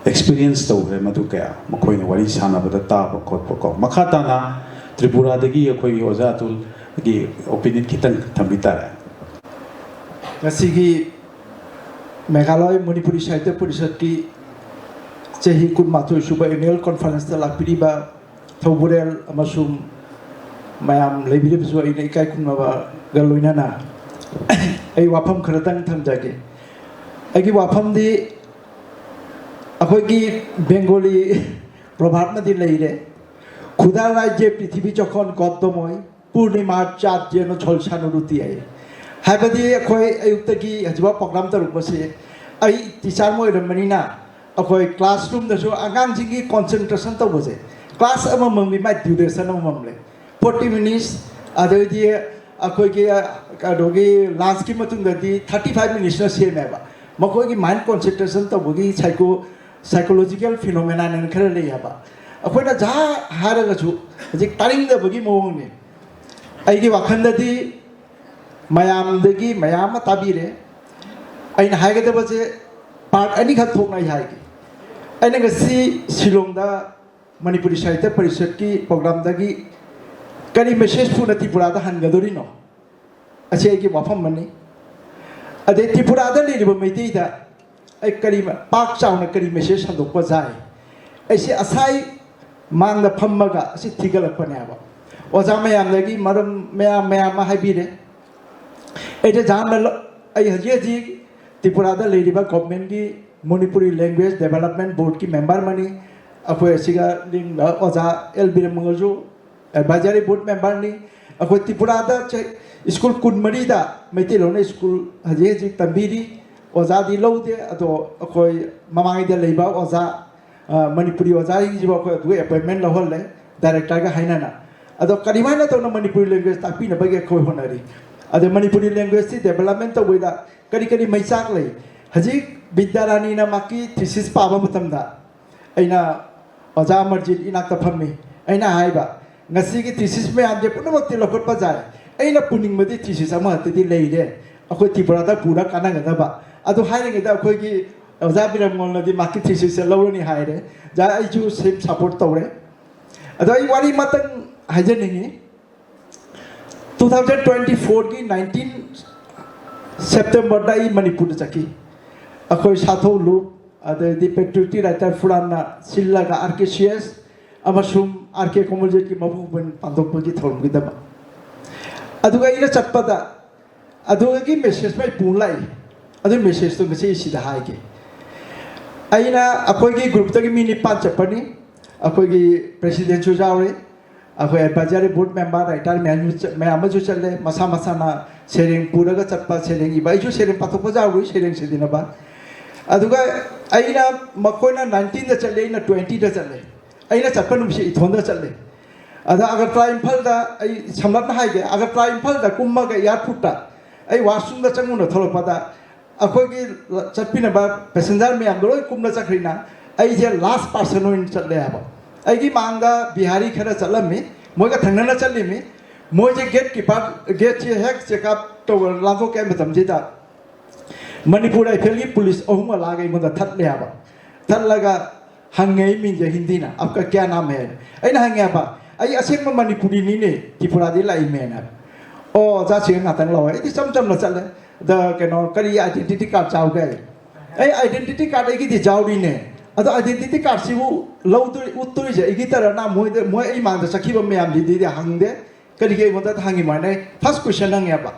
एक्सपीरियंस तौरे मधु कया मखोयने वारी सानबदा ताब खोटपको मखाताना त्रिपुरा दगी अखोयगी ओजातुल की opinion खितंग थंबितारे ngasi Meghalaya Manipuri Sahitya Parishad ki chahi kunmathoi suba annual conference ta lakpiriba thauburel amasum mayam leibiribisu aina ikai kunmaba galoinana ai wafam kharatang thamjage agi wafam di akhoi Bengali prabhat na di leire khuda rajye prithibi jokhon goddomoi purnima chat jeno jholsanuruti ai हाइबदी अखोय अयुक्तगी हजबा program तरुपसे आई teacher मोय रमनीना अखोय classroom दसो आगांग जिगी concentration तबसे क्लास अमा मंगबी माय ड्यूरेशन ममले 40 मिनिट्स अदोदी अखोय के अदोगी लंच की मतुंग ददी 35 मिनिट्स न सेमेबा मखोय की माइंड कंसंट्रेशन तबगी साइकोलॉजिकल फिनोमेना न खरे लेयाबा अखोय ना जा हारगसु हजि तारिंग दबगी मोंगने आइगी वाखंददी मयाम ताबीरे अना हाइगदबसे पार्ट अनि खत थोकनाय हाइगी अना गसी शिलोंगदा मणिपुरी साहित्य परिषद की प्रोग्राम दगी करी मेसेज पुना त्रिपुरादा हनगदोरिनो असे की वफम मनी अदे त्रिपुरादा लेरिबो मैतेदा ऐ करी पाक चाउना करी मेसेज हंदोकपा जाय ऐसे असाई मांगदा फम्मगा असे थिगलपनेबा ओजा मयामदगी मरम मयाम हाइबीरे ऐसे जान हजी त्रिपुरादा लेरिबा गवर्नमेंट की मणिपुरी लैंग्वेज डेवलपमेंट बोर्ड की मेंबर मनी अखोय सिगा लिंग ओजा एल बिरमंगजु एडवाइजरी बोर्ड मेंबर नि अखोय त्रिपुरादा स्कूल कुनमरीदा मैतेलोने स्कूल हजी तंबीरी ओजा दी लौदे अदो अखोय ममांगदा लेबा ओजा मणिपुरी ओजाई जी बाको दुए अपॉइंटमेंट लहल ले डायरेक्टर का हाइना ना अदो करिमाना तो मणिपुरी लैंग्वेज तापी न बगे खो होनरी अदो मणिपुरी लैंग्वेज सी डेवलपमेंट तो वेदा करी करी मैचाक ले हजी विद्यारानी ना माकी थीसिस पाबा मतमदा अइना ओजा मर्जिद इनाक तफमी अइना हाइबा ngasi ki thesis me amje punamak ti lokot pa jai aina puning madi thesis ama ti lei de akoi tipura da pura kana ga ba adu haire ga akoi ki oja biram ngol na di maki thesis se lawni haire ja ai chu same support tawre adu ai wari matang haje ningi 2024 ki 19 September da I Manipur chaki akoi satho lu adu di patriotic writer furana silla ga RKCS अमसुम RK कोमलजे की मबुबन पांदोपगी थोरमगिदबा अदुगा इना चटपदा अदुगा की message में पुलाई अदु message तो गसे सिदा हाइगे आइना अकोगी ग्रुप तगी मिनि पांच चपनी अकोगी प्रेसिडेंट जो जावे अको एडवाइजरी बोर्ड मेंबर राइटर मैं अमजु चले मसा मसा ना शेरिंग पूरागा चटपा शेरिंग इबाइजु शेरिंग पातोपा जावे शेरिंग सिदिनबा अदुगा आइना मकोइना 19 दा चले इना 20 दा चले अगर चपन से इथोंदा चले अगर ट्राई इम्फल सम्लना है अगर ट्राई इम्फल कुम्मग एयरपोर्ट आई वाशरूम चंगुना थोलपदा अखोगी चपीनब पैसेंजर मैम लोई कुमना चखरीना अजे लास्ट पर्सन चले है मांग बिहारी खर चलमी मोगा थंगना चलीमी मोजे गेट कीपर गेट से हेक चेकअप तो लाथोके मणिपुर आईफेल की पुलिस अहम लागे थत्ले थत्लगा हंगे मिंजे हिंदी ना आपका क्या नाम है अना हंगे आई असेंग मणिपुरी नीने त्रिपुरा दी लाई मेन ओ जा सिंग नातंग लवे इति चम चम न चले द केनो करी आइडेंटिटी कार्ड चाव गए आई आइडेंटिटी कार्ड एगी दि जावडी ने अदो आइडेंटिटी कार्ड सिबु लौदु उत्तुरि जे एगी तर ना मोय ए मांग सखिब मैम दि हंगदे करी के मोदा हंगी माने फर्स्ट क्वेश्चन हंगे बा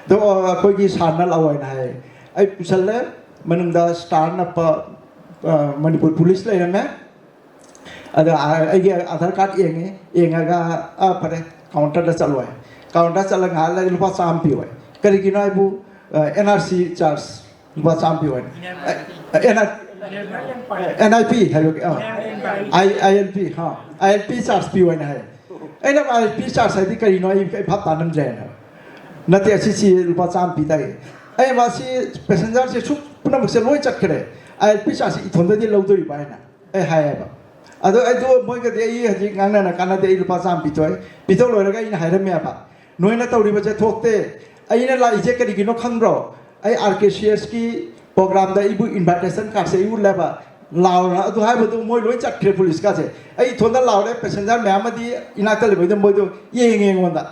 दो कोई सारना लावय ना है आई पुछले मनंदा स्टार न मणिपुर पुलिस लेरमे अद आगे आधार कार्ड एंगा फरे काउंटर चलो है काउंटर चल लुपा चाम पीवे करीगिनो आबू NRC चार्ज लुपा चाम पीवे NIP ILP हाँ ILP चार्ज पीवे ना है ऐना ILP चार्ज है करीनो भाप तानम जाए नते अच्छी लुपा चाम पीता है ऐ वासी पैसेंजर से सुप पुनः से लोई चक्करे ILP चार्ज इथोंदे लौदोरी बायना ऐ हायबा अदो अदो मोइगदे आई हजि गांगना कानादे लुपा चाम पितोय पितो लोरगा इन हायरमेबा नोइना तौरिबजे थोकते आइना लाइजे करिगिनो खंग्रो आई RKCS की प्रोग्राम दा इबु इनविटेशन कार्ड से इबु लेबा लावना अदो हायबदो मोइ लोइ चक्रे पुलिस का से आई थोंदा लावरे पैसेंजर मैमदी इनाकल लेबदो मोइदो येंगेंगोंदा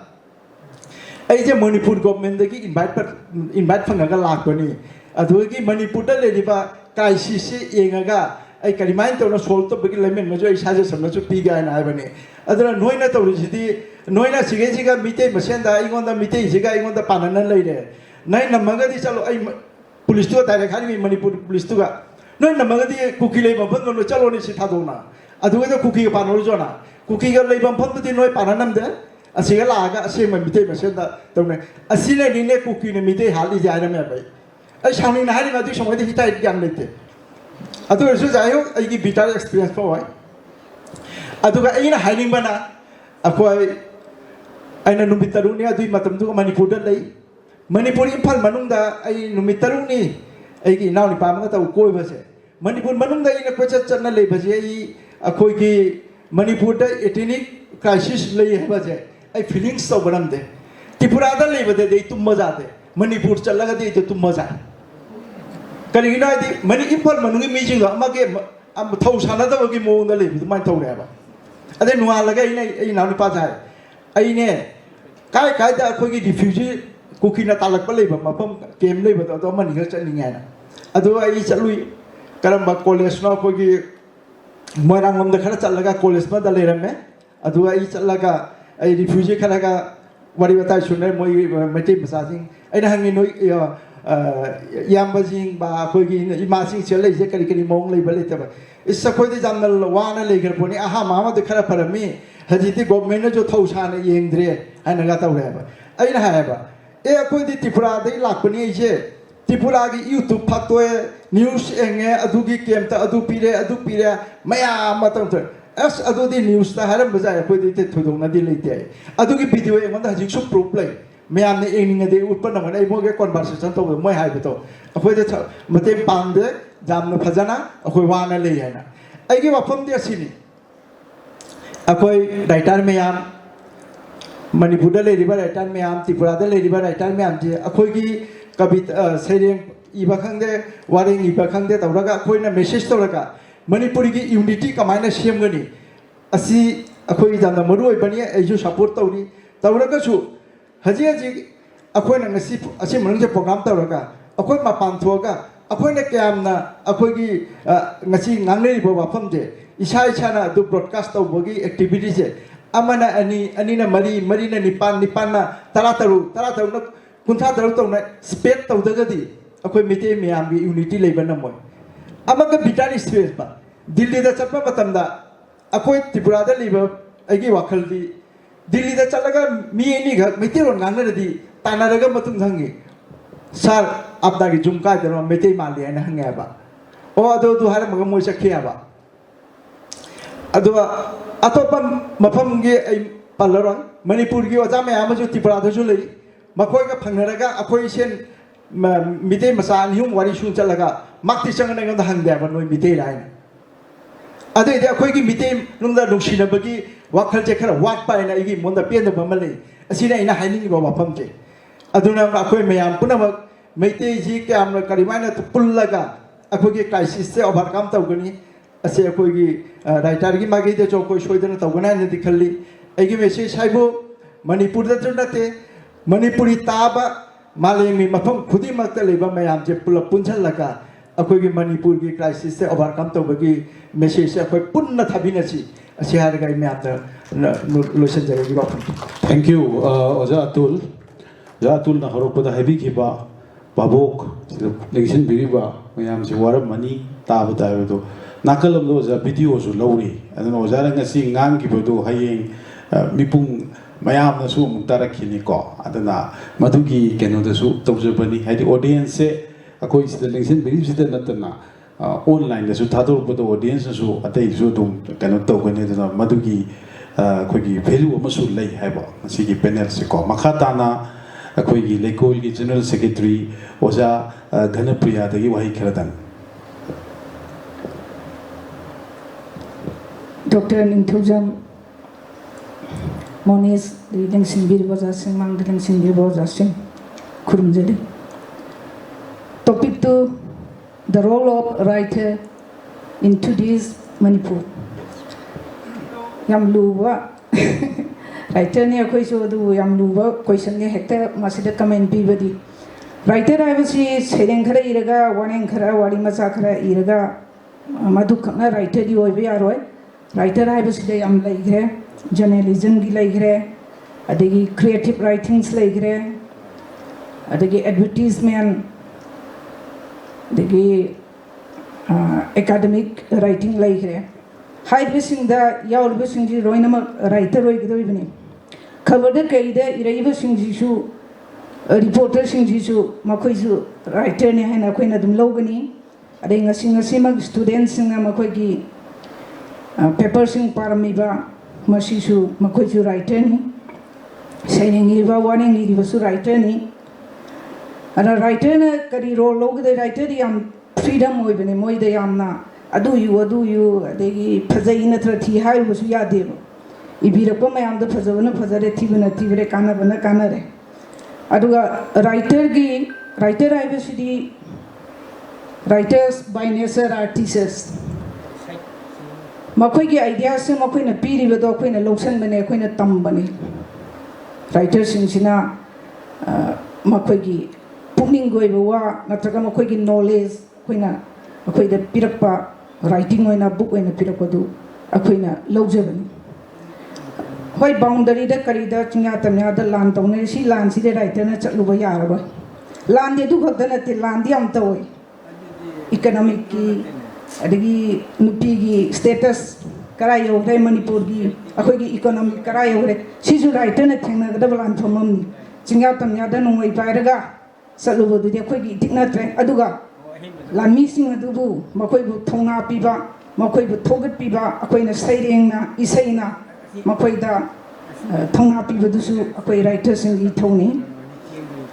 आई जे मणिपुर गवर्नमेंट दगी इनवाइट फंगागा लाखबनी अदोगी मणिपुर दा लेदिबा क्राइसिस येंगागा आई करिमाइन तो सोल्व तो बगी लेमेन मजो आई सजेशन मजो पीगा ना हायबनी अदरा नोइना तौरिसिदी नोइना सिगेजिगा मिते मसेंदा इगोंदा मिते जिगा इगोंदा पानन लेरे नाइ नमगदी चलो आई पुलिस तो डायरेक्ट हानि मणिपुर पुलिस तो नोइ नमगदी कुकी लेबम फन चलो नि सिथादोना अदुगा कुकी पानो जोना कुकी गा लेबम फन नोइ पाननम दे असिगा लागा असे मिते मसेंदा तौने असिने निने कुकी ने मिते हाली जायना मे भाई आई साउनी नाहारि मादि समयदि हिता ज्ञान लेते अदु एसु जायो आइगी बिटार एक्सपीरियंस पावाय अदुगा आइना हाइनिंगबना अखोय आइना नुमितरुनी अदुई मतमदु मणिपुर दा लई मणिपुर इम्फाल मनुंगदा आई नुमितरुनी आइगी नावनि पामगा ता कोइबसे मणिपुर मनुंगदा आइना कोइचा चन्ना लेबजे आई अखोयगी मणिपुर दा एथनिक क्राइसिस लई हेबजे आई फीलिंग्स तो बनमदे त्रिपुरा दा लेबदे दे तुम मजा दे मणिपुर चलगा दे तुम मजा करिगिनो आदि मनि इम्फाल मनुंगी मीजिंग अमगे थौ सानदबगी मोंगदा लेबि दुमाय थौरेबा अदे नुआलगा आई नावनि पाजाय आइने काय काय दा अखोगी रिफ्यूजी कुकीना तालकप लेबा मफम केम लेबा तो मनिगा चनिङाना अदो आई चलुई करम कॉलेज न अखोगी मोरांगम दा खरा चलगा कॉलेज मा दा लेरमे अदो आई चलगा आई रिफ्यूजी खरागा वरी बताय सुने मोई मेटे मसाजिंग आइना हंगी नोई यामबजिंग बा अखोगी इमासिंग चले जे करी करी मोंग लेबा लेतबा इस अखोदी जामनल वाना लेगरपोनी आहा मामा द खरा फरमी हजिति गवर्नमेंट जो थौसाने येंद्रे हानगा तौरेबा आइना हायबा ए अखोदी त्रिपुरा दे लाखपनी जे Tripura की YouTube फक्तोए news एंगे अदुगी केमता अदु पीरे मया मतम तो एस अदुदी news ता हरम बजाय कोई देते थोड़ों नदी लेते हैं अदुगी वीडियो एक मंदा हजिक सुप प्रूफ ले मैं आपने एक निंगे दे ऊपर नमन एक मोगे conversation तो मैं हाई बेतो अकोई दे मते पांडे जामन फजना अकोई वाना ले है ना ऐके वापम दिया सीनी अकोई डाइटर में आम मणिपुर ले रिवर डाइटर में आम त्रिपुरा ले रिवर डाइटर में आम जी अकोई की कभी सेरिंग इबा खंदे वारिंग इबा खंदे तवरगा कोई ना मैसेज तवरगा मणिपुरी की यूनिटी कमाइना शेम गनी असी अखोई जाना मरुई बनी एजू सपोर्ट तवरी तवरगा छु हजी अखोई ना ngasi असी मनंग प्रोग्राम तवरगा अखोई मापान थोगा अखोई ने क्यामना अखोई की ngasi ngangle रिबो वाफम जे इसा ना दु ब्रॉडकास्ट तवबगी एक्टिविटी जे अमना अनि ना मरी ना निपान ना तरा तरू ना कुंथा तरू तो ना स्पेट तवदगदी अखोई मिते मियाम की यूनिटी लेबन नमोय अमका बिटानी स्पेस बा दिल्ली दा चप्पा मतमदा अखोई त्रिपुरा दा लिबा अगी वाखलदी दिल्ली दा चलगा मी एनी घ मिते रो नानरदी तानारगा मतुम संगी सर आपदा की जुमका दरो मिते माली ना हंगे बा ओ अदो दु हार मग मोय सखिया बा अदो अतोपा मफम गे पल्लरो मणिपुर की ओजा में आमजु त्रिपुरा दजु लई मखोय का फंगरगा अखोई सेन मिते मसान हिम वारी शु चलगा मक्ति चंगन नगन हंगदे बा नोय मिते लाइन अदे दे अखोई की मिते नुंदा नुसिनबगी वाखल जे खरा वाट पाइना इगी मोंदा पेन बमले असिना इना हाइनिंग बा वाफम जे अदुना अखोई मयाम पुनम मिते जी क्याम करिमाना पुल्लगा अखोई की क्राइसिस से ओवरकम तौगनी असे अखोई की राइटर की मागे दे जो कोई सोइदन तौगना ने दिखली एगी मेसेज हाइबो मणिपुर दा नते मणिपुरी ताबा मालेमी मफम खुदी मक्ता लेबा मयाम जे पुलप पुंछलगा अखोई की मणिपुर की क्राइसिस से ओवरकम तौबगी मेसेज से अखोई पुन्न थाबिनसी असे हारगा मयाम दा लोसन जगगी वाफम थैंक यू ओजा अतुल ना हरोपदा हेबी खिबा बाबोक लेक्शन बिरिबा मयाम से वारम मनी ताब ताबदो नाकलम दो ओजा वीडियो सु लौरी अदन ओजा ngasi ngang gibdo hayeng mipung mayam na su mutarakini ko adana madugi keno da su tawjabani hadi audience se akoi sida lection belief sida natana online da su thador bodo audience su atai su dum keno tawgani da madugi akoi gi value amasu lei haiba masi gi panel se ko makhata na akoi gi lekol gi general secretary oja dhanapriya da gi wahi kharadan Dr. Ninthujam Moniz leading Sinbir Bazasing Mangling Sinbir Bazasing Kurumjali. Topic 2: the role of writer in today's Manipur. Yamluwa writer ne akoi so du yamluwa question ne hekta masida comment bi badi. Writer I was saying khara iraga warning khara wari macha khara iraga madu khana writer di oibe aroi. Writer I was today am like here, journalism gi like here, adegi creative writings like here, adegi advertisement, adegi academic writing like here. High basing the yaul basing ji roinama writer roi gido ibni. Cover the kaida iraiba sing ji su reporter sing ji su makoi su writer ne hai na koi na dum logani. Adegi ngasi mag students sing na makoi gi paper sing paramiba masisu makoisu writer ni saying iba warning ni basu writer ni ana writer na kari role log de writer yam freedom oi bene moi de yam na adu you adegi phajai na thra thi hai basu ya de ibira ko mayam da phajabana phajare thi bana thi bere kana bana kana re aduga writer I was the writers by nature artists मकोई की idea से मकोई न पीरी बदो कोई न लोक्सन बने कोई न तम बने राइटर्स सिंचिना मकोई की पुनिंग गोई बवा नत्रका मकोई की नॉलेज कोई न मकोई द पिरप्पा राइटिंग होई ना बुक होई न पिरप्पा दु अकोई न लोजे बने होई बाउंडरी द करी द चिंगा तम्या द लान तौने सी लान सी दे राइटर न चलु बया यारबा लान दे दु खत न ते लान दि am तोय इकोनॉमिक की अदगी नुपी की स्टेटस करा योगरे मणिपुर की अखोई की इकोनॉमिक करा योगरे सिजु राइटर ने थेंगना गदब लान थोमम चिंगा तमया द नोंगै पायरगा ꯆꯠꯂꯨꯕꯗꯨꯗꯤ ꯑꯩꯈꯣꯏꯒꯤ ꯏꯊꯤꯛ ꯅꯠꯇ꯭ꯔꯦ ꯑꯗꯨꯒ ꯂꯥꯟꯃꯤꯁꯤꯡ ꯑꯗꯨꯕꯨ ꯃꯈꯣꯏꯕꯨ ꯊꯧꯅꯥ ꯄꯤꯕ ꯃꯈꯣꯏꯕꯨ ꯊꯧꯒꯠꯄꯤꯕ ꯑꯩꯈꯣꯏꯅ ꯁꯩꯔꯦꯡꯅ ꯏꯁꯩꯅ ꯃꯈꯣꯏꯗ ꯊꯧꯅꯥ ꯄꯤꯕꯗꯨꯁꯨ ꯑꯩꯈꯣꯏ ꯔꯥꯏꯇꯔꯁꯤꯡꯒꯤ ꯏꯊꯧꯅꯤ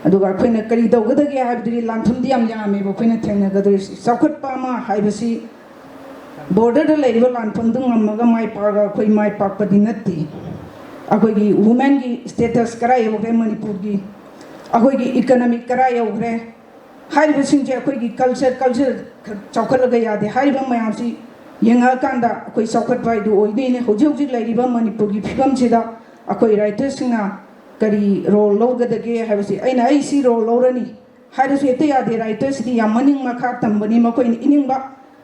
ꯑꯗꯨꯒ ꯑꯩꯈꯣꯏꯅ ꯀꯔꯤ ꯇꯧꯒꯗꯒꯦ ꯍꯥꯏꯕꯗꯨꯗꯤ ꯂꯥꯟꯐꯝꯗꯤ ꯌꯥꯝ ꯌꯥꯝꯃꯦꯕ ꯑꯩꯈꯣꯏꯅ ꯊꯦꯡꯅꯒꯗꯧꯔꯤꯁꯤ ꯆꯥꯎꯈꯠꯄ ꯑꯃ ꯍꯥꯏꯕꯁꯤ ꯕꯣꯔꯗꯔꯗ ꯂꯩꯔꯤꯕ ꯂꯥꯟꯐꯝꯗꯨ ꯉꯝꯃꯒ ꯃꯥꯏ ꯄꯥꯛꯑꯒ ꯑꯩꯈꯣꯏ ꯃꯥꯏ ꯄꯥꯛꯄꯗꯤ ꯅꯠꯇꯦ ꯑꯩꯈꯣꯏꯒꯤ ꯋꯨꯃꯦꯟꯒꯤ ꯁ꯭ꯇꯦꯇꯁ ꯀꯔꯥꯏ ꯌꯧꯈ꯭ꯔꯦ ꯃꯅꯤꯄꯨꯔꯒꯤ ꯑꯩꯈꯣꯏꯒꯤ ꯏꯀꯣꯅꯣꯃꯤꯛ ꯀꯔꯥꯏ ꯌꯧꯈ꯭ꯔꯦ ꯍꯥꯏꯔꯤꯕꯁꯤꯡꯁꯦ ꯑꯩꯈꯣꯏꯒꯤ ꯀꯜꯆꯔ ꯆꯥꯎꯈꯠꯂꯒ ꯌꯥꯗꯦ ꯍꯥꯏꯔꯤꯕ ꯃꯌꯥꯝꯁꯤ ꯌꯦꯡꯉꯛꯑꯀꯥꯟꯗ ꯑꯩꯈꯣꯏ ꯆꯥꯎꯈꯠꯄ ꯍꯥꯏꯗꯨ ꯑꯣꯏꯗꯣꯏꯅꯦ ꯍꯧꯖꯤꯛ ꯍꯧꯖꯤक ꯂꯩꯔꯤꯕ ꯃꯅꯤꯄꯨꯔꯒꯤ ꯐꯤꯕꯝꯁꯤꯗ ꯑꯩꯈꯣꯏ ꯔꯥꯏꯇꯔꯁꯤꯡꯅ ꯀꯔꯤ ꯔꯣꯜ ꯂꯧꯒꯗꯒꯦ ꯍꯥꯏꯕꯁꯤ ꯑꯩꯅ ꯑꯩ ꯁꯤ ꯔꯣꯜ ꯂꯧꯔꯅꯤ ꯍꯥꯏꯔꯁꯨ ꯍꯦꯛꯇ ꯌꯥꯗꯦ ꯔꯥꯏꯇꯔꯁꯤꯗꯤ ꯌꯥꯝ ꯃꯅꯤꯡ ꯃꯈꯥ ꯇꯝꯕꯅꯤ ꯃꯈꯣꯏꯅ ꯏꯅꯤꯡꯕ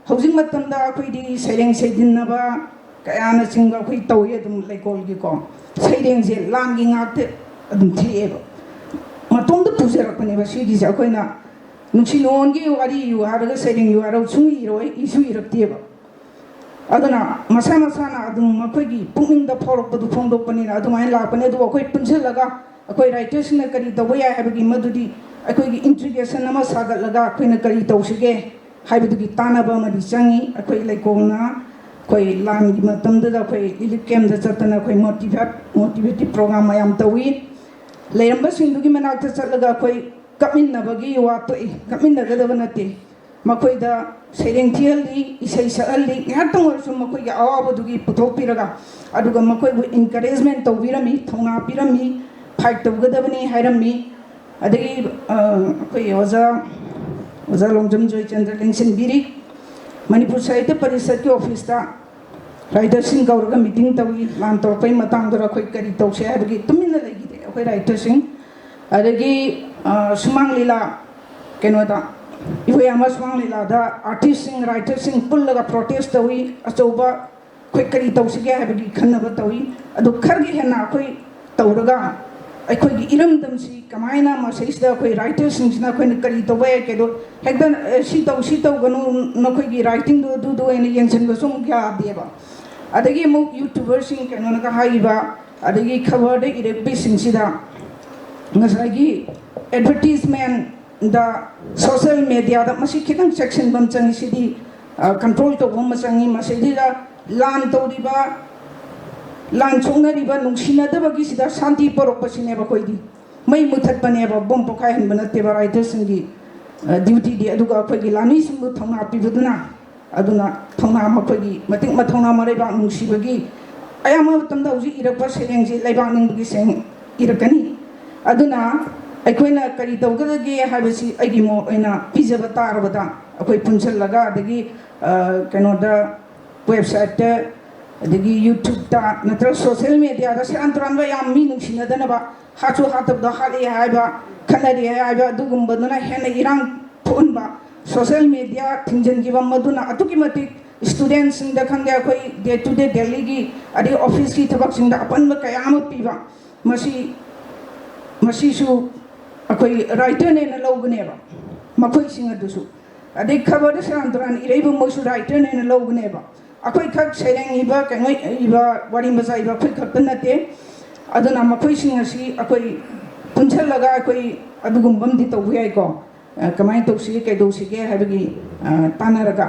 ꯍꯧꯖꯤꯛ ꯃꯇꯝꯗ ꯑꯩꯈꯣꯏꯗꯤ ꯁꯩꯔꯦꯡ ꯁꯩꯗꯤꯟꯅꯕ ꯀꯌꯥꯅꯆꯤꯡꯕ ꯑꯩꯈꯣꯏ ꯇꯧꯏ ꯑꯗꯨꯝ ꯂꯩꯀꯣꯜꯒꯤꯀꯣ ꯁꯩꯔꯦꯡꯁꯦ ꯂꯥꯟꯒꯤ ꯉꯥꯛꯇ ꯑꯗꯨꯝ ꯊꯦꯛꯑꯦꯕ ꯃꯇꯣꯝꯗ ꯄꯨꯖꯔꯛꯄꯅꯦꯕ ꯁꯤꯒꯤꯁꯦ ꯑꯩꯈꯣꯏꯅ ꯅꯨꯡꯁꯤ ꯅꯨꯡꯉꯣꯟꯒꯤ ꯋꯥꯔꯤ ꯏꯌꯨ ꯍꯥꯏꯔꯒ ꯁꯩꯔꯦꯡ ꯏꯌꯨ ꯍꯥꯏꯔꯒ ꯁꯨꯡ ꯏꯔꯣꯏ ꯏꯁꯨ ꯏꯔꯛꯇꯦꯕ aduna masa masana adum makhoi pungning da phorokpadu phongdokpanina adumai lakpani adu akhoi punsilaga akhoi writers na kari tawai habagi madudi akhoi intrigation ama sagatlaga akhoi na kari tawsige haibadu tanaba madi changi akhoi laikongna akhoi lan gi matamda da akhoi relief camp da chatana akhoi motivative program ayam tawi leiramba singdugi manakta chatlaga akhoi kapminnabagi watoi kapminnagadaba nate makoida sereng thiali isai saali ngatong orsu makoiga awabdugi puthokpiraga aduga makoibu encouragement tawbirami thona pirami fight tawgadabani hairami adagi akoi oza longjam joy chandra lengsin biri Manipuri Sahitya Parishad ki office ta writer sing gauraga meeting tawi lan torpai matang dora akoi kari tawse habagi tumina lagi akoi writer sing adagi sumang lila kenoda Ibu yang mas mang lila da artist sing writer sing pull laga protest tawi asoba koi kari taw sige habagi khanna ba tawi adu khargi hena koi tawraga ai koi gi iram dam si kamaina ma sais da koi writer sing na koi kari tawai ke do hekdan si taw ganu na koi gi writing do ene yensen ba sum kya deba adagi mo youtuber sing kanu na ka haiba adagi khabar de ire sing sida ngasai gi advertisement the social media that masi kitang section bam changi sidi control to bom changi masidi da lan to diba lan chungna riba nungsina da bagi sida shanti porok pasine ba koidi mai muthat bane ba bom pokai han banate ba writers singi duty di aduga phagi lani sum thongna pibuduna aduna thongna ma phagi mating ma thongna ma reba nungsi bagi ayama tamda uji irakpa sereng ji laiba ning bagi seng irakani aduna ꯑꯩꯈꯣꯏꯅ ꯀꯔꯤ ꯇꯧꯒꯗꯒꯦ ꯍꯥꯏꯕꯁꯤ ꯑꯩꯒꯤ ꯃꯣꯠ ꯑꯣꯏꯅ ꯄꯤꯖꯕ ꯇꯥꯔꯕꯗ ꯑꯩꯈꯣꯏ ꯄꯨꯟꯁꯤꯜꯂꯒ ꯑꯗꯒꯤ ꯀꯩꯅꯣꯗ ꯋꯦꯕꯁꯥꯏꯠꯇ ꯑꯗꯒꯤ ꯌꯨꯇ꯭ꯌꯨꯕꯇ ꯅꯠꯇ꯭ꯔꯒ ꯁꯣꯁꯤꯌꯦꯜ ꯃꯦꯗꯤꯌꯥꯗ ꯁꯦꯔꯥꯟ ꯇꯨꯔꯥꯟꯕ ꯌꯥꯝ ꯃꯤ ꯅꯨꯡꯁꯤꯅꯗꯅꯕ ꯍꯥꯠꯁꯨ ꯍꯥꯠꯇꯕꯗ ꯍꯥꯠꯂꯦ ꯍꯥꯏꯕ ꯈꯠꯅꯔꯦ ꯍꯥꯏꯕ ꯑꯗꯨꯒꯨꯝꯕꯗꯨꯅ ꯍꯦꯟꯅ ꯏꯔꯥꯡ ꯊꯣꯛꯍꯟꯕ ꯁꯣꯁꯤꯌꯦꯜ ꯃꯦꯗꯤꯌꯥ ꯊꯤꯡꯖꯤꯟꯈꯤꯕ ꯃꯗꯨꯅ ꯑꯗꯨꯛꯀꯤ ꯃꯇꯤꯛ ꯁ꯭ꯇꯨꯗꯦꯟꯠꯁꯤꯡꯗ ꯈꯪꯗꯦ ꯑꯩꯈꯣꯏ ꯗꯦ ꯇꯨ ꯗꯦ ꯗꯦꯜꯂꯤꯒꯤ ꯑꯗꯒꯤ ꯑꯣꯐꯤꯁꯀꯤ ꯊꯕꯛꯁꯤꯡꯗ ꯑꯄꯟꯕ ꯀꯌꯥ ꯑꯃ ꯄꯤꯕ ꯃꯁꯤꯁꯨ ꯑꯩꯈꯣꯏ ꯔꯥꯏꯇꯔꯅꯦꯅ ꯂꯧꯒꯅꯦꯕ ꯃꯈꯣꯏꯁꯤꯡ ꯑꯗꯨꯁꯨ ꯑꯗꯩ ꯈꯕꯔꯗ ꯁꯦꯔꯥꯟ ꯇꯨꯔꯥꯟ ꯏꯔꯩꯕ ꯃꯣꯏꯁꯨ ꯔꯥꯏꯇꯔꯅꯦꯅ ꯂꯧꯒꯅꯦꯕ ꯑꯩꯈꯣꯏ ꯈꯛ ꯁꯩꯔꯦꯡ ꯏꯕ ꯀꯩꯅꯣ ꯏꯕ ꯋꯥꯔꯤ ꯃꯆꯥ ꯏꯕ ꯑꯩꯈꯣꯏ ꯈꯛꯇ ꯅꯠꯇꯦ ꯑꯗꯨꯅ ꯃꯈꯣꯏꯁꯤꯡ ꯑꯁꯤ ꯑꯩꯈꯣꯏ ꯄꯨꯟꯁꯤꯜꯂꯒ ꯑꯩꯈꯣꯏ ꯑꯗꯨꯒꯨꯝꯕ ꯑꯃꯗꯤ ꯇꯧꯕ ꯌꯥꯏꯀꯣ ꯀꯃꯥꯏꯅ ꯇꯧꯁꯤꯒꯦ ꯀꯩꯗꯧꯁꯤꯒꯦ ꯍꯥꯏꯕꯒꯤ ꯇꯥꯟꯅꯔꯒ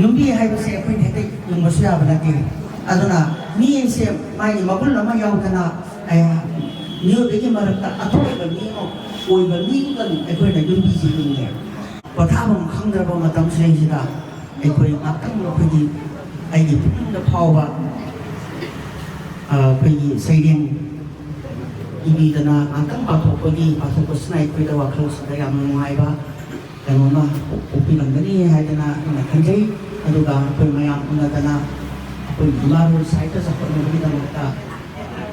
ꯂꯨꯝꯕꯤ ꯍꯥꯏꯕꯁꯦ ꯑꯩꯈꯣꯏꯅ ꯍꯦꯛꯇ ꯌꯨꯡꯕꯁꯨ ꯌꯥꯕ ꯅꯠꯇꯦ ꯑꯗꯨꯅ ꯃꯤꯁꯦ ꯃꯥꯒꯤ ꯃꯒꯨꯟ ꯑꯃ ꯌꯥꯎꯗꯅ ꯃꯤꯑꯣꯏꯕꯒꯤ ꯃꯔꯛꯇ ꯑꯇꯣꯞꯄ ꯃꯤ ꯑꯃ ꯑꯣꯏꯕ ꯃꯤꯗꯨꯗꯪ ꯑꯩꯈꯣꯏꯅ ꯌꯨꯝꯕꯤꯁꯤ ꯌꯨꯡꯉꯦ ꯄꯣꯊꯥꯐꯝ ꯈꯪꯗ꯭ꯔꯕ ꯃꯇꯝꯁꯤꯗꯩꯁꯤꯗ ꯑꯩꯈꯣꯏ ꯉꯥꯛꯇꯪ ꯑꯩꯈꯣꯏꯒꯤ ꯑꯩꯒꯤ ꯄꯨꯛꯅꯤꯡꯗ ꯐꯥꯎꯕ ꯑꯩꯈꯣꯏꯒꯤ ꯁꯩꯔꯦꯡ ꯏꯕꯤꯗꯅ ꯉꯥꯛꯇꯪ ꯄꯥꯊꯣꯛꯄꯁꯤꯅ ꯑꯩꯈꯣꯏꯗ ꯋꯥꯈꯜꯁꯤꯗ ꯌꯥꯝꯅ ꯅꯨꯡꯉꯥꯏꯕ ꯀꯩꯅꯣꯃ ꯄꯣꯛꯄꯤꯔꯝꯒꯅꯤ ꯍꯥꯏꯗꯅ ꯑꯩꯅ ꯈꯟꯖꯩ ꯑꯗꯨꯒ ꯑꯩꯈꯣꯏ ꯃꯌꯥꯝ ꯎꯅꯗꯅ ꯑꯩꯈꯣꯏ ꯏꯃꯥꯔꯣꯜ ꯁꯥꯍꯤꯇ꯭ꯌ ꯆꯥꯎꯈꯠꯅꯕꯒꯤꯗꯃꯛꯇ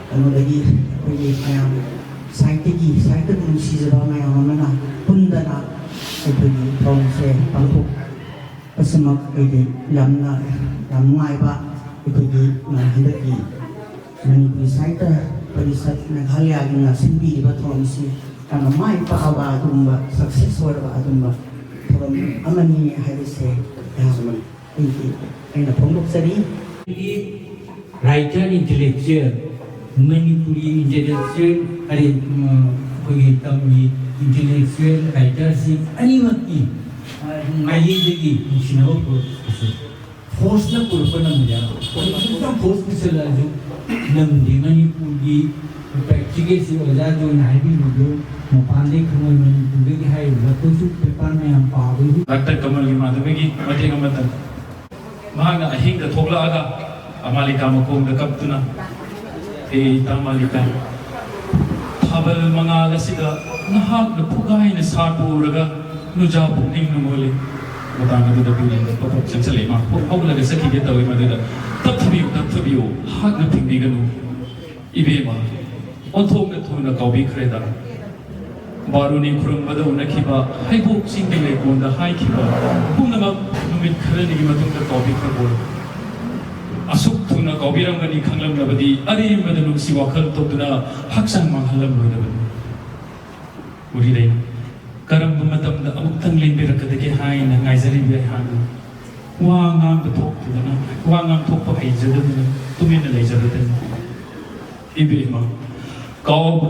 ꯀꯩꯅꯣꯗꯒꯤ ꯑꯩꯈꯣꯏꯒꯤ ꯃꯌꯥꯝ ꯁꯥꯍꯤꯇ꯭ꯌꯕꯨ ꯅꯨꯡꯁꯤꯖꯕ ꯃꯌꯥꯝ ꯑꯃꯅ ꯄꯨꯟꯗꯅ ꯑꯩꯈꯣꯏꯒꯤ ꯊꯧꯔꯝꯁꯦ ꯄꯥꯡꯊꯣꯛꯄꯁꯤꯃꯛ ꯑꯩꯈꯣꯏꯒꯤ ꯌꯥꯝ ꯅꯨꯡꯉꯥꯏꯕ ꯑꯩꯈꯣꯏꯒꯤ ꯍꯟꯗꯛꯀꯤ Manipuri Sahitya Parishad Meghalaya ꯁꯤꯟꯕꯤꯔꯤꯕ ꯊꯧꯔꯝꯁꯤ ꯌꯥꯝꯅ ꯃꯥꯏ ꯄꯥꯛꯑꯕ ꯑꯗꯨꯒꯨꯝꯕ ꯁꯛꯁꯦꯁ ꯑꯣꯏꯔꯕ ꯑꯗꯨꯒꯨꯝꯕ ꯊꯧꯔꯝ ꯑꯃꯅꯤ ꯍꯥꯏꯕꯁꯦ ꯑꯩꯅ ꯐꯣꯡꯗꯣꯛꯆꯔꯤ Writer intellectual Manipuri intellectual ꯑꯩꯈꯣꯏꯒꯤ ꯇꯝꯒꯤ intellectual writersꯤꯡ ꯑꯅꯤꯃꯛꯀꯤ ꯃꯥꯏꯀꯩꯗꯒꯤ ꯅꯨꯡꯁꯤꯅꯕ ꯄꯨꯔꯛꯄꯁꯦ ꯐꯣꯔꯁꯅ ꯄꯨꯔꯛꯄ ꯉꯝꯗꯦ ꯈꯤꯇꯪ ꯐꯣꯔꯁ ꯄꯨꯁꯜꯂꯛꯑꯁꯨ ꯉꯝꯗꯦ ꯃꯅꯤꯄꯨꯔꯒꯤ ꯄ꯭ꯔꯦꯛꯇꯤꯀꯦꯜꯁꯤ ꯑꯣꯖꯥꯗ ꯑꯣꯏꯅ ꯍꯥꯏꯕꯤꯕꯗꯨ ꯃꯄꯥꯟꯗꯒꯤ ꯈꯪꯉꯣꯏ ꯃꯅꯤꯄꯨꯔꯗꯒꯤ ꯍꯥꯏꯔꯤꯕ ꯑꯩꯈꯣꯏꯁꯨ ꯄꯦꯄꯔ ꯃꯌꯥꯝ ꯄꯥꯕꯒꯤ ꯗꯥꯛꯇꯔ ꯀꯃꯜꯒꯤ ꯃꯥꯙꯕꯤꯒꯤ ꯃꯇꯦꯡ ꯑꯃꯇ ꯃꯍꯥꯛꯅ ꯑꯍꯤꯡꯗ ꯊꯣꯛꯂꯛꯑꯒ ꯑꯃꯥꯂꯤꯀꯥ ꯃꯈꯣꯡꯗ ꯀꯞꯇꯨꯅ ꯍꯦ ꯏꯇꯥꯃꯥꯂꯤꯀꯥ ꯊꯥꯕꯜ ꯃꯉꯥꯜ ꯑꯁꯤꯗ ꯅꯍꯥꯛꯅ ꯐꯨꯒꯥꯏꯅ ꯁꯥꯠꯄꯨꯔꯒ ꯅꯨꯖꯥ ꯄꯨꯛꯅꯤꯡ ꯅꯨꯡꯉꯣꯜꯂꯤ ꯃꯇꯥꯡ ꯑꯗꯨꯗ ꯕꯤꯔꯦꯟꯗ ꯄꯣꯠꯊꯣꯛ ꯆꯪꯁꯜꯂꯛꯏ ꯃꯥ ꯍꯧꯒꯠꯂꯒ ꯆꯠꯈꯤꯒꯦ ꯇꯧꯏ ꯃꯗꯨꯗ ꯇꯞꯊꯕꯤꯌꯨ ꯍꯥꯛꯅ ꯊꯤꯡꯕꯤꯒꯅꯨ ꯏꯕꯦꯝꯃ ꯑꯣꯟꯊꯣꯛꯅ ꯊꯨꯅ ꯀꯥꯎꯕꯤꯈ꯭ꯔꯦꯗ ꯕꯥꯔꯨꯅꯤ ꯈꯨꯔꯨꯝꯕꯗ ꯎꯅꯈꯤꯕ ꯍꯩꯕꯣꯛ ꯆꯤꯡꯒꯤ ꯂꯩꯀꯣꯜꯗ ꯍꯥꯏꯈꯤꯕ ꯄꯨꯝꯅꯃꯛ ꯅꯨꯃꯤꯠ ꯈꯔꯅꯤꯒꯤ ꯃꯇꯨꯡꯗ ꯀꯥꯎꯕꯤꯈ꯭ꯔꯕꯣ ꯑꯁꯨꯛ ꯊꯨꯅ ꯀꯥꯎꯕꯤꯔꯝꯒꯅꯤ ꯈꯪꯂꯝꯂꯕꯗꯤ ꯑꯔꯦꯝꯕꯗ ꯅꯨꯡꯁꯤ ꯋꯥꯈꯜ ꯇꯧꯗꯨꯅ ꯍꯛꯆꯥꯡ ꯃꯥꯡꯍꯜꯂꯝꯂꯣꯏꯗꯕꯅꯤ ꯎꯔꯤꯔꯩ ꯀꯔꯝꯕ ꯃꯇꯝꯗ ꯑꯃꯨꯛꯇꯪ ꯂꯦꯡꯕꯤꯔꯛꯀꯗꯒꯦ ꯍꯥꯏꯅ ꯉꯥꯏꯖꯔꯤꯕ ꯑꯩꯍꯥꯛꯅ ꯋꯥ ꯉꯥꯡꯊꯣꯛꯄ ꯍꯩꯖꯗꯗꯅ ꯇꯨꯃꯤꯟꯅ ꯂꯩꯖꯕꯗꯅꯤ ꯏꯕꯦꯝꯃ ꯀꯥꯎꯕꯨ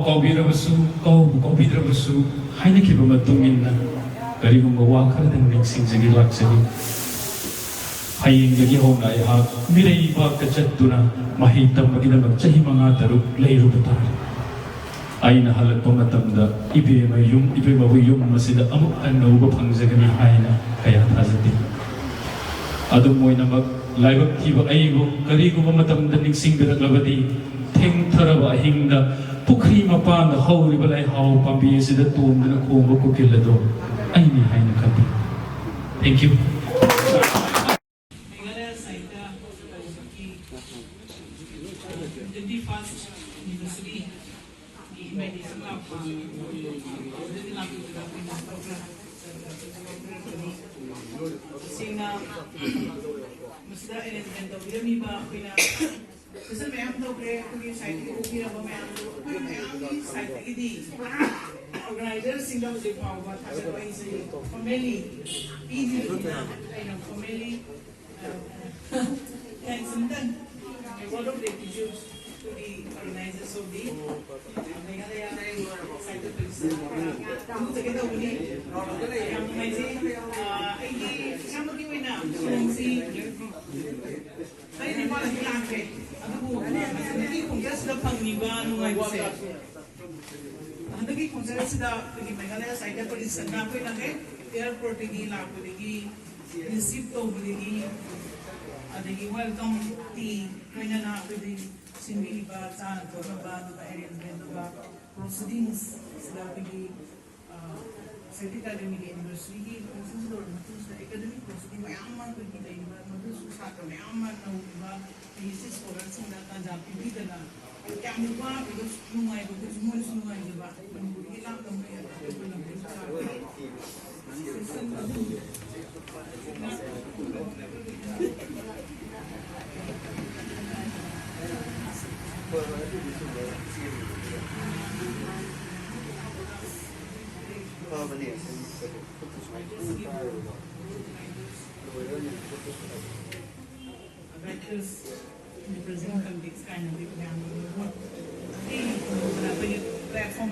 ꯀꯥꯎꯕꯤꯗ꯭ꯔꯕꯁꯨ ꯍꯥꯏꯅꯈꯤꯕ ꯃꯇꯨꯡ ꯏꯟꯅ ꯀꯔꯤꯒꯨꯝꯕ ꯋꯥ ꯈꯔꯗꯪ ꯅꯤꯡꯁꯤꯡꯖꯒꯦ ꯂꯥꯛꯆꯔꯤ ꯍꯌꯦꯡꯗꯒꯤ ꯍꯧꯅ ꯑꯩꯍꯥꯛ ꯃꯤꯔꯩꯕꯥꯛꯇ ꯆꯠꯇꯨꯅ ꯃꯍꯩ ꯇꯝꯕꯒꯤꯗꯃꯛ ꯆꯍꯤ 5-6 ꯂꯩꯔꯨꯕ ꯇꯥꯔꯦ ꯑꯩꯅ ꯍꯜꯂꯛꯄ ꯃꯇꯝꯗ ꯏꯕꯦꯝꯃꯕꯨ ꯌꯨꯝ ꯑꯁꯤꯗ ꯑꯃꯨꯛ ꯍꯟꯅ ꯎꯕ ꯐꯪꯖꯒꯅꯤ ꯍꯥꯏꯅ ꯀꯌꯥ ꯊꯥꯖꯗꯦ ꯑꯗꯨꯝ ꯑꯣꯏꯅꯃꯛ ꯂꯥꯏꯕꯛ ꯊꯤꯕ ꯑꯩꯕꯨ ꯀꯔꯤꯒꯨꯝꯕ ꯃꯇꯝꯗ ꯅꯤꯡꯁꯤꯡꯕꯤꯔꯛꯂꯕꯗꯤ ꯊꯦꯡꯊꯔꯕ ꯑꯍꯤꯡꯗ ꯄꯨꯈ꯭ꯔꯤ ꯃꯄꯥꯟꯗ ꯍꯧꯔꯤꯕ ꯂꯩꯍꯥꯎ ꯄꯥꯝꯕꯤ ꯑꯁꯤꯗ ꯇꯣꯡꯗꯨꯅ ꯈꯣꯡꯕ ꯀꯣꯀꯤꯜ ꯑꯗꯣ ꯑꯩꯅꯤ ꯍꯥꯏꯅ ꯈꯟꯕꯤ thank you Mr. Arrangement of Yamiba, Mr. Mayam, the great site, organizers sing of the power, family, easy to family, thanks and then a lot of gratitude to the organizers of the Meghalaya Sahitya Parishad. Together with me, somebody we know, I didn't want to laugh at just the Pangiban, like what the concerns the Meghalaya Sahitya Parishad, airport, receipt of the welcome tea, when an after the Simili Bata, arrangement of proceedings, Academic University, academic proceeding, Myanmar, Myanmar, thesis scholars in that Pidana. Can you work because you might go to small Vectors in the present context kind of platform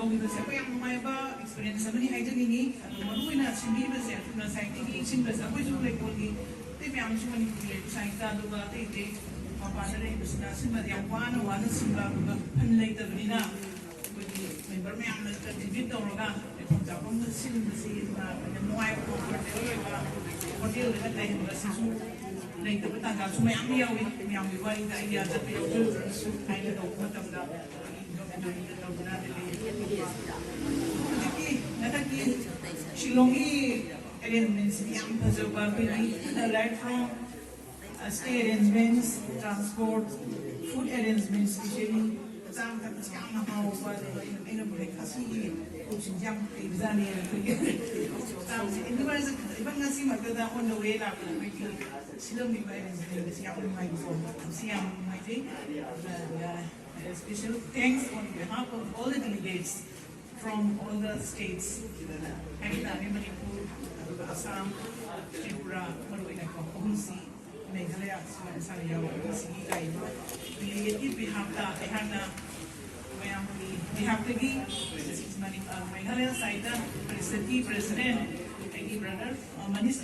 ꯀꯧꯕꯁꯦ ꯑꯩꯈꯣꯏ ꯌꯥꯝ ꯅꯨꯡꯉꯥꯏꯕ experience ꯑꯃꯅꯤ ꯍꯥꯏꯖꯅꯤꯡꯉꯤ ꯑꯗꯨ ꯃꯔꯨꯑꯣꯏꯅ ꯁꯤꯟꯕꯤꯕꯁꯦ ꯉꯁꯥꯏꯗꯒꯤ ꯁꯤꯟꯕꯁꯦ ꯑꯩꯈꯣꯏꯁꯨ ꯂꯩꯀꯣꯜꯒꯤ ꯑꯇꯩ ꯃꯌꯥꯝꯁꯨ ꯃꯅꯤꯄꯨꯔꯤ ꯂꯩꯕ ꯁꯥꯏꯠꯇ ꯑꯗꯨꯒ ꯑꯇꯩ ꯑꯇꯩ ꯃꯄꯥꯟꯗ ꯂꯩꯕꯁꯤꯅ ꯁꯤꯟꯕꯗ ꯌꯥꯝ ꯋꯥꯅ ꯁꯤꯟꯕ ꯑꯗꯨꯒ ꯐꯟ ꯂꯩꯇꯕꯅꯤꯅ ꯑꯩꯈꯣꯏꯒꯤ ꯃꯦꯝꯕꯔ ꯃꯌꯥꯝꯅ ꯀꯟꯇ꯭ꯔꯤꯕ꯭ꯌꯨꯠ ꯇꯧꯔꯒ ꯂꯩꯐꯝ ꯆꯥꯐꯝꯗ ꯁꯤꯟꯕꯁꯤ ꯌꯥꯝ ꯅꯨꯡꯉꯥꯏꯕ ꯑꯣꯏꯕ ꯍꯣꯇꯦꯜꯗ ꯂꯩꯍꯟꯕꯁꯤꯁꯨ ꯂꯩꯇꯕ ꯇꯥꯟꯖꯥꯁꯨ ꯃꯌꯥꯝ ꯌꯥꯎꯏ ꯃꯌꯥꯝꯒꯤ ꯋꯥꯔꯤꯗ ꯑꯩ ꯆꯠꯄ ꯌꯥꯎꯖꯔꯁꯨ ꯍꯥꯏꯅ ꯇꯧꯕ ꯃꯇꯝꯗ ꯇꯧꯗꯅ ꯍꯧꯖꯤꯛꯀꯤ ꯍꯟꯗꯛꯀꯤ ꯁꯤꯂꯣꯡꯒꯤ ꯑꯦꯔꯦꯟꯖꯃꯦꯟꯁꯤꯗꯤ ꯌꯥꯝ ꯐꯖꯕ ꯑꯩꯈꯣꯏꯒꯤ right from stay arrangements, transport, food arrangements, especially ꯆꯥꯕ ꯊꯛꯄꯁꯤ ꯌꯥꯝꯅ ꯍꯥꯎꯕ ꯑꯗꯨꯒ ꯑꯩꯅ ꯕ꯭ꯔꯦꯛꯐꯥꯁꯀꯤ ꯐꯨꯗꯁꯤꯡꯁꯤ ꯌꯥꯝ ꯂꯩꯕꯖꯥꯠꯅꯤ ꯑꯩꯈꯣꯏꯒꯤ ꯆꯥꯕꯁꯤ ꯑꯗꯨꯃꯥꯏꯅ ꯏꯚꯟ ꯉꯁꯤꯃꯛꯇꯗ ꯑꯣꯟ ꯗ ꯋꯦ ꯂꯥꯛꯄꯗ ꯑꯩꯈꯣꯏꯒꯤ ꯁꯤꯂꯣꯡꯒꯤ ꯑꯦꯔꯦꯟꯖꯃꯦꯟꯁꯤ ꯌꯥꯝ ꯅꯨꯡꯉꯥꯏꯕꯀꯣ ꯃꯁꯤ ꯌꯥꯝ ꯅꯨꯡꯉꯥꯏꯖꯩ special thanks on behalf of all the delegates from all the states Manipur, Assam, Tripura, Manipuri, Meghalaya, Sahitya Parishad, delegate behalf Meghalaya Sahitya Parishad President, brother, Manish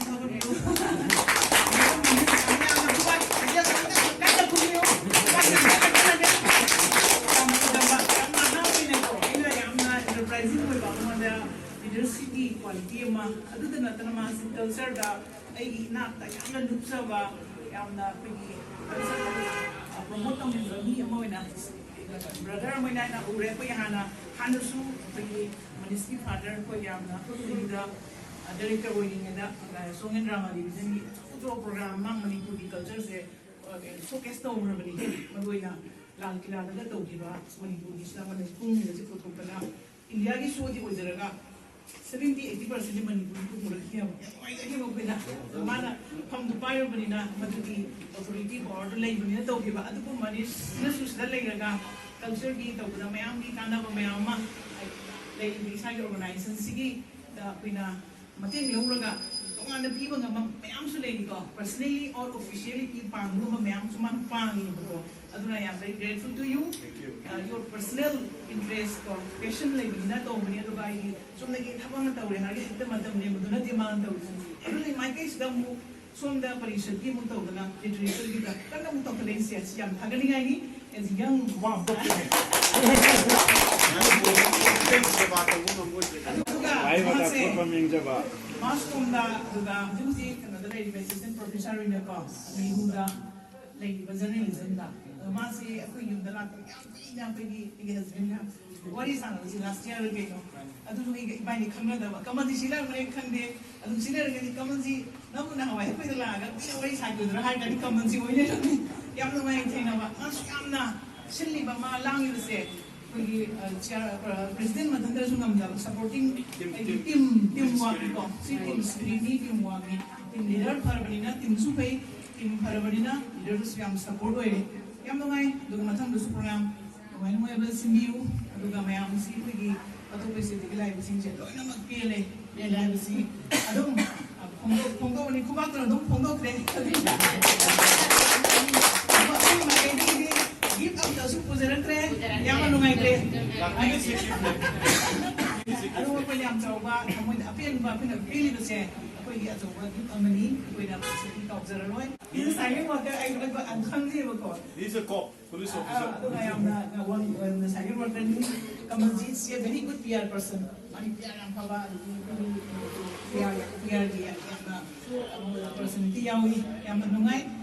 leadership quality ama aduna natana ma culture da ai na ta yamna lupsaba yamna pigi promote tong ni amoina brother amoina na ure ko yana hanasu pigi ministry father ko yamna da director winning da song and drama division ni program ma Manipuri culture se showcase to umra bani magoina lal kila da to kiba Manipuri sa Manipuri ni se photo kana India ki show di ojaraga 70-80% Manipuri ko mura kiya ay mo pina mana pam dupai banina madudi authority board lay banina to kiba adu ko manis na susda layraga culture gi to na mayam gi kana ba mayam ma lay bi sa organization sigi da pina mating lawraga tonga na piba nga mayam su lay ko personally or officially ki pang no mayam su man pang ni ko aduna I am very grateful to you. Your personal interest or passion like na to mani to bai so nagi thabang na tawre ha ita matam ne muduna di man taw so in my case da mu som da parishad ki mu taw na literature ki da kana mu taw kalen siya siyam thagani ngai ni as young wow ai bata ko paming jaba mas kom da duga jusi kana da assistant professor in the course ni hunda like journalism da Masi aku yung dalat yang pergi husband na wari sana si last year ke no adu ngi iba ni khamna da kaman di sila mane khande adu sila ngi kaman si namu na hawai pe la ga pi wari sa ku dra ha ga kaman si woi ne yam na mai thina ba mas yam na silli ba ma lang yu se pergi president madandra sungam da supporting team work ko si team spirit team work team leader parbanina team supai team parbanina leaders yam support oi yam nungai duga mathang du program nungai ba simbiu duga mayam si pigi atu pe se diglai bi sing che loina mak pele le lai bi si adum phongdo ni kubak tra dum phongdo kre give up the su pujaran kre yam nungai kre ai si adu pa yam chawba moi apian ba pina pili bi se koi ya chawba amani koi na se ki top zero loi in sai mo ka ai ba an khang ji ba ko He's a cop, police officer. I am one the second one. Kamalji is a very good PR person. Mani PR ang paba, PR personality yawi, yang menungai.